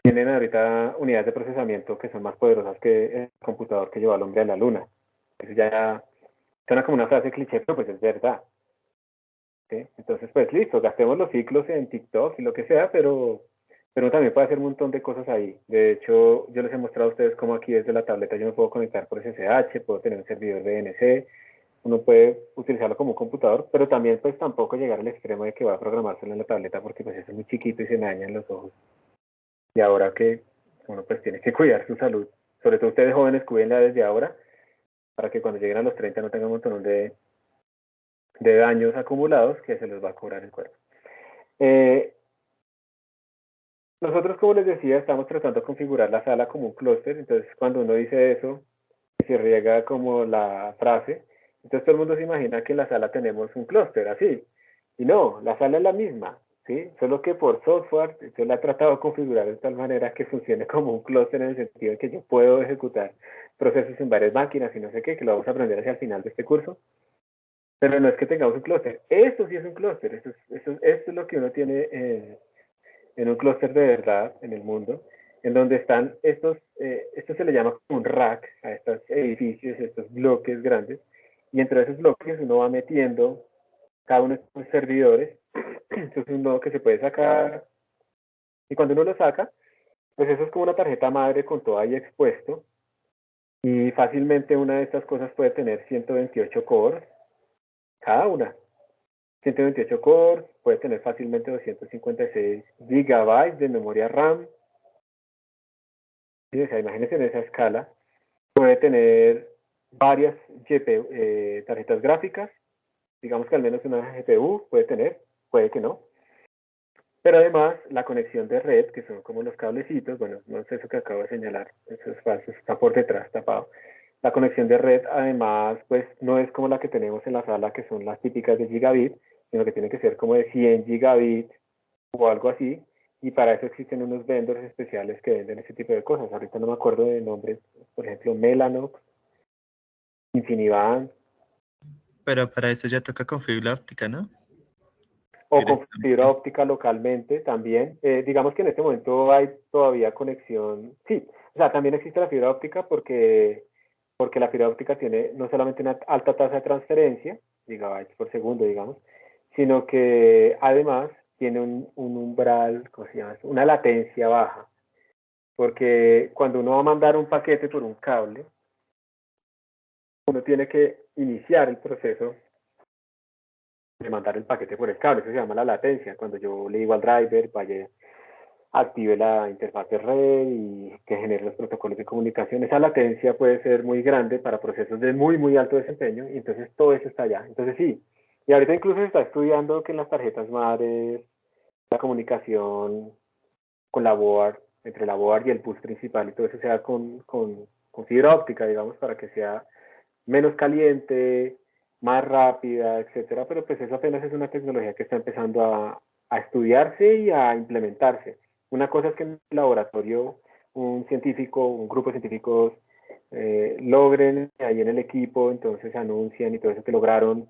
tienen ahorita unidades de procesamiento que son más poderosas que el computador que llevó al hombre a la luna. Eso ya suena como una frase cliché, pero pues es verdad. ¿Sí? Entonces, pues listo, gastemos los ciclos en TikTok y lo que sea, pero uno también puede hacer un montón de cosas ahí. De hecho, yo les he mostrado a ustedes cómo aquí desde la tableta yo me puedo conectar por SSH, puedo tener un servidor de DNC, uno puede utilizarlo como un computador, pero también pues tampoco llegar al extremo de que va a programárselo en la tableta porque pues eso es muy chiquito y se me dañan los ojos. Y ahora que uno pues tiene que cuidar su salud, sobre todo ustedes jóvenes, cuídenla desde ahora para que cuando lleguen a los 30 no tengan un montón de daños acumulados que se les va a cobrar el cuerpo. Eh, nosotros, como les decía, estamos tratando de configurar la sala como un clúster, entonces cuando uno dice eso, se riega como la frase, entonces todo el mundo se imagina que en la sala tenemos un clúster, así, y no, la sala es la misma, ¿sí? Solo que por software yo la he tratado de configurar de tal manera que funcione como un clúster en el sentido de que yo puedo ejecutar procesos en varias máquinas y no sé qué, que lo vamos a aprender hacia el final de este curso. Pero no es que tengamos un clúster. Esto sí es un clúster. Esto es lo que uno tiene en un clúster de verdad en el mundo, en donde están esto se le llama como un rack a estos edificios, estos bloques grandes, y entre esos bloques uno va metiendo cada uno de estos servidores. Esto es un nodo que se puede sacar, y cuando uno lo saca, pues eso es como una tarjeta madre con todo ahí expuesto, y fácilmente una de estas cosas puede tener 128 cores, cada una. 128 cores, puede tener fácilmente 256 gigabytes de memoria RAM. ¿Sí? O sea, imagínense en esa escala. Puede tener varias tarjetas gráficas, digamos que al menos una GPU puede tener, puede que no. Pero además, la conexión de red, que son como los cablecitos, bueno, no es eso que acabo de señalar, eso es falso, está por detrás tapado. La conexión de red, además, pues no es como la que tenemos en la sala, que son las típicas de gigabit, sino que tiene que ser como de 100 gigabit o algo así, y para eso existen unos vendors especiales que venden ese tipo de cosas. Ahorita no me acuerdo de nombres, por ejemplo, Mellanox, Infiniband, Pero para eso ya toca con fibra óptica, ¿no? o con fibra Directamente. óptica localmente también. Digamos que en este momento hay todavía conexión, sí, o sea, también existe la fibra óptica porque la fibra óptica tiene no solamente una alta tasa de transferencia, gigabytes por segundo, digamos, sino que además tiene un umbral, ¿cómo se llama? Una latencia baja, porque cuando uno va a mandar un paquete por un cable, uno tiene que iniciar el proceso de mandar el paquete por el cable. Eso se llama la latencia. Cuando yo le digo al driver, vaya, active la interfaz de red y que genere los protocolos de comunicación. Esa latencia puede ser muy grande para procesos de muy, muy alto desempeño, y entonces todo eso está allá. Entonces sí, y ahorita incluso se está estudiando que en las tarjetas madres la comunicación con la board, entre la board y el bus principal, y todo eso sea con fibra óptica, digamos, para que sea menos caliente, más rápida, etcétera, pero pues eso apenas es una tecnología que está empezando a estudiarse y a implementarse. Una cosa es que en el laboratorio un científico, un grupo de científicos logren ahí en el equipo, entonces anuncian y todo eso que lograron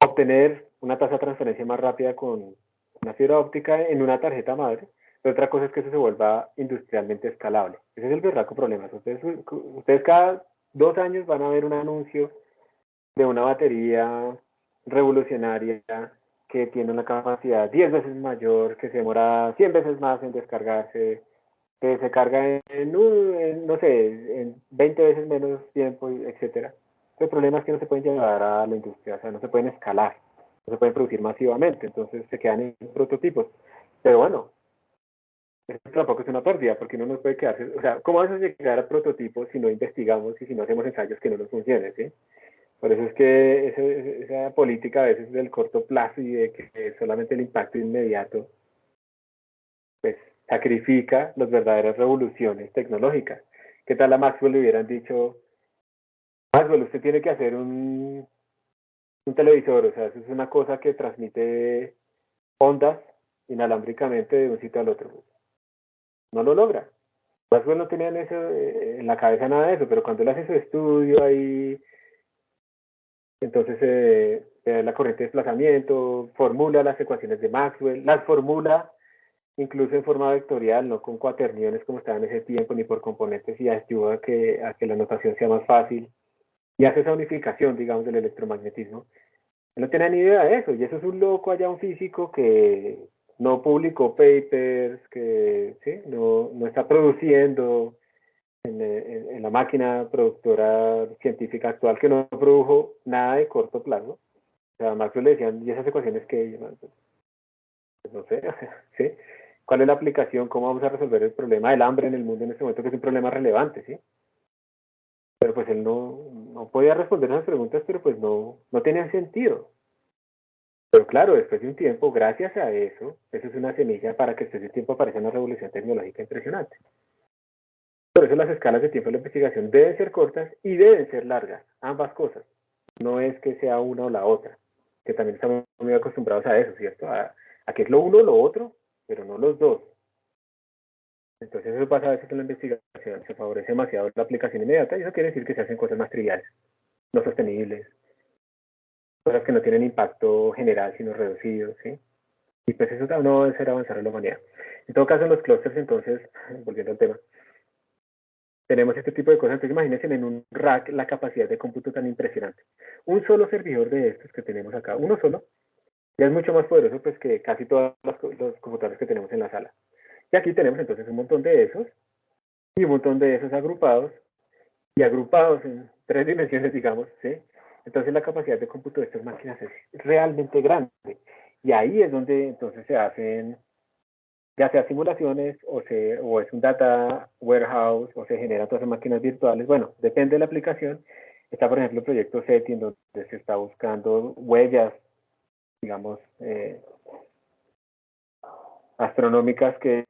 obtener una tasa de transferencia más rápida con una fibra óptica en una tarjeta madre. Pero otra cosa es que eso se vuelva industrialmente escalable. Ese es el verdadero problema. Ustedes cada 2 años van a ver un anuncio de una batería revolucionaria que tiene una capacidad 10 veces mayor, que se demora 100 veces más en descargarse, que se carga no sé, en 20 veces menos tiempo, etcétera. El problema es que no se pueden llevar a la industria, o sea, no se pueden escalar, no se pueden producir masivamente, entonces se quedan en prototipos. Pero bueno, eso tampoco es una pérdida, porque uno no puede quedarse, o sea, ¿cómo vamos a llegar a prototipos si no investigamos y si no hacemos ensayos que no nos funcionen, ¿sí? Por eso es que esa política a veces del corto plazo y de que solamente el impacto inmediato, pues sacrifica las verdaderas revoluciones tecnológicas. ¿Qué tal a Maxwell le hubieran dicho, Maxwell, usted tiene que hacer un televisor? O sea, eso es una cosa que transmite ondas inalámbricamente de un sitio al otro. No lo logra. Maxwell no tenía en la cabeza nada de eso, pero cuando él hace su estudio ahí, entonces la corriente de desplazamiento, formula las ecuaciones de Maxwell, las formula incluso en forma vectorial, no con cuaterniones como estaba en ese tiempo, ni por componentes, y ayuda a que la notación sea más fácil, y hace esa unificación, digamos, del electromagnetismo. Él no tenía ni idea de eso, y eso es un loco allá, un físico que no publicó papers, que ¿sí? no está produciendo en la máquina productora científica actual, que no produjo nada de corto plazo. O sea, a Maxwell le decían, ¿y esas ecuaciones qué? Pues no sé, o sea, ¿sí? ¿Cuál es la aplicación? ¿Cómo vamos a resolver el problema del hambre en el mundo en este momento, que es un problema relevante, ¿sí? Pero pues él no podía responder esas preguntas, pero pues no tenían sentido. Pero claro, después de un tiempo, gracias a eso es una semilla para que después de un tiempo aparezca una revolución tecnológica impresionante. Por eso las escalas de tiempo de la investigación deben ser cortas y deben ser largas, ambas cosas. No es que sea una o la otra. que también estamos muy acostumbrados a eso, ¿cierto? A que es lo uno o lo otro, pero no los dos. Entonces eso pasa a veces en la investigación, se favorece demasiado la aplicación inmediata y eso quiere decir que se hacen cosas más triviales, no sostenibles, cosas que no tienen impacto general sino reducido, ¿sí? Y pues eso no debe ser avanzar en la humanidad. En todo caso, en los clústeres, entonces, volviendo al tema, tenemos este tipo de cosas. Entonces imagínense en un rack la capacidad de cómputo tan impresionante. Un solo servidor de estos que tenemos acá, uno solo, ya es mucho más poderoso pues que casi todos los computadores que tenemos en la sala. Y aquí tenemos entonces un montón de esos y un montón de esos agrupados y agrupados en 3 dimensiones, digamos, ¿sí? Entonces la capacidad de cómputo de estas máquinas es realmente grande. Y ahí es donde entonces se hacen, ya sea simulaciones o es un data warehouse o se generan todas esas máquinas virtuales. Bueno, depende de la aplicación. Está, por ejemplo, el proyecto SETI, en donde se está buscando huellas, digamos, astronómicas que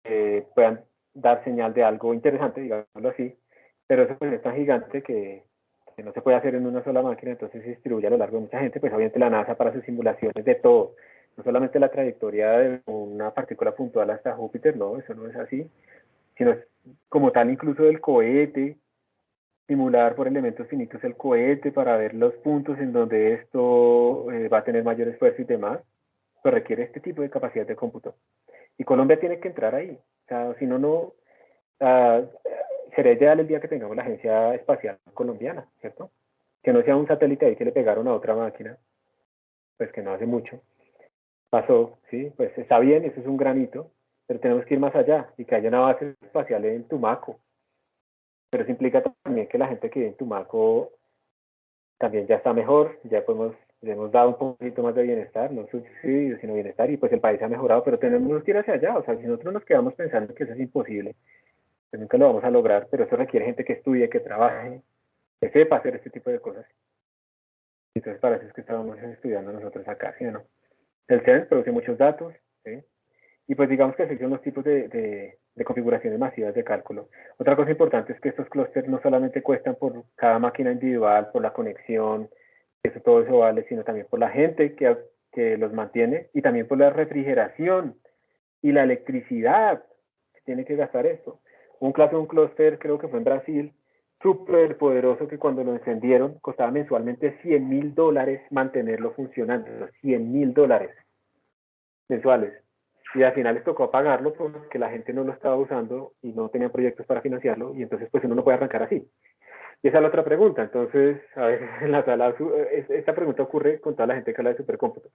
puedan dar señal de algo interesante, digámoslo así, pero eso pues es tan gigante que no se puede hacer en una sola máquina, entonces se distribuye a lo largo de mucha gente, pues obviamente la NASA para sus simulaciones de todo, no solamente la trayectoria de una partícula puntual hasta Júpiter, no, eso no es así, sino como tal incluso del cohete, simular por elementos finitos el cohete para ver los puntos en donde esto va a tener mayor esfuerzo y demás, pues requiere este tipo de capacidad de cómputo. Y Colombia tiene que entrar ahí. O sea, si no, no. Sería ideal el día que tengamos la Agencia Espacial Colombiana, ¿cierto? Que no sea un satélite ahí que le pegaron a otra máquina, pues que no hace mucho. Pasó, ¿sí? Pues está bien, eso es un granito, pero tenemos que ir más allá y que haya una base espacial en Tumaco. Pero eso implica también que la gente que vive en Tumaco también ya está mejor, le hemos dado un poquito más de bienestar, no subsidios, sino bienestar, y pues el país ha mejorado, pero tenemos que ir hacia allá. O sea, si nosotros nos quedamos pensando que eso es imposible, pues nunca lo vamos a lograr, pero eso requiere gente que estudie, que trabaje, que sepa hacer este tipo de cosas. Entonces, para eso es que estábamos estudiando nosotros acá, ¿sí o no? El CERN produce muchos datos, ¿sí? Y pues digamos que así son los tipos de configuraciones masivas de cálculo. Otra cosa importante es que estos clústeres no solamente cuestan por cada máquina individual, por la conexión, todo eso vale, sino también por la gente que los mantiene y también por la refrigeración y la electricidad que tiene que gastar esto. Un clúster, creo que fue en Brasil, súper poderoso, que cuando lo encendieron costaba mensualmente $100,000 mantenerlo funcionando, $100,000 mensuales. Y al final les tocó pagarlo porque la gente no lo estaba usando y no tenían proyectos para financiarlo, y entonces pues uno no puede arrancar así. Y esa es la otra pregunta. Entonces, a veces en la sala, esta pregunta ocurre con toda la gente que habla de supercómputo.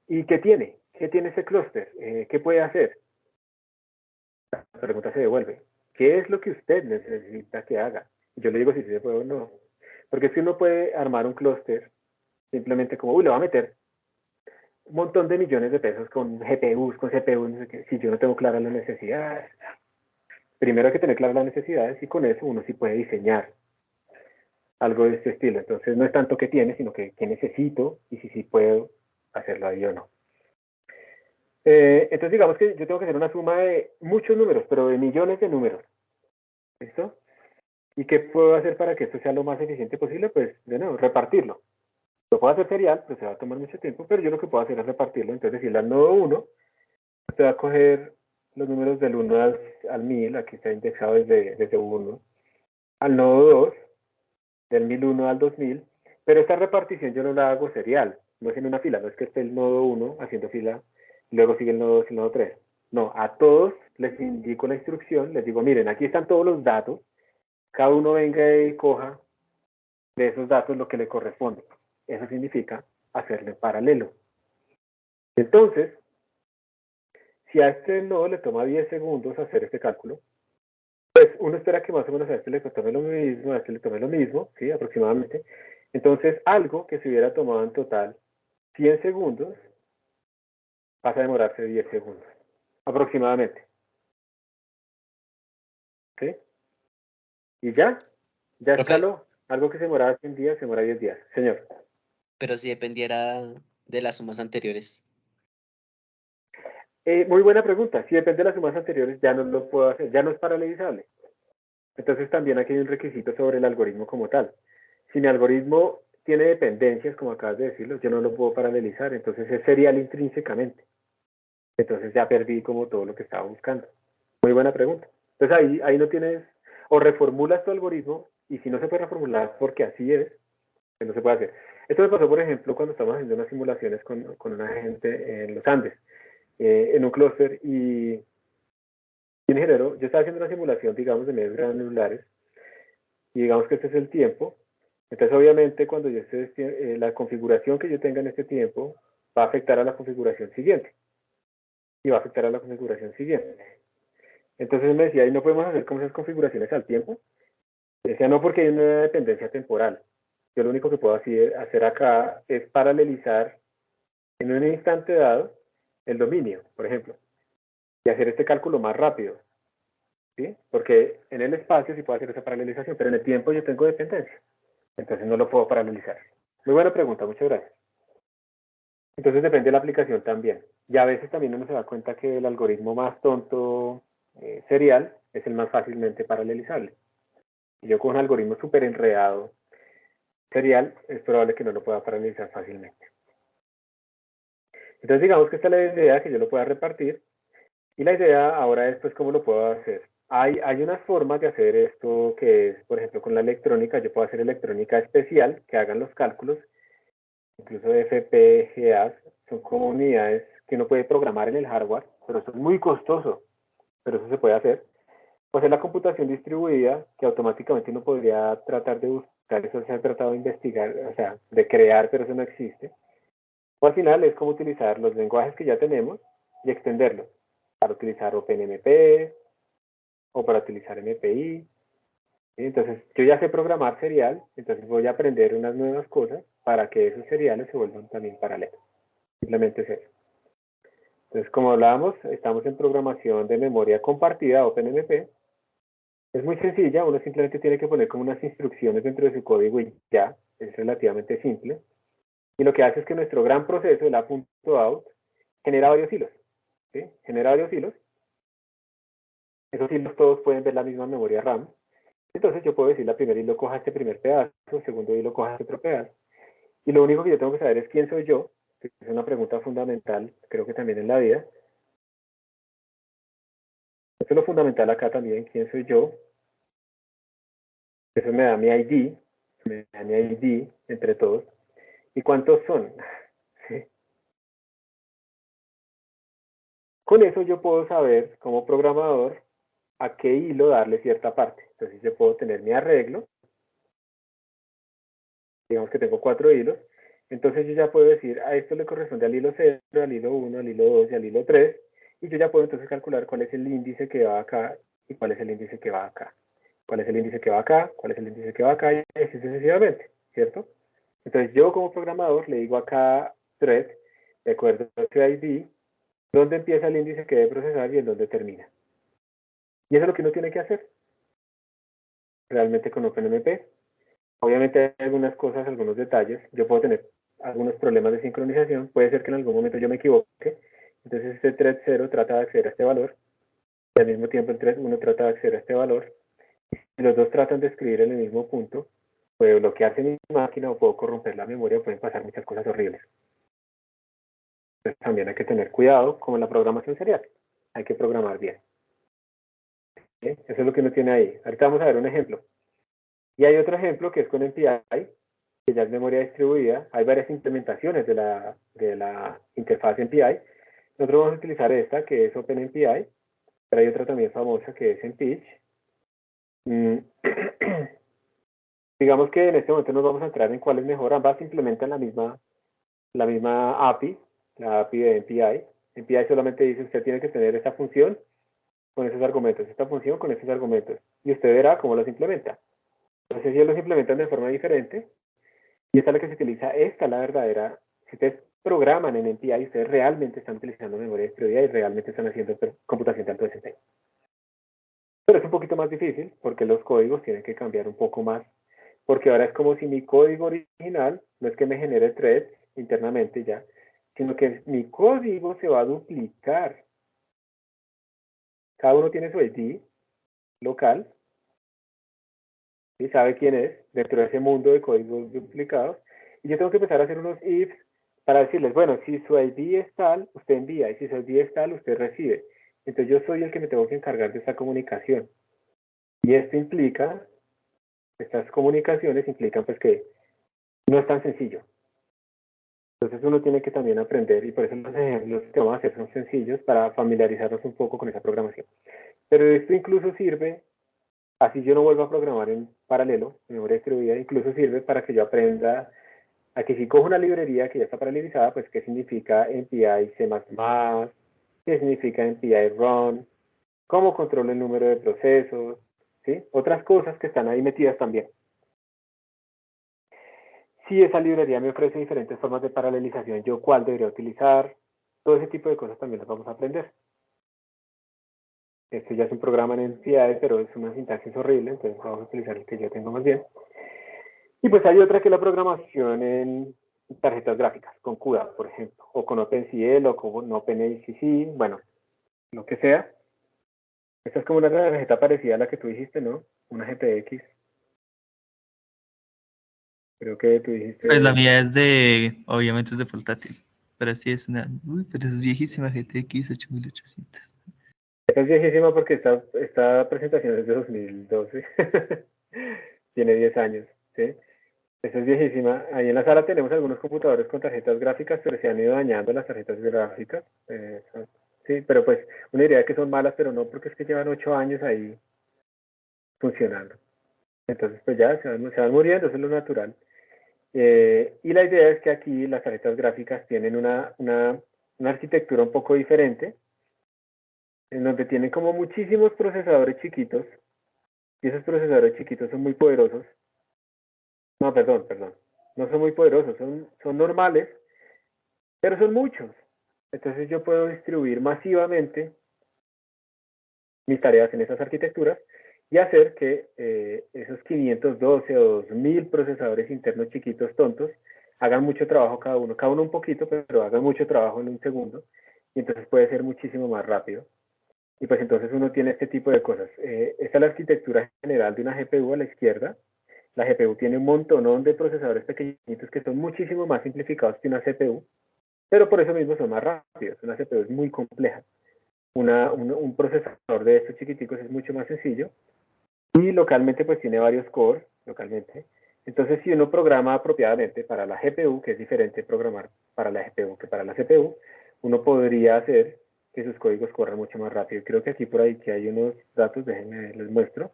¿Y qué tiene? ¿Qué tiene ese clúster? ¿Qué puede hacer? La pregunta se devuelve. ¿Qué es lo que usted necesita que haga? Y yo le digo si se puede o no. Porque si uno puede armar un clúster simplemente como, le va a meter un montón de millones de pesos con GPUs, con CPUs, no sé qué, si yo no tengo claras las necesidades. Primero hay que tener claras las necesidades y con eso uno sí puede diseñar algo de este estilo. Entonces no es tanto que tiene, sino que necesito y si sí puedo hacerlo ahí o no. Entonces digamos que yo tengo que hacer una suma de muchos números, pero de millones de números. ¿Listo? ¿Y qué puedo hacer para que esto sea lo más eficiente posible? Pues, de nuevo, repartirlo. Lo puedo hacer serial, pues se va a tomar mucho tiempo, pero yo lo que puedo hacer es repartirlo. Entonces decirle al nodo 1, usted va a coger los números del 1 al 1000, aquí está indexado desde 1, al nodo 2, del 1001 al 2000, pero esta repartición yo no la hago serial, no es en una fila, no es que esté el nodo 1 haciendo fila, luego sigue el nodo 2 y el nodo 3. No, a todos les indico la instrucción, les digo, miren, aquí están todos los datos, cada uno venga y coja de esos datos lo que le corresponde. Eso significa hacerle paralelo. Entonces, si a este nodo le toma 10 segundos hacer este cálculo, pues uno espera que más o menos a este le tome lo mismo, a este le tome lo mismo, ¿sí? Aproximadamente. Entonces, algo que se hubiera tomado en total 100 segundos, pasa a demorarse 10 segundos, aproximadamente. ¿Sí? Y ya escaló. Algo que se demoraba 100 días, se demora 10 días. Señor. Pero si dependiera de las sumas anteriores. Muy buena pregunta. Si depende de las sumas anteriores, ya no lo puedo hacer, ya no es paralelizable. Entonces también aquí hay un requisito sobre el algoritmo como tal. Si mi algoritmo tiene dependencias, como acabas de decirlo, yo no lo puedo paralelizar, entonces es serial intrínsecamente. Entonces ya perdí como todo lo que estaba buscando. Muy buena pregunta. Entonces ahí no tienes, o reformulas tu algoritmo, y si no se puede reformular porque así es, que no se puede hacer. Esto me pasó, por ejemplo, cuando estamos haciendo unas simulaciones con una gente en los Andes, en un clúster, y un ingeniero, yo estaba haciendo una simulación, digamos, de medios granulares, y digamos que este es el tiempo. Entonces, obviamente, cuando yo esté, la configuración que yo tenga en este tiempo va a afectar a la configuración siguiente, y va a afectar a la configuración siguiente. Entonces me decía, ¿y no podemos hacer como esas configuraciones al tiempo? Decía, no, porque hay una dependencia temporal. Yo lo único que puedo hacer acá es paralelizar en un instante dado el dominio, por ejemplo, y hacer este cálculo más rápido, ¿sí? Porque en el espacio sí puedo hacer esa paralelización, pero en el tiempo yo tengo dependencia, entonces no lo puedo paralelizar. Muy buena pregunta, muchas gracias. Entonces depende de la aplicación también. Y a veces también uno se da cuenta que el algoritmo más tonto serial es el más fácilmente paralelizable. Si yo con un algoritmo súper enredado serial, es probable que no lo pueda paralelizar fácilmente. Entonces digamos que esta es la idea, que yo lo pueda repartir, y la idea ahora es pues cómo lo puedo hacer. Hay unas formas de hacer esto que es, por ejemplo, con la electrónica. Yo puedo hacer electrónica especial, que hagan los cálculos, incluso FPGAs, son como unidades que uno puede programar en el hardware, pero eso es muy costoso, pero eso se puede hacer. O hacer la computación distribuida, que automáticamente uno podría tratar de buscar, eso se ha tratado de investigar, o sea, de crear, pero eso no existe. O al final es como utilizar los lenguajes que ya tenemos y extenderlos, para utilizar OpenMP o para utilizar MPI. ¿Sí? Entonces, yo ya sé programar serial, entonces voy a aprender unas nuevas cosas para que esos seriales se vuelvan también paralelos. Simplemente es eso. Entonces, como hablábamos, estamos en programación de memoria compartida, OpenMP. Es muy sencilla, uno simplemente tiene que poner como unas instrucciones dentro de su código y ya, es relativamente simple. Y lo que hace es que nuestro gran proceso, el A.out, genera varios hilos. ¿Sí? Genera varios hilos. Esos hilos todos pueden ver la misma memoria RAM. Entonces yo puedo decir, la primera hilo coja este primer pedazo, el segundo hilo coja este otro pedazo. Y lo único que yo tengo que saber es quién soy yo, que es una pregunta fundamental, creo que también en la vida. Esto es lo fundamental acá también, quién soy yo. Eso me da mi ID, entre todos. ¿Y cuántos son? ¿Sí? Con eso yo puedo saber, como programador, a qué hilo darle cierta parte. Entonces yo puedo tener mi arreglo, digamos que tengo 4 hilos, entonces yo ya puedo decir, a esto le corresponde al hilo 0, al hilo 1, al hilo 2 y al hilo 3, y yo ya puedo entonces calcular cuál es el índice que va acá y cuál es el índice que va acá. Cuál es el índice que va acá, cuál es el índice que va acá, y así sucesivamente, ¿cierto? Entonces yo como programador le digo a cada thread, de acuerdo a este ID, dónde empieza el índice que debe procesar y en dónde termina. Y eso es lo que uno tiene que hacer realmente con OpenMP. Obviamente hay algunas cosas, algunos detalles. Yo puedo tener algunos problemas de sincronización. Puede ser que en algún momento yo me equivoque. Entonces este thread 0 trata de acceder a este valor. Y al mismo tiempo el thread 1 trata de acceder a este valor. Si los dos tratan de escribir en el mismo punto, puede bloquearse mi máquina o puedo corromper la memoria. Pueden pasar muchas cosas horribles. Entonces también hay que tener cuidado como en la programación serial. Hay que programar bien. ¿Sí? Eso es lo que uno tiene ahí. Ahorita vamos a ver un ejemplo. Y hay otro ejemplo que es con MPI, que ya es memoria distribuida. Hay varias implementaciones de la interfaz MPI. Nosotros vamos a utilizar esta, que es OpenMPI, pero hay otra también famosa que es MPIC. Digamos que en este momento nos vamos a entrar en cuál es mejor. Ambas implementan la misma API, la API de MPI. MPI solamente dice, usted tiene que tener esta función con esos argumentos, esta función con esos argumentos, y usted verá cómo los implementa. Entonces ellos los implementan de forma diferente, y esta es la que se utiliza, esta es la verdadera. Si ustedes programan en MPI, ustedes realmente están utilizando memoria distribuida y realmente están haciendo computación de alto desempeño. Pero es un poquito más difícil porque los códigos tienen que cambiar un poco más, porque ahora es como si mi código original no es que me genere threads internamente ya, sino que mi código se va a duplicar. Cada uno tiene su ID local y sabe quién es dentro de ese mundo de códigos duplicados. Y yo tengo que empezar a hacer unos ifs para decirles, bueno, si su ID es tal, usted envía, y si su ID es tal, usted recibe. Entonces yo soy el que me tengo que encargar de esta comunicación. Y esto implica, estas comunicaciones implican pues que no es tan sencillo. Entonces uno tiene que también aprender, y por eso los ejemplos que vamos a hacer son sencillos para familiarizarnos un poco con esa programación. Pero esto incluso sirve, así yo no vuelvo a programar en paralelo, en memoria distribuida, incluso sirve para que yo aprenda a que si cojo una librería que ya está paralelizada, pues qué significa MPI C++, qué significa MPI run, cómo controlo el número de procesos, ¿sí? Otras cosas que están ahí metidas también. Si esa librería me ofrece diferentes formas de paralelización, yo cuál debería utilizar, todo ese tipo de cosas también las vamos a aprender. Este ya es un programa en entidades, pero es una sintaxis horrible, entonces vamos a utilizar el que yo tengo más bien. Y pues hay otra que es la programación en tarjetas gráficas, con CUDA, por ejemplo, o con OpenCL, o con OpenACC, bueno, lo que sea. Esta es como una tarjeta parecida a la que tú dijiste, ¿no? Una GTX. Creo que tú dijiste... Pues la mía es de, obviamente es de portátil, pero sí es una, uy, pero es viejísima GTX 8800. Esta es viejísima porque esta presentación es de 2012. Tiene 10 años, ¿sí? Esta es viejísima. Ahí en la sala tenemos algunos computadores con tarjetas gráficas, pero se han ido dañando las tarjetas gráficas. Sí, pero pues uno diría que son malas, pero no, porque es que llevan 8 años ahí funcionando. Entonces pues ya se van muriendo, eso es lo natural. Y la idea es que aquí las tarjetas gráficas tienen una arquitectura un poco diferente, en donde tienen como muchísimos procesadores chiquitos, y esos procesadores chiquitos son muy poderosos. No, perdón, no son muy poderosos, son normales, pero son muchos. Entonces yo puedo distribuir masivamente mis tareas en esas arquitecturas y hacer que esos 512 o 2000 procesadores internos chiquitos tontos hagan mucho trabajo cada uno un poquito, pero hagan mucho trabajo en un segundo, y entonces puede ser muchísimo más rápido. Y pues entonces uno tiene este tipo de cosas. Esta es la arquitectura general de una GPU a la izquierda. La GPU tiene un montón de procesadores pequeñitos que son muchísimo más simplificados que una CPU, pero por eso mismo son más rápidos. Una CPU es muy compleja. Un procesador de estos chiquiticos es mucho más sencillo y localmente pues tiene varios cores localmente. Entonces si uno programa apropiadamente para la GPU, que es diferente programar para la GPU que para la CPU, uno podría hacer que sus códigos corran mucho más rápido. Creo que aquí por ahí que hay unos datos, déjenme les muestro.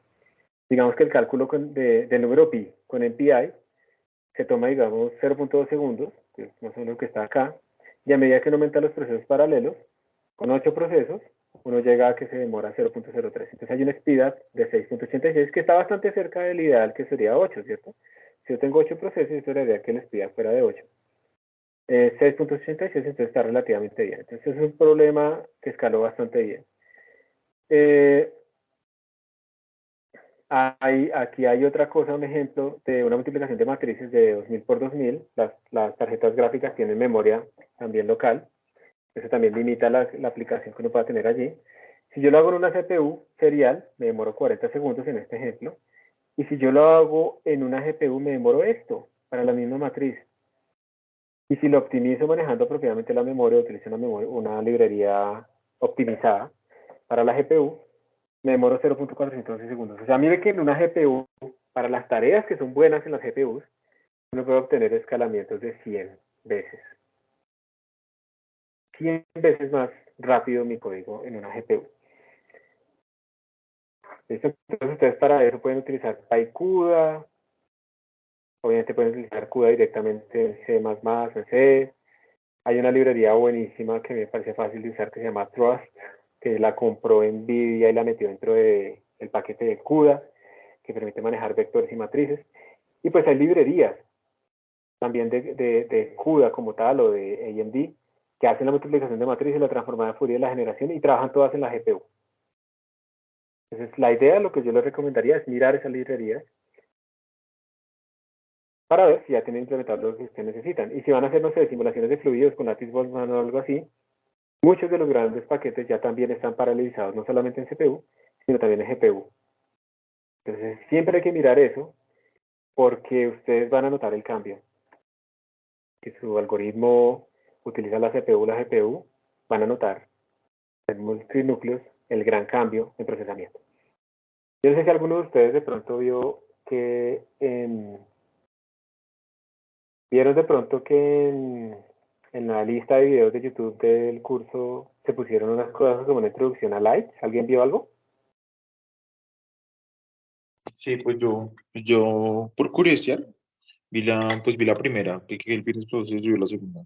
Digamos que el cálculo del número pi con MPI se toma, digamos, 0.2 segundos, que es más o menos lo que está acá, y a medida que uno aumenta los procesos paralelos, con 8 procesos, uno llega a que se demora 0.03. Entonces hay una speedup de 6.86, que está bastante cerca del ideal, que sería 8, ¿cierto? Si yo tengo 8 procesos, yo esperaría que la speedup fuera de 8. 6.86, entonces está relativamente bien. Entonces es un problema que escaló bastante bien. Aquí hay otra cosa, un ejemplo de una multiplicación de matrices de 2000 por 2000. Las tarjetas gráficas tienen memoria también local. Eso también limita la aplicación que uno pueda tener allí. Si yo lo hago en una CPU serial, me demoro 40 segundos en este ejemplo. Y si yo lo hago en una GPU, me demoro esto, para la misma matriz. Y si lo optimizo manejando apropiadamente la memoria, utilizo una librería optimizada para la GPU, me demoro 0.412 segundos. O sea, mire que en una GPU, para las tareas que son buenas en las GPUs, uno puede obtener escalamientos de 100 veces. 100 veces más rápido mi código en una GPU. Entonces ustedes para eso pueden utilizar PyCUDA, obviamente pueden utilizar CUDA directamente en C++, en C. Hay una librería buenísima que me parece fácil de usar que se llama Trust, que la compró NVIDIA y la metió dentro del paquete de CUDA, que permite manejar vectores y matrices. Y pues hay librerías también de CUDA como tal o de AMD que hacen la multiplicación de matrices, la transformada de Fourier, la generación y trabajan todas en la GPU. Entonces la idea, lo que yo les recomendaría es mirar esas librerías para ver si ya tienen implementado lo que ustedes necesitan. Y si van a hacer, no sé, simulaciones de fluidos con Lattice Boltzmann o algo así, muchos de los grandes paquetes ya también están paralelizados, no solamente en CPU, sino también en GPU. Entonces siempre hay que mirar eso porque ustedes van a notar el cambio. si su algoritmo utiliza la CPU o la GPU, van a notar en multinúcleos el gran cambio en procesamiento. Yo no sé si alguno de ustedes de pronto vieron de pronto que en la lista de videos de YouTube del curso se pusieron unas cosas como una introducción a Light. ¿Alguien vio algo? Sí, pues yo por curiosidad vi la primera, vi que el Business Process y la segunda.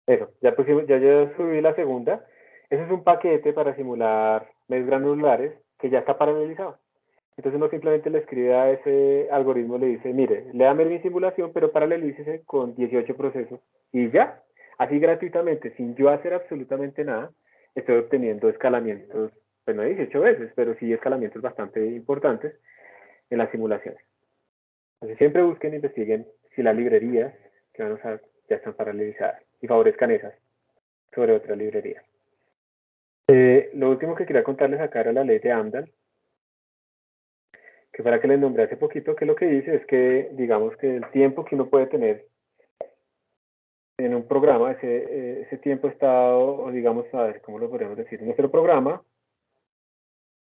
Eso, ya subí la segunda. Ese es un paquete para simular medios granulares que ya está paralelizado. Entonces uno simplemente le escribe a ese algoritmo, le dice, mire, léame mi simulación, pero paralelícese con 18 procesos. Y ya, así gratuitamente, sin yo hacer absolutamente nada, estoy obteniendo escalamientos, pues no 18 veces, pero sí escalamientos bastante importantes en las simulaciones. Entonces siempre busquen e investiguen si las librerías que van a usar ya están paralelizadas y favorezcan esas sobre otras librerías. Lo último que quería contarles acá era la ley de Amdahl, que para que les nombré hace poquito, que lo que dice es que, digamos que el tiempo que uno puede tener en un programa, ese tiempo está, o digamos, a ver, ¿cómo lo podemos decir? Nuestro programa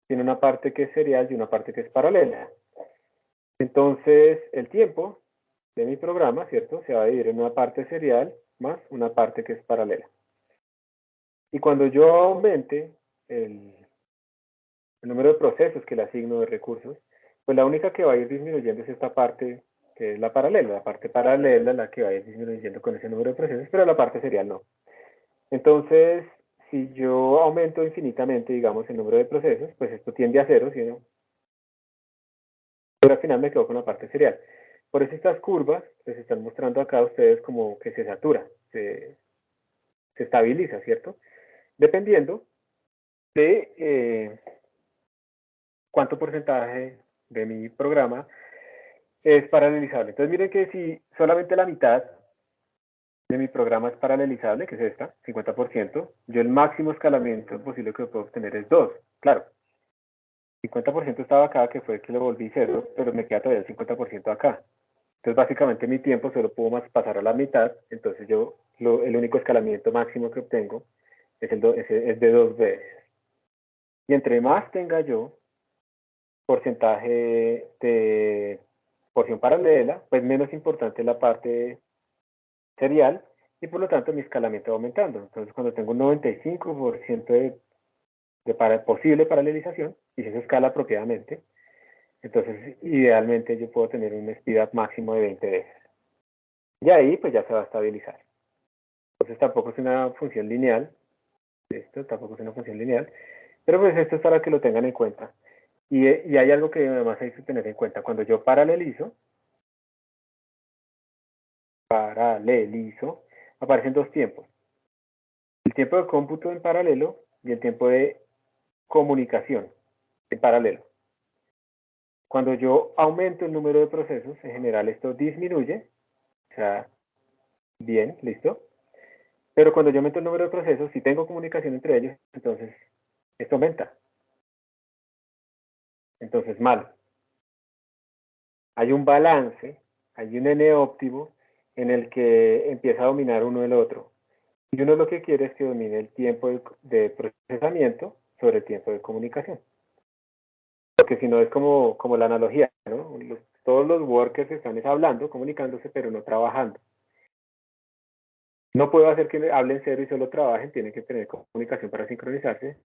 tiene una parte que es serial y una parte que es paralela. Entonces, el tiempo de mi programa, ¿cierto? Se va a dividir en una parte serial más una parte que es paralela. Y cuando yo aumente el número de procesos que le asigno de recursos, pues la única que va a ir disminuyendo es esta parte que es la paralela. La parte paralela es la que va a ir disminuyendo con ese número de procesos, pero la parte serial no. Entonces, si yo aumento infinitamente, digamos, el número de procesos, pues esto tiende a cero, ¿sí? ¿No? Pero al final me quedo con la parte serial. Por eso estas curvas les están mostrando acá a ustedes como que se satura, se estabiliza, ¿cierto? Dependiendo de cuánto porcentaje de mi programa es paralelizable. Entonces miren que si solamente la mitad de mi programa es paralelizable, que es esta, 50%, yo el máximo escalamiento posible que puedo obtener es 2. Claro, 50% estaba acá, que fue que lo volví 0, pero me queda todavía el 50% acá. Entonces básicamente mi tiempo solo puedo más pasar a la mitad, entonces el único escalamiento máximo que obtengo es de 2 veces. Y entre más tenga yo porcentaje de porción paralela, pues menos importante es la parte serial y por lo tanto mi escalamiento va aumentando. Entonces cuando tengo un 95% de posible paralelización y si se escala apropiadamente, entonces idealmente yo puedo tener un speed up máximo de 20 veces. Y ahí pues ya se va a estabilizar. Entonces tampoco es una función lineal, tampoco es una función lineal, pero pues esto es para que lo tengan en cuenta. Y hay algo que además hay que tener en cuenta. Cuando yo paralelizo, aparecen dos tiempos. El tiempo de cómputo en paralelo y el tiempo de comunicación en paralelo. Cuando yo aumento el número de procesos, en general esto disminuye, o sea, bien, listo. Pero cuando yo aumento el número de procesos, si tengo comunicación entre ellos, entonces esto aumenta. Entonces, mal. Hay un balance, hay un n óptimo en el que empieza a dominar uno el otro. Y uno lo que quiere es que domine el tiempo de procesamiento sobre el tiempo de comunicación. Porque si no es como la analogía, ¿no? Todos los workers están hablando, comunicándose, pero no trabajando. No puedo hacer que hablen cero y solo trabajen, tienen que tener comunicación para sincronizarse,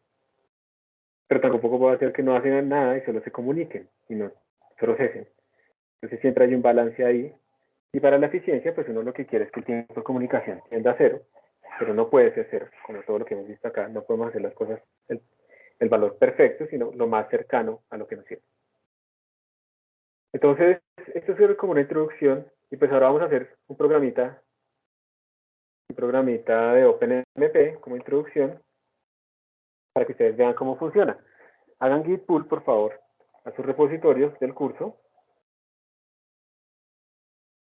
pero tampoco puedo hacer que no hacen nada y solo se comuniquen y no procesen. Entonces siempre hay un balance ahí. Y para la eficiencia, pues uno lo que quiere es que el tiempo de comunicación tienda a cero, pero no puede ser cero, como todo lo que hemos visto acá. No podemos hacer las cosas, el valor perfecto, sino lo más cercano a lo que nos sirve. Entonces, esto es como una introducción, y pues ahora vamos a hacer un programita de OpenMP como introducción, para que ustedes vean cómo funciona. Hagan git pull, por favor, a sus repositorios del curso.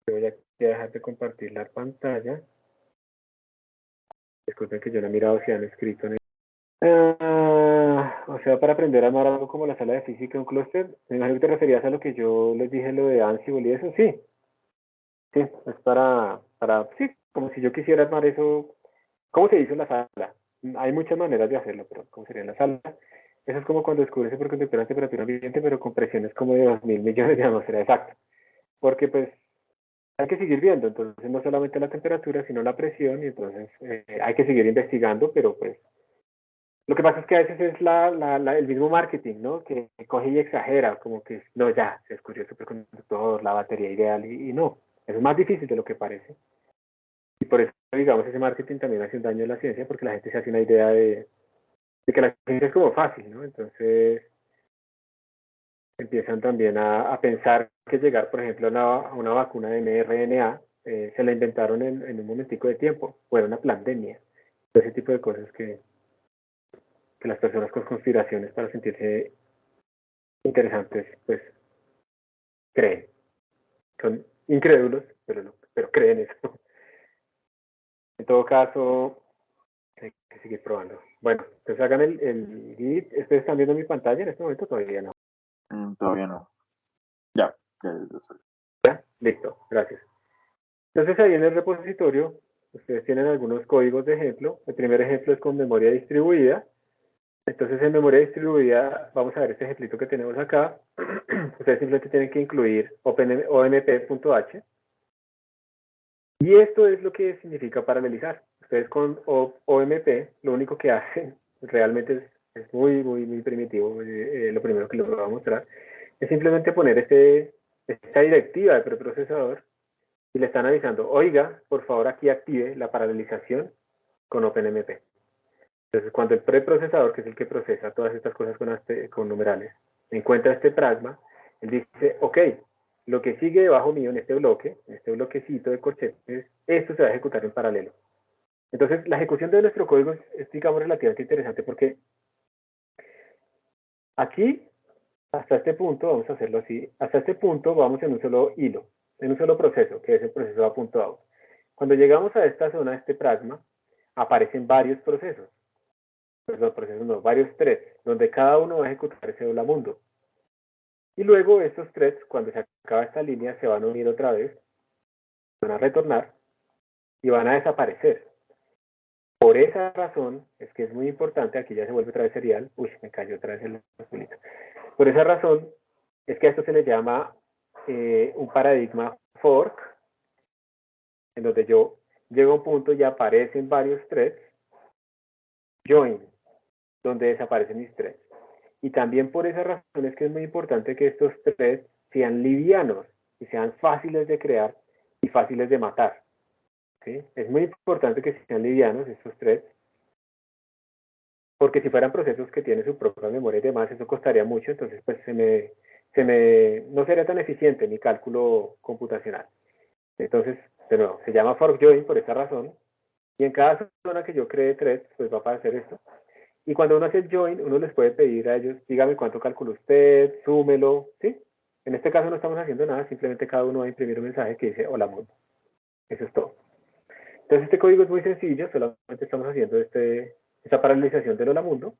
Yo voy a dejar de compartir la pantalla. Disculpen que yo no he mirado si han escrito en o sea, para aprender a armar algo como la sala de física, un clúster. Me imagino que te referías a lo que yo les dije, lo de Ansible y eso, sí. Sí, es sí, como si yo quisiera armar eso. ¿Cómo se hizo en la sala? Hay muchas maneras de hacerlo, pero ¿cómo sería en la sala? Eso es como cuando descubres por conductor a temperatura ambiente, pero con presiones como de 2.000 millones de atmósfera, exacto. Porque pues hay que seguir viendo, entonces no solamente la temperatura, sino la presión, y entonces hay que seguir investigando, pero pues lo que pasa es que a veces es el mismo marketing, ¿no? Que coge y exagera, como que no, ya, se descubrió el superconductor, la batería ideal, y no, es más difícil de lo que parece. Y por eso, digamos, ese marketing también hace un daño a la ciencia, porque la gente se hace una idea de que la ciencia es como fácil, ¿no? Entonces empiezan también a pensar que llegar, por ejemplo, a una vacuna de mRNA, se la inventaron en un momentico de tiempo, o era una pandemia, ese tipo de cosas que las personas con conspiraciones para sentirse interesantes, pues creen. Son incrédulos, pero creen eso. En todo caso, hay que seguir probando. Bueno, entonces hagan el git. ¿Ustedes están viendo mi pantalla en este momento? Todavía no. Todavía no. Ya lo sé. ¿Ya? Listo, gracias. Entonces ahí en el repositorio, ustedes tienen algunos códigos de ejemplo. El primer ejemplo es con memoria distribuida. Entonces en memoria distribuida, vamos a ver este ejemplito que tenemos acá. Ustedes simplemente tienen que incluir omp.h. Y esto es lo que significa paralelizar. Ustedes con OMP, lo único que hacen, realmente es muy, muy, muy primitivo, lo primero que les voy a mostrar, es simplemente poner esta directiva de preprocesador y le están avisando, oiga, por favor aquí active la paralelización con OpenMP. Entonces, cuando el preprocesador, que es el que procesa todas estas cosas con numerales, encuentra este pragma, él dice, ok, lo que sigue debajo mío en este bloque, en este bloquecito de corchetes, esto se va a ejecutar en paralelo. Entonces, la ejecución de nuestro código es digamos, relativamente interesante porque aquí, hasta este punto, vamos a hacerlo así, hasta este punto vamos en un solo hilo, en un solo proceso, que es el proceso a punto out. Cuando llegamos a esta zona, este pragma, aparecen varios procesos. Perdón, procesos no, varios threads, donde cada uno va a ejecutar ese hola mundo. Y luego estos threads, cuando se acaba esta línea, se van a unir otra vez, van a retornar y van a desaparecer. Por esa razón, es que es muy importante, aquí ya se vuelve otra vez serial, uy, me cayó otra vez el azulito. Por esa razón, es que a esto se le llama un paradigma fork, en donde yo llego a un punto y aparecen varios threads, join, donde desaparecen mis threads. Y también por esa razón es que es muy importante que estos threads sean livianos y sean fáciles de crear y fáciles de matar. ¿Sí? Es muy importante que sean livianos estos threads, porque si fueran procesos que tienen su propia memoria y demás, eso costaría mucho, entonces pues no sería tan eficiente mi cálculo computacional. Entonces, de nuevo, se llama fork join por esa razón, y en cada zona que yo cree threads, pues va a aparecer esto. Y cuando uno hace el join, uno les puede pedir a ellos, dígame cuánto calcula usted, súmelo, ¿sí? En este caso no estamos haciendo nada, simplemente cada uno va a imprimir un mensaje que dice hola mundo. Eso es todo. Entonces este código es muy sencillo, solamente estamos haciendo esta paralelización del hola mundo.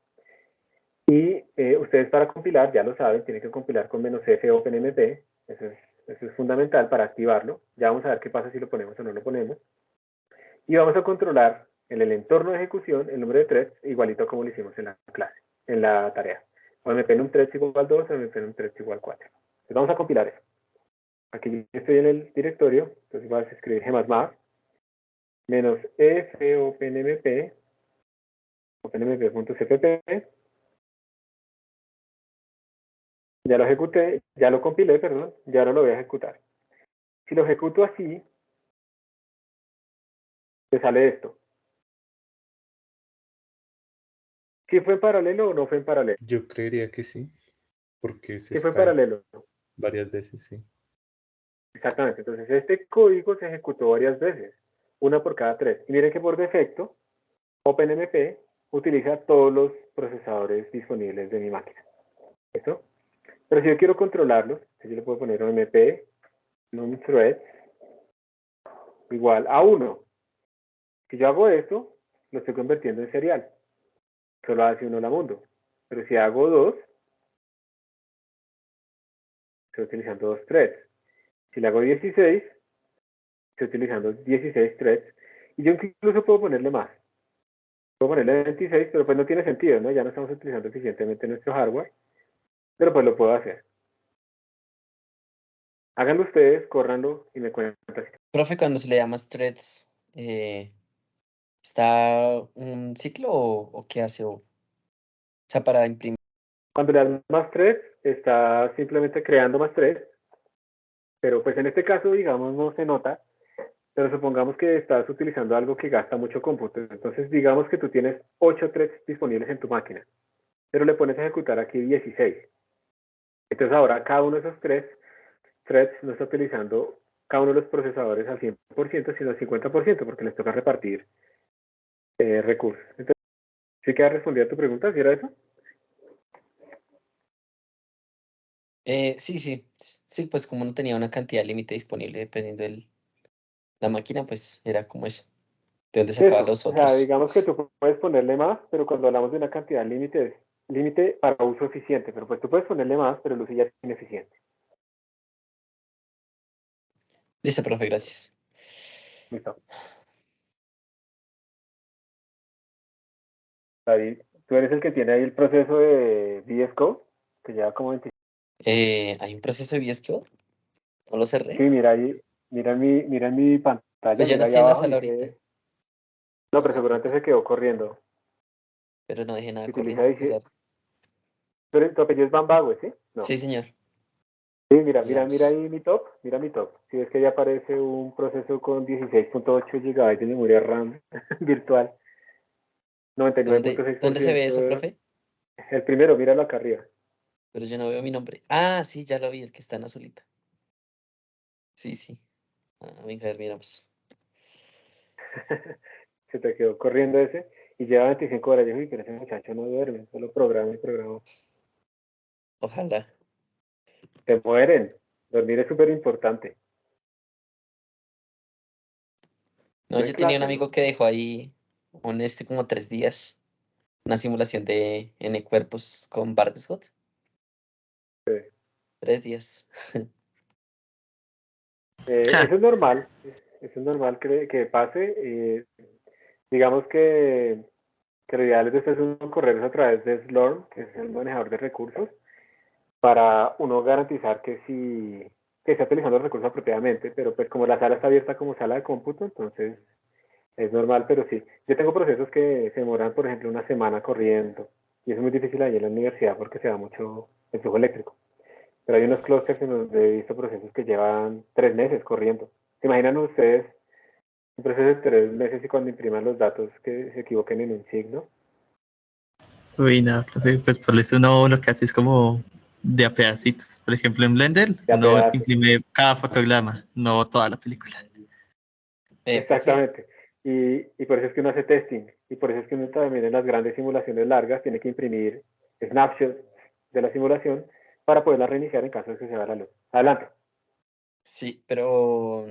Y ustedes para compilar, ya lo saben, tienen que compilar con "-f OpenMP, eso es fundamental para activarlo. Ya vamos a ver qué pasa si lo ponemos o no lo ponemos. Y vamos a controlar en el entorno de ejecución el número de threads igualito como lo hicimos en la clase, en la tarea. OMP num threads igual 2, OMP num threads igual 4. Entonces vamos a compilar eso. Aquí yo estoy en el directorio, entonces voy a escribir gmasmap -f openmp openmp.cpp. Ya lo ejecuté, ya lo compilé, perdón, y ahora lo voy a ejecutar. Si lo ejecuto así, te sale esto. ¿Sí fue en paralelo o no fue en paralelo? Yo creería que sí, porque se Sí fue en está paralelo. varias veces, sí. Exactamente, entonces este código se ejecutó varias veces, una por cada thread. Y miren que por defecto, OpenMP utiliza todos los procesadores disponibles de mi máquina. ¿Eso? Pero si yo quiero controlarlos, yo le puedo poner OMP numThreads igual a 1. Si yo hago esto, lo estoy convirtiendo en serial. Solo hace uno la mundo. Pero si hago 2, estoy utilizando 2 threads. Si le hago 16, estoy utilizando 16 threads, y yo incluso puedo ponerle más. Puedo ponerle 26, pero pues no tiene sentido, ¿no? Ya no estamos utilizando eficientemente nuestro hardware, pero pues lo puedo hacer. Háganlo ustedes, córranlo y me cuentan. Profe, cuando se le llama threads, ¿está un ciclo o qué hace? O sea, para imprimir. Cuando le das más threads, está simplemente creando más threads, pero pues en este caso, digamos, no se nota, pero supongamos que estás utilizando algo que gasta mucho cómputo. Entonces, digamos que tú tienes 8 threads disponibles en tu máquina, pero le pones a ejecutar aquí 16. Entonces ahora cada uno de esos threads no está utilizando cada uno de los procesadores al 100%, sino al 50%, porque les toca repartir recursos. Entonces, ¿sí queda respondida tu pregunta? ¿Sí era eso? Sí, pues como no tenía una cantidad límite disponible dependiendo de la máquina, pues era como eso. ¿De dónde sacaba Eso, los o sea, otros? digamos que tú puedes ponerle más, pero cuando hablamos de una cantidad límite, es límite para uso eficiente, pero pues tú puedes ponerle más, pero el uso ya es ineficiente. Listo, profe, gracias. Listo. David, tú eres el que tiene ahí el proceso de VS Code, que lleva como 25. ¿Hay un proceso de VS Code? ¿No lo cerré? Sí, mira ahí, mira en mi pantalla, Pues yo no mira ahí estoy en la abajo, sala ahorita. dice, no, pero Ah, seguramente puta. se quedó corriendo. Pero no dejé nada Si utiliza, corriendo, qué dice, raro. pero tu apellido es Bambagüe, ¿sí? No. Sí, señor. Sí, mira Veamos. ahí mira mi top. Si ves que ya aparece un proceso con 16.8 GB de memoria RAM virtual, ¿Dónde se ve eso, 99.6%. profe? El primero, míralo acá arriba. Pero yo no veo mi nombre. Ah, sí, ya lo vi, el que está en azulita. Sí, sí. Ah, venga, a ver, miramos. Se te quedó corriendo ese y lleva 25 horas. Yo dije, pero ese muchacho no duerme, solo programa y programa. Ojalá. Se mueren. Dormir es súper importante. No, No en yo tenía un clase, ¿no? amigo que dejó ahí como 3 días una simulación de N cuerpos con Bardescott. Sí. 3 días. Ja, Eso es normal. Eso es normal que pase. Digamos que lo ideal es después uno correr eso a través de Slurm, que es el manejador de recursos, para uno garantizar que está utilizando los recursos apropiadamente, pero pues como la sala está abierta como sala de cómputo, entonces es normal, pero sí. Yo tengo procesos que se demoran, por ejemplo, una semana corriendo, y eso es muy difícil ahí en la universidad porque se da mucho el flujo eléctrico. Pero hay unos clústeres en donde he visto procesos que llevan 3 meses corriendo. ¿Se imaginan ustedes un proceso de 3 meses y cuando impriman los datos que se equivoquen en un signo? uy, no, profe, pues por eso uno lo que hace es como de a pedacitos. Por ejemplo, en Blender De a uno pedazos. imprime cada fotograma, no toda la película. Profe, Exactamente. Y por eso es que uno hace testing. Y por eso es que uno también en las grandes simulaciones largas tiene que imprimir snapshots de la simulación para poderla reiniciar en caso de que se vaya la luz. Adelante. sí, pero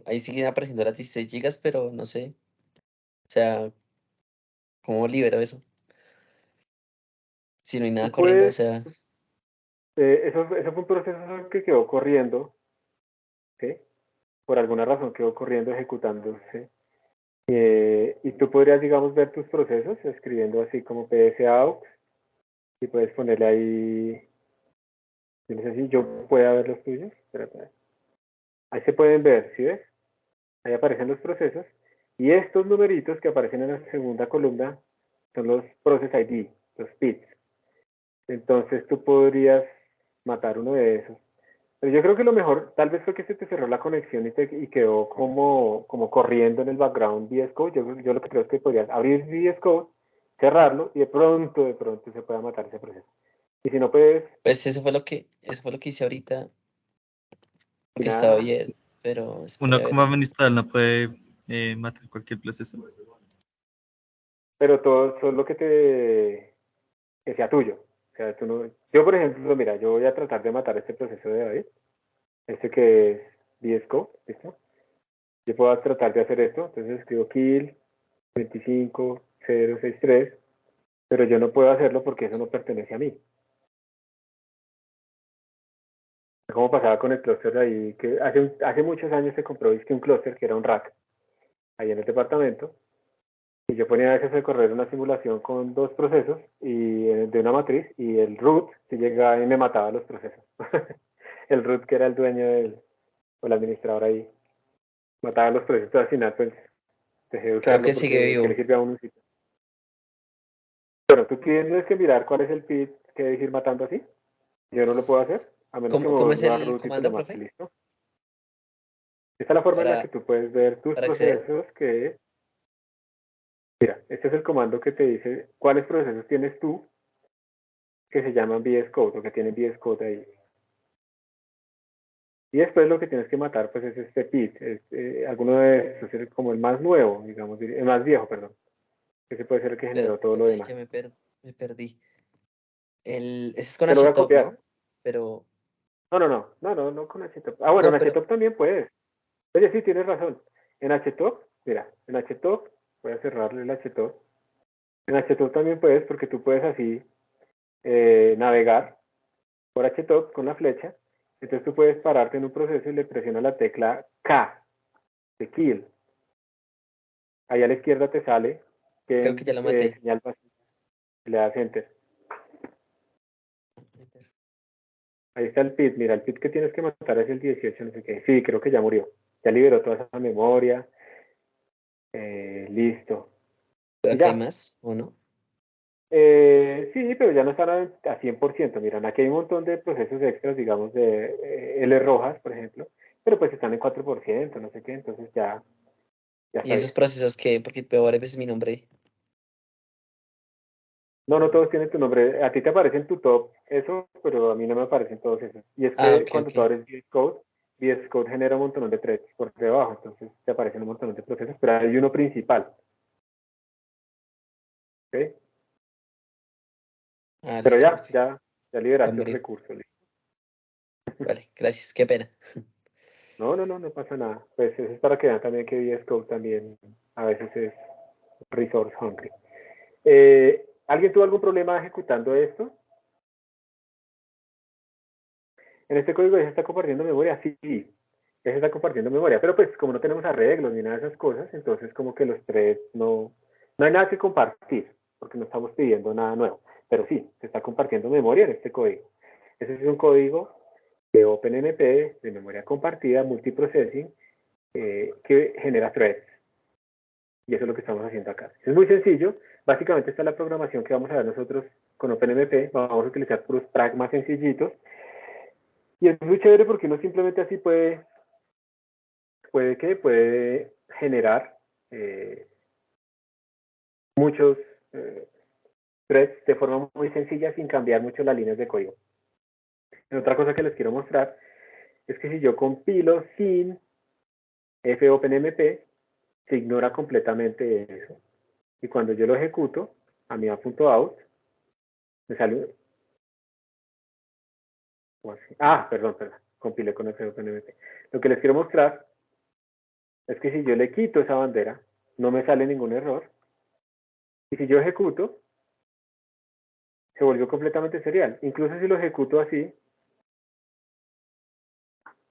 ahí siguen apareciendo las 16 gigas, pero no sé. O sea, ¿cómo libero eso? Si no hay nada Tú corriendo, o puedes, sea, eso fue un proceso que quedó corriendo, ¿sí? Por alguna razón quedó corriendo, ejecutándose. Y tú podrías, digamos, ver tus procesos escribiendo así como psaux y puedes ponerle ahí, yo no sé si yo pueda ver los tuyos, espérate. Ahí se pueden ver, ¿sí ves? Ahí aparecen los procesos y estos numeritos que aparecen en la segunda columna son los Process ID, los PIDs. Entonces tú podrías matar uno de esos. Pero yo creo que lo mejor, tal vez fue que se te cerró la conexión y quedó como corriendo en el background VS Code. Yo lo que creo es que podrías abrir VS Code, cerrarlo y de pronto se pueda matar ese proceso. Y si no puedes, pues eso fue lo que hice ahorita, porque estaba nada, bien, pero Uno esperé a ver. como administrador no puede matar cualquier proceso. pero todo solo que sea tuyo. O sea, tú no, yo, por ejemplo, mira, yo voy a tratar de matar este proceso de David, este que es VS Code, ¿listo? Yo puedo tratar de hacer esto, entonces escribo kill 25063, pero yo no puedo hacerlo porque eso no pertenece a mí. Como pasaba con el clúster ahí, que hace muchos años se compró un clúster que era un rack ahí en el departamento, y yo ponía a veces a correr una simulación con 2 procesos y de una matriz, y el root si llegaba y me mataba los procesos. El root, que era el dueño o el administrador ahí, mataba los procesos. Al final pues dejé de Creo usarlo que sigue porque ¿qué le vivo. sirve a un sitio? Pero tú tienes que mirar cuál es el PID que debes ir matando así. Yo no lo puedo hacer, a menos que me ¿Cómo es vuelva a el root y te lo comando, mate, profe? listo. Esta es la forma en la que Para, tú puedes ver tus para acceder. procesos que... Mira, este es el comando que te dice cuáles procesos tienes tú que se llaman VS Code o que tienen VS Code ahí. Y después lo que tienes que matar pues es este PID, alguno de estos es como el más nuevo, digamos, el más viejo, perdón. Ese puede ser el que generó todo lo Ay, demás. ya me perdí. Ese es con Te lo voy a HTOP, copiar. ¿no? Pero, No con HTOP. Ah, bueno, no, en pero, HTOP también puedes. Oye, sí, tienes razón. En HTOP, mira, en HTOP, voy a cerrarle el HTOP. En HTOP también puedes, porque tú puedes así navegar por HTOP con la flecha. Entonces tú puedes pararte en un proceso y le presionas la tecla K de kill. Ahí a la izquierda te sale creo que que ya lo maté. señal vacía. Le das enter. Ahí está el PID. Mira, el PID que tienes que matar es el 18, no sé qué. Sí, creo que ya murió. Ya liberó toda esa memoria. Listo. ¿Pero Y acá hay ya. más o no? Sí, pero ya no están a 100%. Miran, aquí hay un montón de procesos extras, digamos, de L rojas, por ejemplo, pero pues están en 4%, no sé qué, entonces ya ¿Y está esos bien. procesos qué? Porque veo varias veces mi nombre. No todos tienen tu nombre. A ti te aparece en tu top eso, pero a mí no me aparecen todos esos. Y es Ah, que ok, cuando ok. tú abres VS Code genera un montón de threads por debajo, entonces te aparecen un montón de procesos, pero hay uno principal. ¿Ok? Ah, Pero listo, profe. ya Ya liberaste el murió. recurso. ¿Listo? Vale, gracias. Qué pena. No pasa nada. Pues eso es para que vean también que VS Code también a veces es resource hungry. ¿Alguien tuvo algún problema ejecutando esto? En este código ya se está compartiendo memoria, sí, ya se está compartiendo memoria, pero pues como no tenemos arreglos ni nada de esas cosas, entonces como que los threads no hay nada que compartir, porque no estamos pidiendo nada nuevo, pero sí, se está compartiendo memoria en este código. Ese es un código de OpenMP, de memoria compartida, multiprocessing, que genera threads. Y eso es lo que estamos haciendo acá. Es muy sencillo. Básicamente esta es la programación que vamos a ver nosotros con OpenMP. Vamos a utilizar puros pragmas sencillitos. Y es muy chévere porque uno simplemente así puede generar muchos threads de forma muy sencilla sin cambiar mucho las líneas de código. Y otra cosa que les quiero mostrar es que si yo compilo sin fopenmp, se ignora completamente eso. Y cuando yo lo ejecuto a mi a.out, me sale... perdón, compilé con fopenmp. Lo que les quiero mostrar es que si yo le quito esa bandera, no me sale ningún error. Y si yo ejecuto, se volvió completamente serial. Incluso si lo ejecuto así,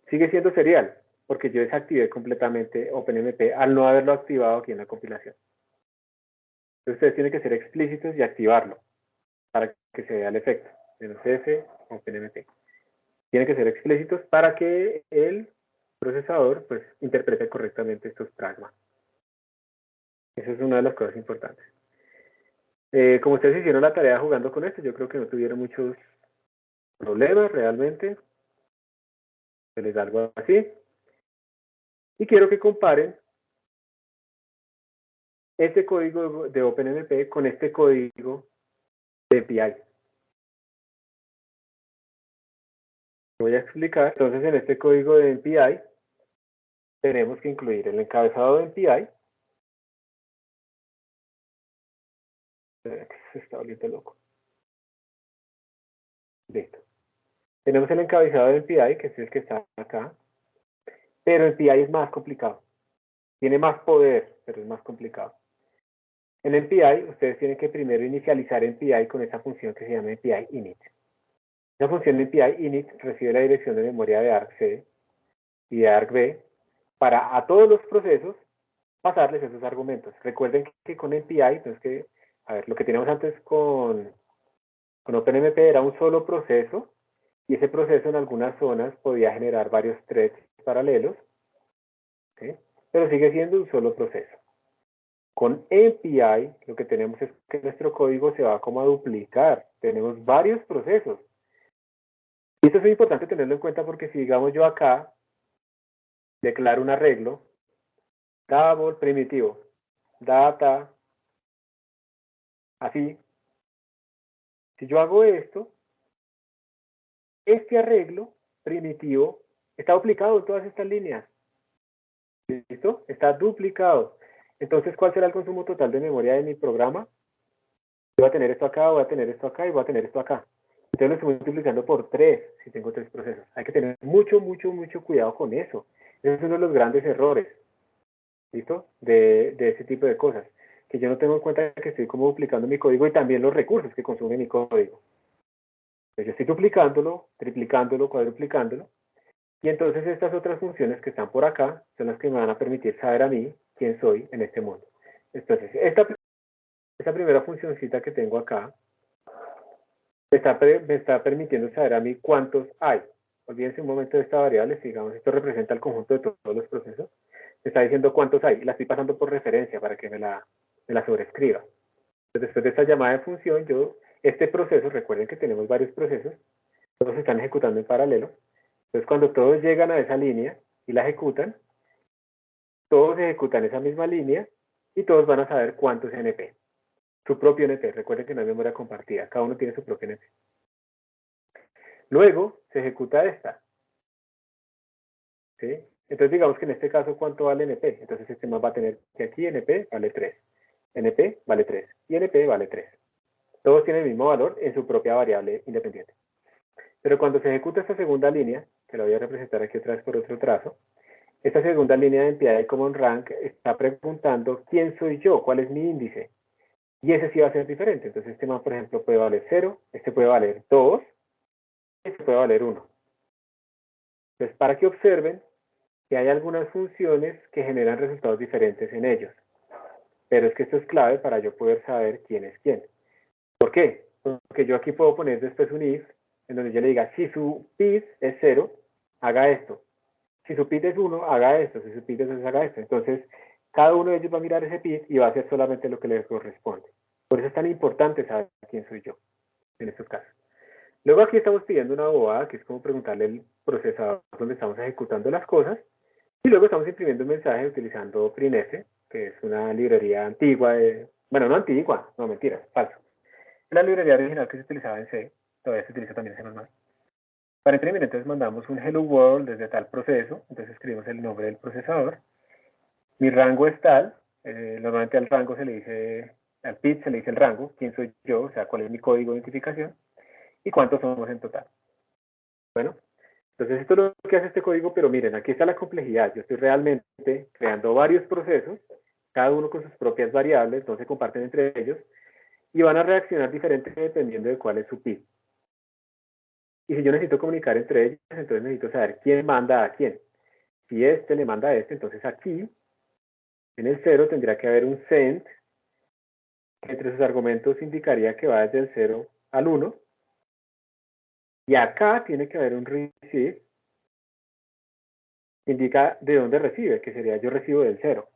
sigue siendo serial, porque yo desactivé completamente OpenMP al no haberlo activado aquí en la compilación. Entonces ustedes tienen que ser explícitos y activarlo para que se vea el efecto. -f OpenMP. Tienen que ser explícitos para que el procesador pues interprete correctamente estos pragmas. Esa es una de las cosas importantes. Como ustedes hicieron la tarea jugando con esto, yo creo que no tuvieron muchos problemas realmente. Se les da algo así. Y quiero que comparen este código de OpenMP con este código de MPI. Voy a explicar. Entonces, en este código de MPI, tenemos que incluir el encabezado de MPI. Se está volviendo loco. Listo. Tenemos el encabezado de MPI, que es el que está acá. Pero MPI es más complicado. Tiene más poder, pero es más complicado. En MPI, ustedes tienen que primero inicializar MPI con esa función que se llama MPI init. La función MPI init recibe la dirección de memoria de argc y de argv para a todos los procesos pasarles esos argumentos. Recuerden que con MPI, entonces que, a ver, lo que teníamos antes con OpenMP era un solo proceso, y ese proceso en algunas zonas podía generar varios threads paralelos, ¿sí? Pero sigue siendo un solo proceso. Con MPI lo que tenemos es que nuestro código se va como a duplicar. Tenemos varios procesos. Y esto es muy importante tenerlo en cuenta porque si digamos yo acá declaro un arreglo, double primitivo, data, así. Si yo hago esto, este arreglo primitivo está duplicado en todas estas líneas. ¿Listo? Está duplicado. Entonces, ¿cuál será el consumo total de memoria de mi programa? Voy a tener esto acá, voy a tener esto acá y voy a tener esto acá. Entonces lo estoy multiplicando por 3 si tengo 3 procesos. Hay que tener mucho cuidado con eso. Ese es uno de los grandes errores, ¿listo? De ese tipo de cosas. Que yo no tengo en cuenta que estoy como duplicando mi código y también los recursos que consume mi código. Entonces yo estoy duplicándolo, triplicándolo, cuadruplicándolo. Y entonces estas otras funciones que están por acá son las que me van a permitir saber a mí quién soy en este mundo. Entonces, esta primera funcioncita que tengo acá me está permitiendo saber a mí cuántos hay. Olvídense un momento de esta variable, digamos, esto representa el conjunto de todos los procesos. Me está diciendo cuántos hay, y la estoy pasando por referencia para que me la sobreescriba. Entonces, después de esta llamada de función, este proceso, recuerden que tenemos varios procesos, todos están ejecutando en paralelo. Entonces, cuando todos llegan a esa línea y la ejecutan, todos ejecutan esa misma línea y todos van a saber cuántos NP. Su propio NP. Recuerden que no hay memoria compartida. Cada uno tiene su propio NP. Luego se ejecuta esta. ¿Sí? Entonces, digamos que en este caso, ¿cuánto vale NP? Entonces, el sistema va a tener que aquí NP vale 3. NP vale 3. Y NP vale 3. Todos tienen el mismo valor en su propia variable independiente. Pero cuando se ejecuta esta segunda línea, que la voy a representar aquí otra vez por otro trazo, esta segunda línea de MPI Common Rank está preguntando quién soy yo, cuál es mi índice. Y ese sí va a ser diferente. Entonces este man, por ejemplo, puede valer 0, este puede valer 2, este puede valer 1. Entonces, para que observen que hay algunas funciones que generan resultados diferentes en ellos. Pero es que esto es clave para yo poder saber quién es quién. ¿Por qué? Porque yo aquí puedo poner después un if, en donde yo le diga, si su PID es 0, haga esto. Si su PID es 1, haga esto. Si su PID es 2, haga esto. Entonces, cada uno de ellos va a mirar ese PID y va a hacer solamente lo que le corresponde. Por eso es tan importante saber quién soy yo en estos casos. Luego aquí estamos pidiendo una bobada, que es como preguntarle al procesador donde estamos ejecutando las cosas. Y luego estamos imprimiendo un mensaje utilizando printf, que es una librería antigua, bueno, no antigua, no, mentiras, falso. Es la librería original que se utilizaba en C, todavía se utiliza también en C++. Para imprimir, entonces mandamos un hello world desde tal proceso, entonces escribimos el nombre del procesador. Mi rango es tal, normalmente al rango se le dice, al PID se le dice el rango, quién soy yo, o sea, cuál es mi código de identificación, y cuántos somos en total. Bueno, entonces esto es lo que hace este código, pero miren, aquí está la complejidad. Yo estoy realmente creando varios procesos, cada uno con sus propias variables, no se comparten entre ellos, y van a reaccionar diferente dependiendo de cuál es su PID. Y si yo necesito comunicar entre ellos, entonces necesito saber quién manda a quién. Si este le manda a este, entonces aquí, en el 0, tendría que haber un send, que entre sus argumentos indicaría que va desde el 0 al 1. Y acá tiene que haber un receive, que indica de dónde recibe, que sería yo recibo del 0.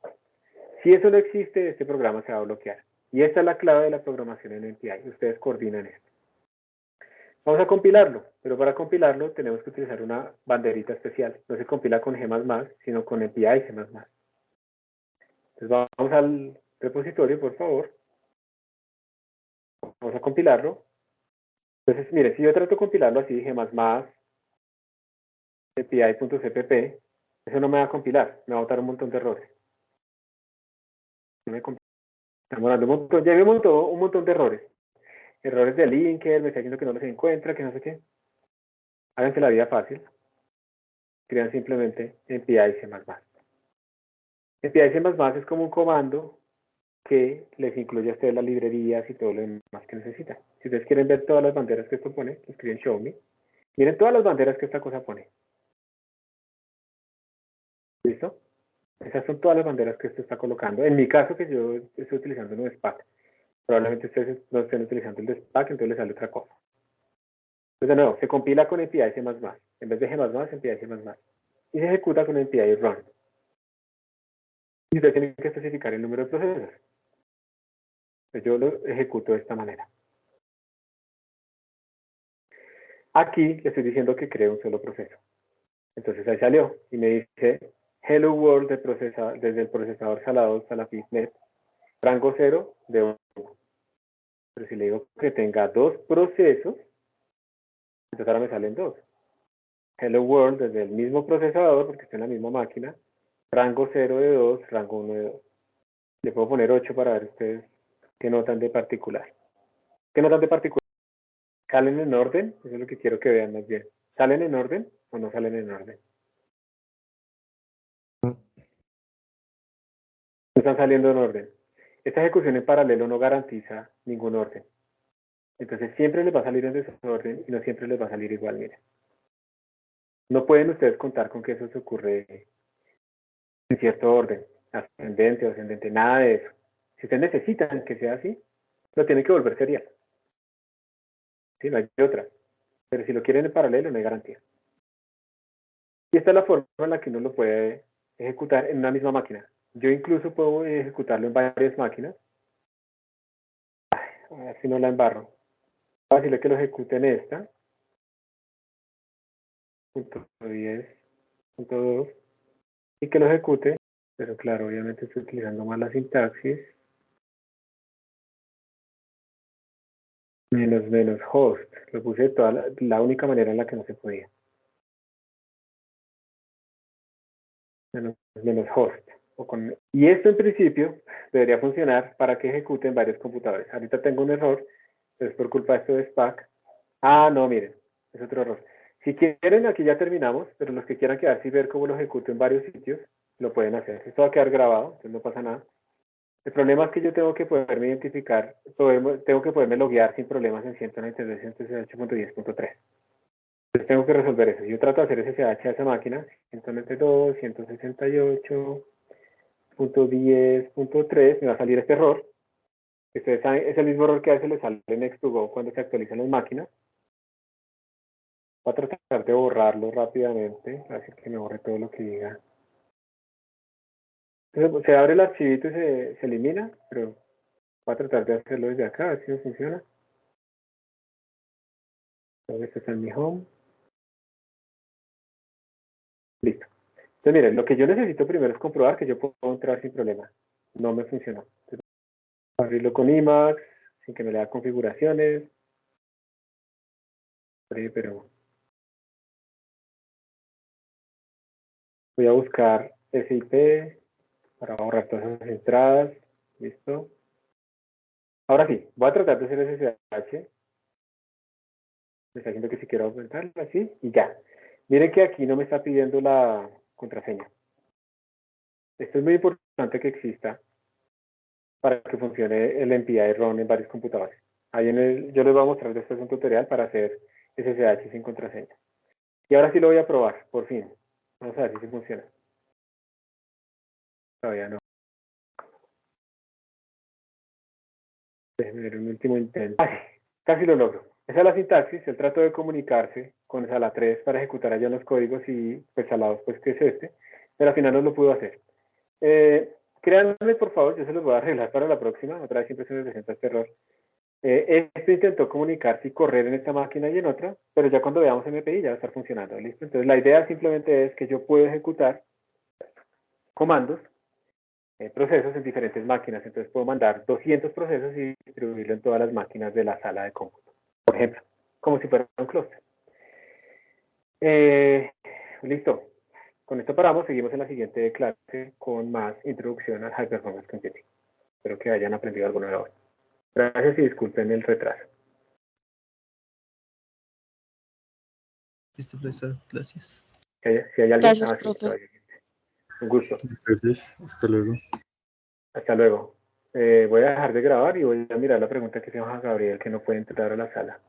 Si eso no existe, este programa se va a bloquear. Y esta es la clave de la programación en MPI. Ustedes coordinan esto. Vamos a compilarlo, pero para compilarlo tenemos que utilizar una banderita especial. No se compila con G++, sino con MPI C++. Entonces vamos al repositorio, por favor. Vamos a compilarlo. Entonces, mire, si yo trato de compilarlo así, G++, MPI.cpp, eso no me va a compilar, me va a botar un montón de errores. Estamos dando un montón, ya me montó un montón de errores. Errores de linker, me está diciendo que no los encuentra, que no sé qué. Háganse la vida fácil. Crean simplemente MPI C++. MPI C++ es como un comando que les incluye a ustedes las librerías y todo lo demás que necesitan. Si ustedes quieren ver todas las banderas que esto pone, escriben show me. Miren todas las banderas que esta cosa pone. ¿Listo? Esas son todas las banderas que esto está colocando. En mi caso, que yo estoy utilizando un SPAC. Probablemente ustedes no estén utilizando el de SPAC, entonces les sale otra cosa. Entonces, de nuevo, se compila con MPI C++. En vez de G++, MPI C++. Y se ejecuta con MPI Run. Y ustedes tienen que especificar el número de procesos. Entonces, yo lo ejecuto de esta manera. Aquí le estoy diciendo que cree un solo proceso. Entonces ahí salió y me dice Hello World desde el procesador salado hasta la FISNet, rango 0 de 1. Pero si le digo que tenga 2 procesos, entonces ahora me salen 2. Hello World desde el mismo procesador, porque está en la misma máquina, rango 0 de 2, rango 1 de 2. Le puedo poner 8 para ver ustedes qué notan de particular. ¿Qué notan de particular? ¿Salen en orden? Eso es lo que quiero que vean más bien. ¿Salen en orden o no salen en orden? No están saliendo en orden. Esta ejecución en paralelo no garantiza ningún orden. Entonces siempre les va a salir en desorden y no siempre les va a salir igual, miren. No pueden ustedes contar con que eso se ocurre en cierto orden, ascendente o ascendente, nada de eso. Si ustedes necesitan que sea así, lo tienen que volver serial. Sí, no hay otra. Pero si lo quieren en paralelo, no hay garantía. Y esta es la forma en la que uno lo puede ejecutar en una misma máquina. Yo incluso puedo ejecutarlo en varias máquinas. A ver si no la embarro. Voy a decirle que lo ejecute en esta. .10.2 y que lo ejecute, pero claro, obviamente estoy utilizando mal la sintaxis. Menos host. Lo puse de toda la única manera en la que no se podía. Menos host. Y esto en principio debería funcionar para que ejecute en varios computadores. Ahorita tengo un error, es por culpa de esto de SPAC. Ah, no, miren, es otro error. Si quieren, aquí ya terminamos, pero los que quieran quedarse y ver cómo lo ejecuto en varios sitios, lo pueden hacer. Esto va a quedar grabado, entonces no pasa nada. El problema es que yo tengo que poderme identificar, tengo que poderme loguear sin problemas en 192.168.10.3. Entonces tengo que resolver eso. Yo trato de hacer SSH a esa máquina, 192.168.10.3, me va a salir este error. Ustedes saben, es el mismo error que a veces le sale en Next2Go cuando se actualizan las máquinas. Voy a tratar de borrarlo rápidamente, así que me borre todo lo que diga. Entonces, se abre el archivito y se elimina, pero voy a tratar de hacerlo desde acá, a ver si no funciona. Este está en mi home. Listo. Entonces, miren, lo que yo necesito primero es comprobar que yo puedo entrar sin problema. No me funcionó. Entonces, abrirlo con Emacs, sin que me le da configuraciones. Pero voy a buscar SIP para borrar todas esas entradas. Listo. Ahora sí, voy a tratar de hacer SSH. Me está diciendo que si quiero aumentarla, así, y ya. Miren que aquí no me está pidiendo la contraseña. Esto es muy importante que exista para que funcione el MPI RON en varios computadores. Ahí yo les voy a mostrar después un tutorial para hacer SSH sin contraseña. Y ahora sí lo voy a probar, por fin. Vamos a ver si funciona. Todavía no. Déjenme ver un último intento. Casi lo logro. Esa es la sintaxis. Él trató de comunicarse con Sala 3 para ejecutar allá los códigos y pues Sala 2 pues que es este. Pero al final no lo pudo hacer. Créanme, por favor, yo se los voy a arreglar para la próxima. Otra vez siempre se me presenta este error. Esto intentó comunicarse y correr en esta máquina y en otra, pero ya cuando veamos MPI ya va a estar funcionando, ¿listo? Entonces la idea simplemente es que yo puedo ejecutar comandos, procesos en diferentes máquinas. Entonces puedo mandar 200 procesos y distribuirlo en todas las máquinas de la sala de cómputo, por ejemplo, como si fuera un clúster. Listo. Con esto paramos, seguimos en la siguiente clase con más introducción al High Performance Computing. Espero que hayan aprendido algo nuevo hoy. Gracias y disculpen el retraso. Listo, profesor. Gracias. Si hay alguien, Gracias, sí, profe. un gusto. Gracias, hasta luego. Hasta luego. Voy a dejar de grabar y voy a mirar la pregunta que se llama Gabriel, que no puede entrar a la sala.